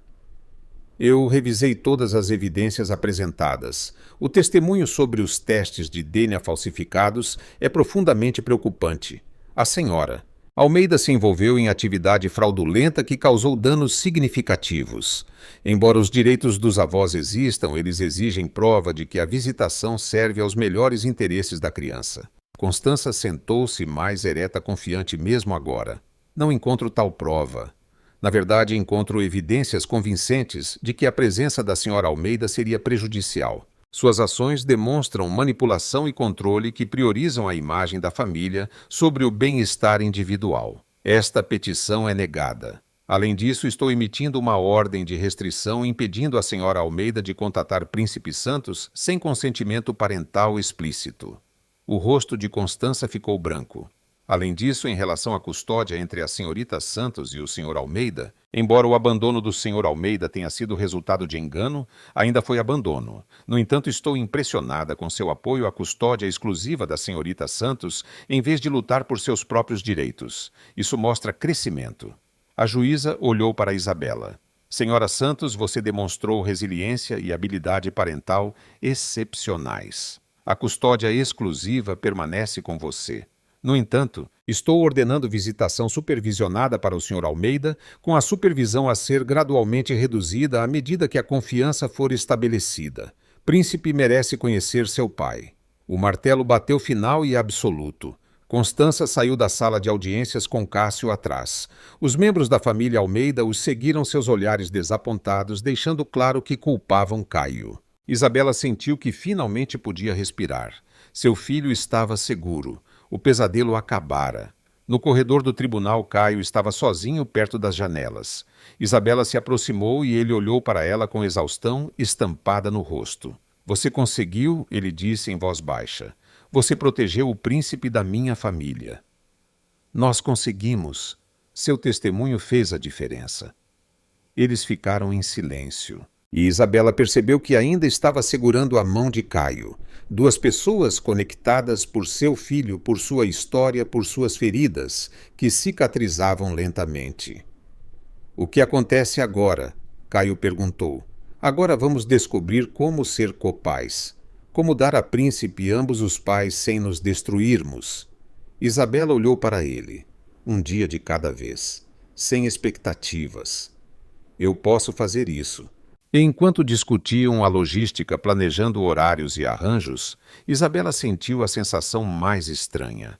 Speaker 1: Eu revisei todas as evidências apresentadas. O testemunho sobre os testes de DNA falsificados é profundamente preocupante. A senhora Almeida se envolveu em atividade fraudulenta que causou danos significativos. Embora os direitos dos avós existam, eles exigem prova de que a visitação serve aos melhores interesses da criança. Constança sentou-se mais ereta, confiante mesmo agora. Não encontro tal prova. Na verdade, encontro evidências convincentes de que a presença da Sra. Almeida seria prejudicial. Suas ações demonstram manipulação e controle que priorizam a imagem da família sobre o bem-estar individual. Esta petição é negada. Além disso, estou emitindo uma ordem de restrição impedindo a Sra. Almeida de contatar Príncipe Santos sem consentimento parental explícito. O rosto de Constança ficou branco. Além disso, em relação à custódia entre a senhorita Santos e o Sr. Almeida, embora o abandono do Sr. Almeida tenha sido resultado de engano, ainda foi abandono. No entanto, estou impressionada com seu apoio à custódia exclusiva da senhorita Santos, em vez de lutar por seus próprios direitos. Isso mostra crescimento. A juíza olhou para Isabela. Senhora Santos, você demonstrou resiliência e habilidade parental excepcionais. A custódia exclusiva permanece com você. No entanto, estou ordenando visitação supervisionada para o Sr. Almeida, com a supervisão a ser gradualmente reduzida à medida que a confiança for estabelecida. Príncipe merece conhecer seu pai. O martelo bateu final e absoluto. Constança saiu da sala de audiências com Cássio atrás. Os membros da família Almeida os seguiram seus olhares desapontados, deixando claro que culpavam Caio. Isabela sentiu que finalmente podia respirar. Seu filho estava seguro. O pesadelo acabara. No corredor do tribunal, Caio estava sozinho perto das janelas. Isabela se aproximou e ele olhou para ela com exaustão estampada no rosto. Você conseguiu, ele disse em voz baixa. Você protegeu o príncipe da minha família. Nós conseguimos. Seu testemunho fez a diferença. Eles ficaram em silêncio. E Isabela percebeu que ainda estava segurando a mão de Caio. Duas pessoas conectadas por seu filho, por sua história, por suas feridas, que cicatrizavam lentamente. O que acontece agora? Caio perguntou. Agora vamos descobrir como ser copais. Como dar a príncipe ambos os pais sem nos destruirmos. Isabela olhou para ele. Um dia de cada vez. Sem expectativas. Eu posso fazer isso. E enquanto discutiam a logística planejando horários e arranjos, Isabela sentiu a sensação mais estranha.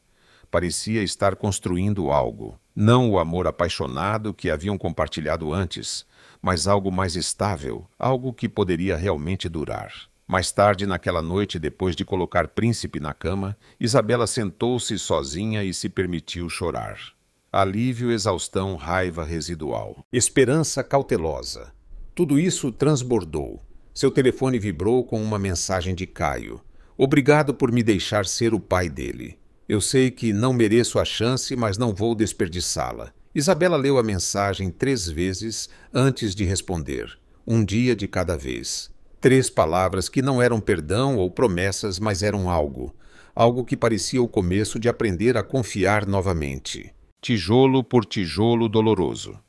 Speaker 1: Parecia estar construindo algo. Não o amor apaixonado que haviam compartilhado antes, mas algo mais estável, algo que poderia realmente durar. Mais tarde, naquela noite, depois de colocar Príncipe na cama, Isabela sentou-se sozinha e se permitiu chorar. Alívio, exaustão, raiva residual. Esperança cautelosa. Tudo isso transbordou. Seu telefone vibrou com uma mensagem de Caio. Obrigado por me deixar ser o pai dele. Eu sei que não mereço a chance, mas não vou desperdiçá-la. Isabela leu a mensagem 3 vezes antes de responder. Um dia de cada vez. 3 palavras que não eram perdão ou promessas, mas eram algo. Algo que parecia o começo de aprender a confiar novamente. Tijolo por tijolo doloroso.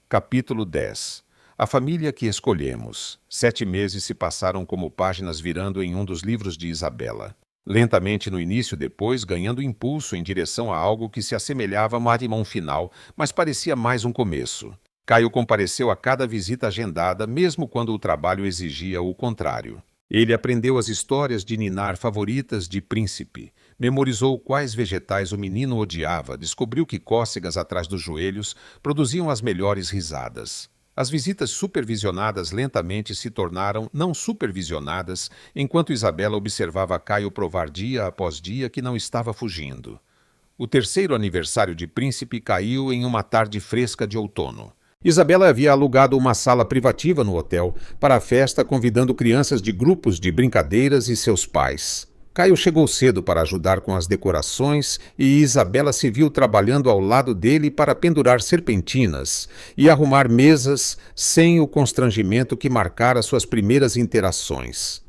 Speaker 1: Capítulo 10. A família que escolhemos. 7 meses se passaram como páginas virando em um dos livros de Isabela. Lentamente no início, depois ganhando impulso em direção a algo que se assemelhava a um marimão final, mas parecia mais um começo. Caio compareceu a cada visita agendada, mesmo quando o trabalho exigia o contrário. Ele aprendeu as histórias de ninar favoritas de Príncipe, memorizou quais vegetais o menino odiava, descobriu que cócegas atrás dos joelhos produziam as melhores risadas. As visitas supervisionadas lentamente se tornaram não supervisionadas, enquanto Isabela observava Caio provar dia após dia que não estava fugindo. O 3º aniversário de Príncipe caiu em uma tarde fresca de outono. Isabela havia alugado uma sala privativa no hotel para a festa, convidando crianças de grupos de brincadeiras e seus pais. Caio chegou cedo para ajudar com as decorações e Isabela se viu trabalhando ao lado dele para pendurar serpentinas e arrumar mesas sem o constrangimento que marcara suas primeiras interações.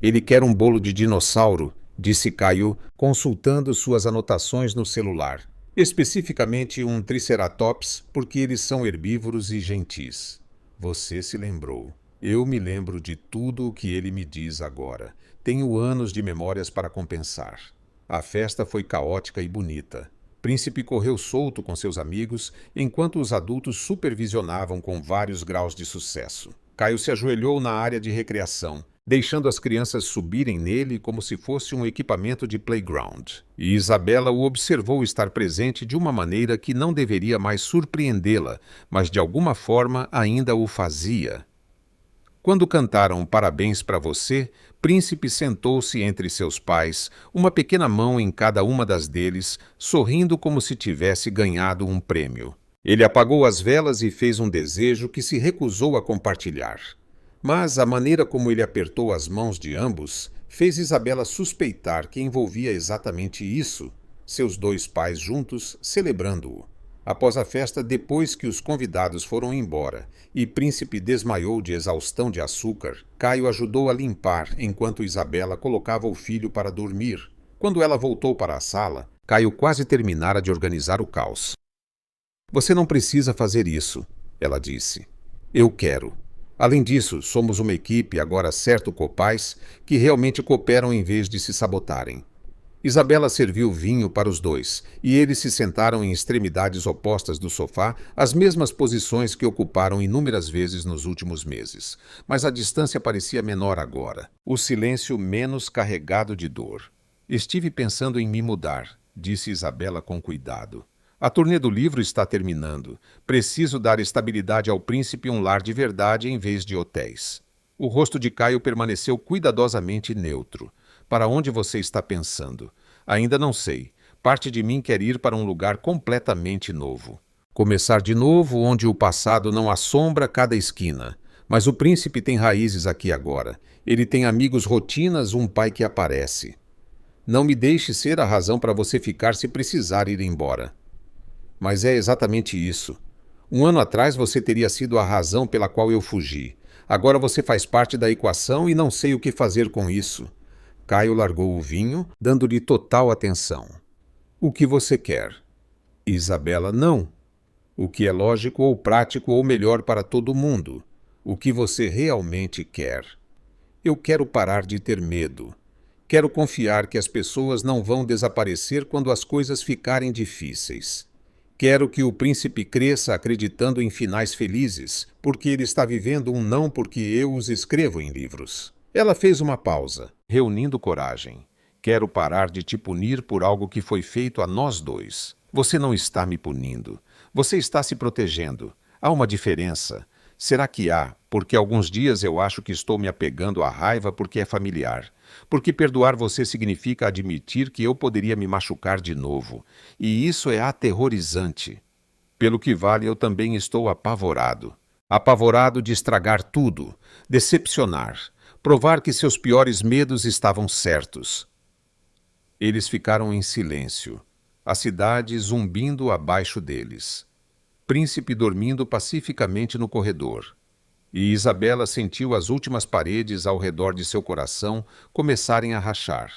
Speaker 1: Ele quer um bolo de dinossauro, disse Caio, consultando suas anotações no celular. Especificamente um triceratops, porque eles são herbívoros e gentis. Você se lembrou. Eu me lembro de tudo o que ele me diz agora. Tenho anos de memórias para compensar. A festa foi caótica e bonita. Príncipe correu solto com seus amigos, enquanto os adultos supervisionavam com vários graus de sucesso. Caio se ajoelhou na área de recreação, deixando as crianças subirem nele como se fosse um equipamento de playground. E Isabela o observou estar presente de uma maneira que não deveria mais surpreendê-la, mas de alguma forma ainda o fazia. Quando cantaram Parabéns para você, Príncipe sentou-se entre seus pais, uma pequena mão em cada uma das deles, sorrindo como se tivesse ganhado um prêmio. Ele apagou as velas e fez um desejo que se recusou a compartilhar. Mas a maneira como ele apertou as mãos de ambos fez Isabela suspeitar que envolvia exatamente isso, seus dois pais juntos celebrando-o. Após a festa, depois que os convidados foram embora e Príncipe desmaiou de exaustão de açúcar, Caio ajudou a limpar enquanto Isabela colocava o filho para dormir. Quando ela voltou para a sala, Caio quase terminara de organizar o caos. "Você não precisa fazer isso", ela disse. "Eu quero. Além disso, somos uma equipe, agora certo copais, que realmente cooperam em vez de se sabotarem." Isabela serviu vinho para os dois, e eles se sentaram em extremidades opostas do sofá, as mesmas posições que ocuparam inúmeras vezes nos últimos meses. Mas a distância parecia menor agora, o silêncio menos carregado de dor. "Estive pensando em me mudar", disse Isabela com cuidado. "A turnê do livro está terminando. Preciso dar estabilidade ao príncipe e um lar de verdade em vez de hotéis." O rosto de Caio permaneceu cuidadosamente neutro. "Para onde você está pensando?" "Ainda não sei. Parte de mim quer ir para um lugar completamente novo. Começar de novo onde o passado não assombra cada esquina. Mas o príncipe tem raízes aqui agora. Ele tem amigos, rotinas, um pai que aparece. Não me deixe ser a razão para você ficar se precisar ir embora." "Mas é exatamente isso. 1 ano atrás você teria sido a razão pela qual eu fugi. Agora você faz parte da equação e não sei o que fazer com isso." Caio largou o vinho, dando-lhe total atenção. "O que você quer?" Isabela: "Não. O que é lógico ou prático ou melhor para todo mundo. O que você realmente quer?" "Eu quero parar de ter medo. Quero confiar que as pessoas não vão desaparecer quando as coisas ficarem difíceis. Quero que o príncipe cresça acreditando em finais felizes, porque ele está vivendo um não porque eu os escrevo em livros." Ela fez uma pausa, reunindo coragem. "Quero parar de te punir por algo que foi feito a nós dois. Você não está me punindo. Você está se protegendo. Há uma diferença. Será que há? Porque alguns dias eu acho que estou me apegando à raiva porque é familiar. Porque perdoar você significa admitir que eu poderia me machucar de novo. E isso é aterrorizante. Pelo que vale, eu também estou apavorado. Apavorado de estragar tudo, decepcionar, provar que seus piores medos estavam certos." Eles ficaram em silêncio, a cidade zumbindo abaixo deles. Príncipe dormindo pacificamente no corredor. E Isabela sentiu as últimas paredes ao redor de seu coração começarem a rachar,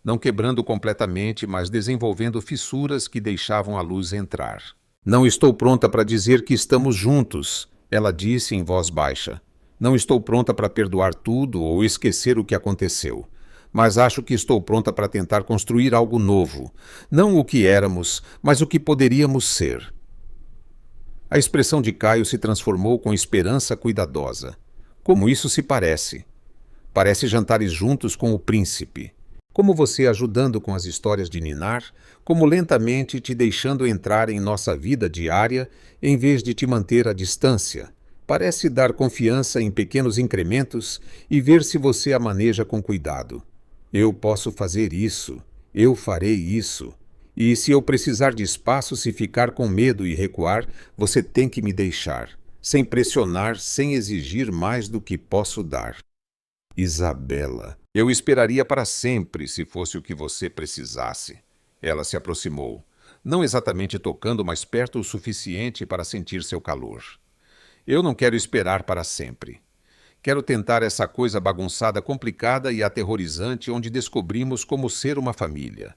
Speaker 1: não quebrando completamente, mas desenvolvendo fissuras que deixavam a luz entrar. "Não estou pronta para dizer que estamos juntos", ela disse em voz baixa. "Não estou pronta para perdoar tudo ou esquecer o que aconteceu. Mas acho que estou pronta para tentar construir algo novo. Não o que éramos, mas o que poderíamos ser." A expressão de Caio se transformou com esperança cuidadosa. "Como isso se parece? Parece jantares juntos com o príncipe. Como você ajudando com as histórias de ninar, como lentamente te deixando entrar em nossa vida diária em vez de te manter à distância. Parece dar confiança em pequenos incrementos e ver se você a maneja com cuidado. Eu posso fazer isso. Eu farei isso. E se eu precisar de espaço, se ficar com medo e recuar, você tem que me deixar, sem pressionar, sem exigir mais do que posso dar." "Isabela, eu esperaria para sempre se fosse o que você precisasse." Ela se aproximou, não exatamente tocando, mas perto o suficiente para sentir seu calor. "Eu não quero esperar para sempre. Quero tentar essa coisa bagunçada, complicada e aterrorizante onde descobrimos como ser uma família.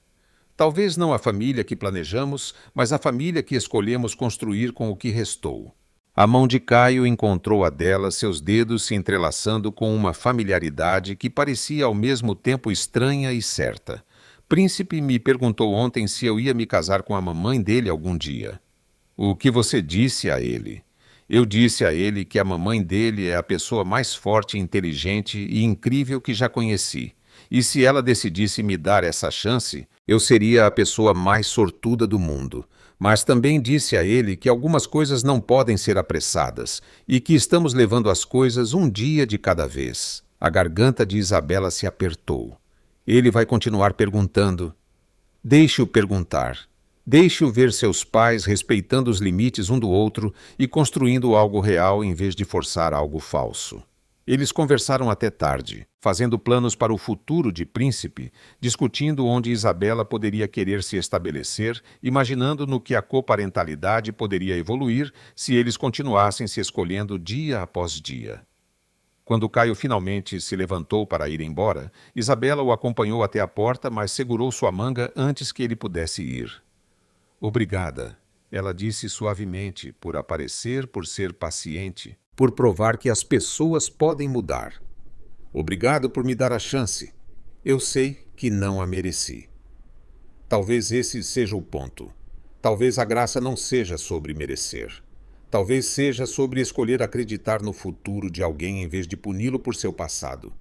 Speaker 1: Talvez não a família que planejamos, mas a família que escolhemos construir com o que restou." A mão de Caio encontrou a dela, seus dedos se entrelaçando com uma familiaridade que parecia ao mesmo tempo estranha e certa. "Príncipe me perguntou ontem se eu ia me casar com a mamãe dele algum dia." "O que você disse a ele?" Eu disse a ele que a mamãe dele é a pessoa mais forte, inteligente e incrível que já conheci. E se ela decidisse me dar essa chance, eu seria a pessoa mais sortuda do mundo. Mas também disse a ele que algumas coisas não podem ser apressadas e que estamos levando as coisas um dia de cada vez. A garganta de Isabela se apertou. Ele vai continuar perguntando. Deixe-o perguntar. Deixe-o ver seus pais respeitando os limites um do outro e construindo algo real em vez de forçar algo falso. Eles conversaram até tarde, fazendo planos para o futuro de Príncipe, discutindo onde Isabela poderia querer se estabelecer, imaginando no que a coparentalidade poderia evoluir se eles continuassem se escolhendo dia após dia. Quando Caio finalmente se levantou para ir embora, Isabela o acompanhou até a porta, mas segurou sua manga antes que ele pudesse ir. Obrigada, ela disse suavemente, por aparecer, por ser paciente, por provar que as pessoas podem mudar. Obrigado por me dar a chance. Eu sei que não a mereci. Talvez esse seja o ponto. Talvez a graça não seja sobre merecer. Talvez seja sobre escolher acreditar no futuro de alguém em vez de puni-lo por seu passado.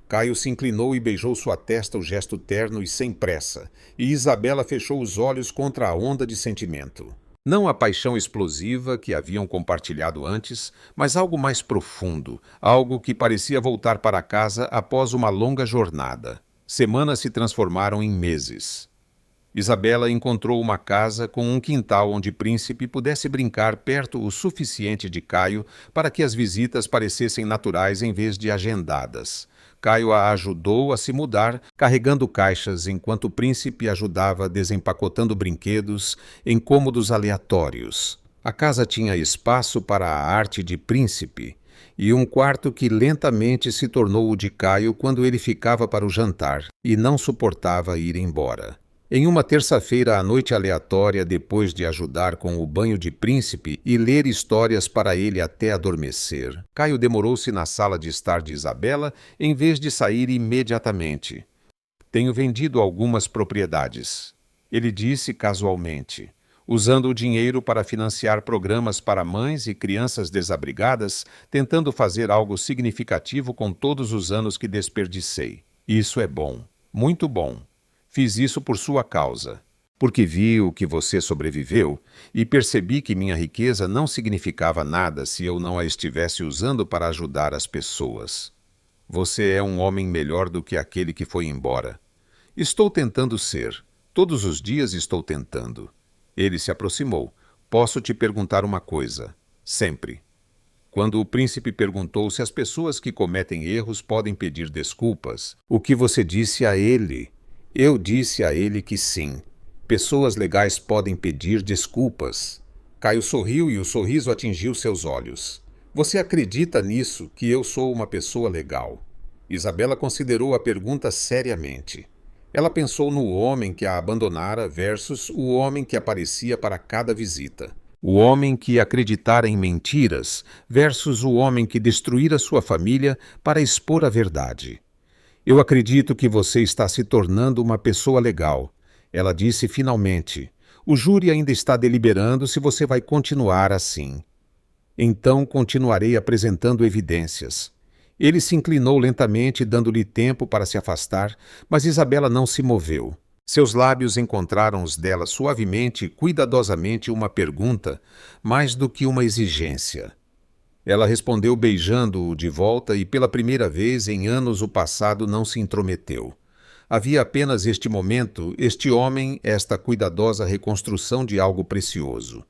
Speaker 1: Caio se inclinou e beijou sua testa, o gesto terno e sem pressa, e Isabela fechou os olhos contra a onda de sentimento. Não a paixão explosiva que haviam compartilhado antes, mas algo mais profundo, algo que parecia voltar para casa após uma longa jornada. Semanas se transformaram em meses. Isabela encontrou uma casa com um quintal onde Príncipe pudesse brincar perto o suficiente de Caio para que as visitas parecessem naturais em vez de agendadas. Caio a ajudou a se mudar, carregando caixas, enquanto o Príncipe ajudava desempacotando brinquedos em cômodos aleatórios. A casa tinha espaço para a arte de Príncipe e um quarto que lentamente se tornou o de Caio quando ele ficava para o jantar e não suportava ir embora. Em uma terça-feira à noite aleatória, depois de ajudar com o banho de Príncipe e ler histórias para ele até adormecer, Caio demorou-se na sala de estar de Isabela em vez de sair imediatamente. Tenho vendido algumas propriedades, ele disse casualmente, usando o dinheiro para financiar programas para mães e crianças desabrigadas, tentando fazer algo significativo com todos os anos que desperdicei. Isso é bom, muito bom. Fiz isso por sua causa, porque vi o que você sobreviveu e percebi que minha riqueza não significava nada se eu não a estivesse usando para ajudar as pessoas. Você é um homem melhor do que aquele que foi embora. Estou tentando ser. Todos os dias estou tentando. Ele se aproximou. Posso te perguntar uma coisa? Sempre. Quando o príncipe perguntou se as pessoas que cometem erros podem pedir desculpas, o que você disse a ele? Eu disse a ele que sim. Pessoas legais podem pedir desculpas. Caio sorriu e o sorriso atingiu seus olhos. Você acredita nisso, que eu sou uma pessoa legal? Isabela considerou a pergunta seriamente. Ela pensou no homem que a abandonara versus o homem que aparecia para cada visita. O homem que acreditara em mentiras versus o homem que destruíra sua família para expor a verdade. Eu acredito que você está se tornando uma pessoa legal, ela disse finalmente. O júri ainda está deliberando se você vai continuar assim. Então continuarei apresentando evidências. Ele se inclinou lentamente, dando-lhe tempo para se afastar, mas Isabela não se moveu. Seus lábios encontraram os dela suavemente e cuidadosamente uma pergunta, mais do que uma exigência. Ela respondeu beijando-o de volta e pela primeira vez em anos o passado não se intrometeu. Havia apenas este momento, este homem, esta cuidadosa reconstrução de algo precioso.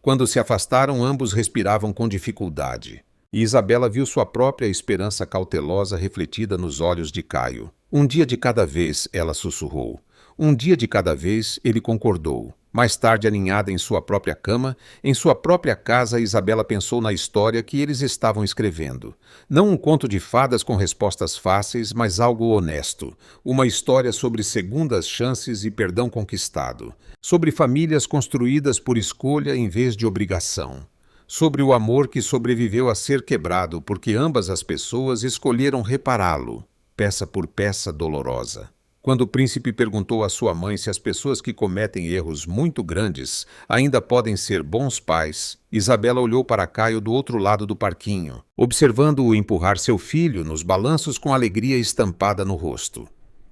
Speaker 1: Quando se afastaram, ambos respiravam com dificuldade. E Isabela viu sua própria esperança cautelosa refletida nos olhos de Caio. Um dia de cada vez, ela sussurrou. Um dia de cada vez, ele concordou. Mais tarde, aninhada em sua própria cama, em sua própria casa, Isabela pensou na história que eles estavam escrevendo. Não um conto de fadas com respostas fáceis, mas algo honesto. Uma história sobre segundas chances e perdão conquistado. Sobre famílias construídas por escolha em vez de obrigação. Sobre o amor que sobreviveu a ser quebrado porque ambas as pessoas escolheram repará-lo, peça por peça dolorosa. Quando o príncipe perguntou à sua mãe se as pessoas que cometem erros muito grandes ainda podem ser bons pais, Isabela olhou para Caio do outro lado do parquinho, observando-o empurrar seu filho nos balanços com alegria estampada no rosto.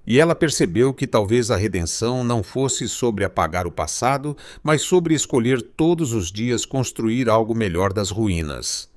Speaker 1: E ela percebeu que talvez a redenção não fosse sobre apagar o passado, mas sobre escolher todos os dias construir algo melhor das ruínas.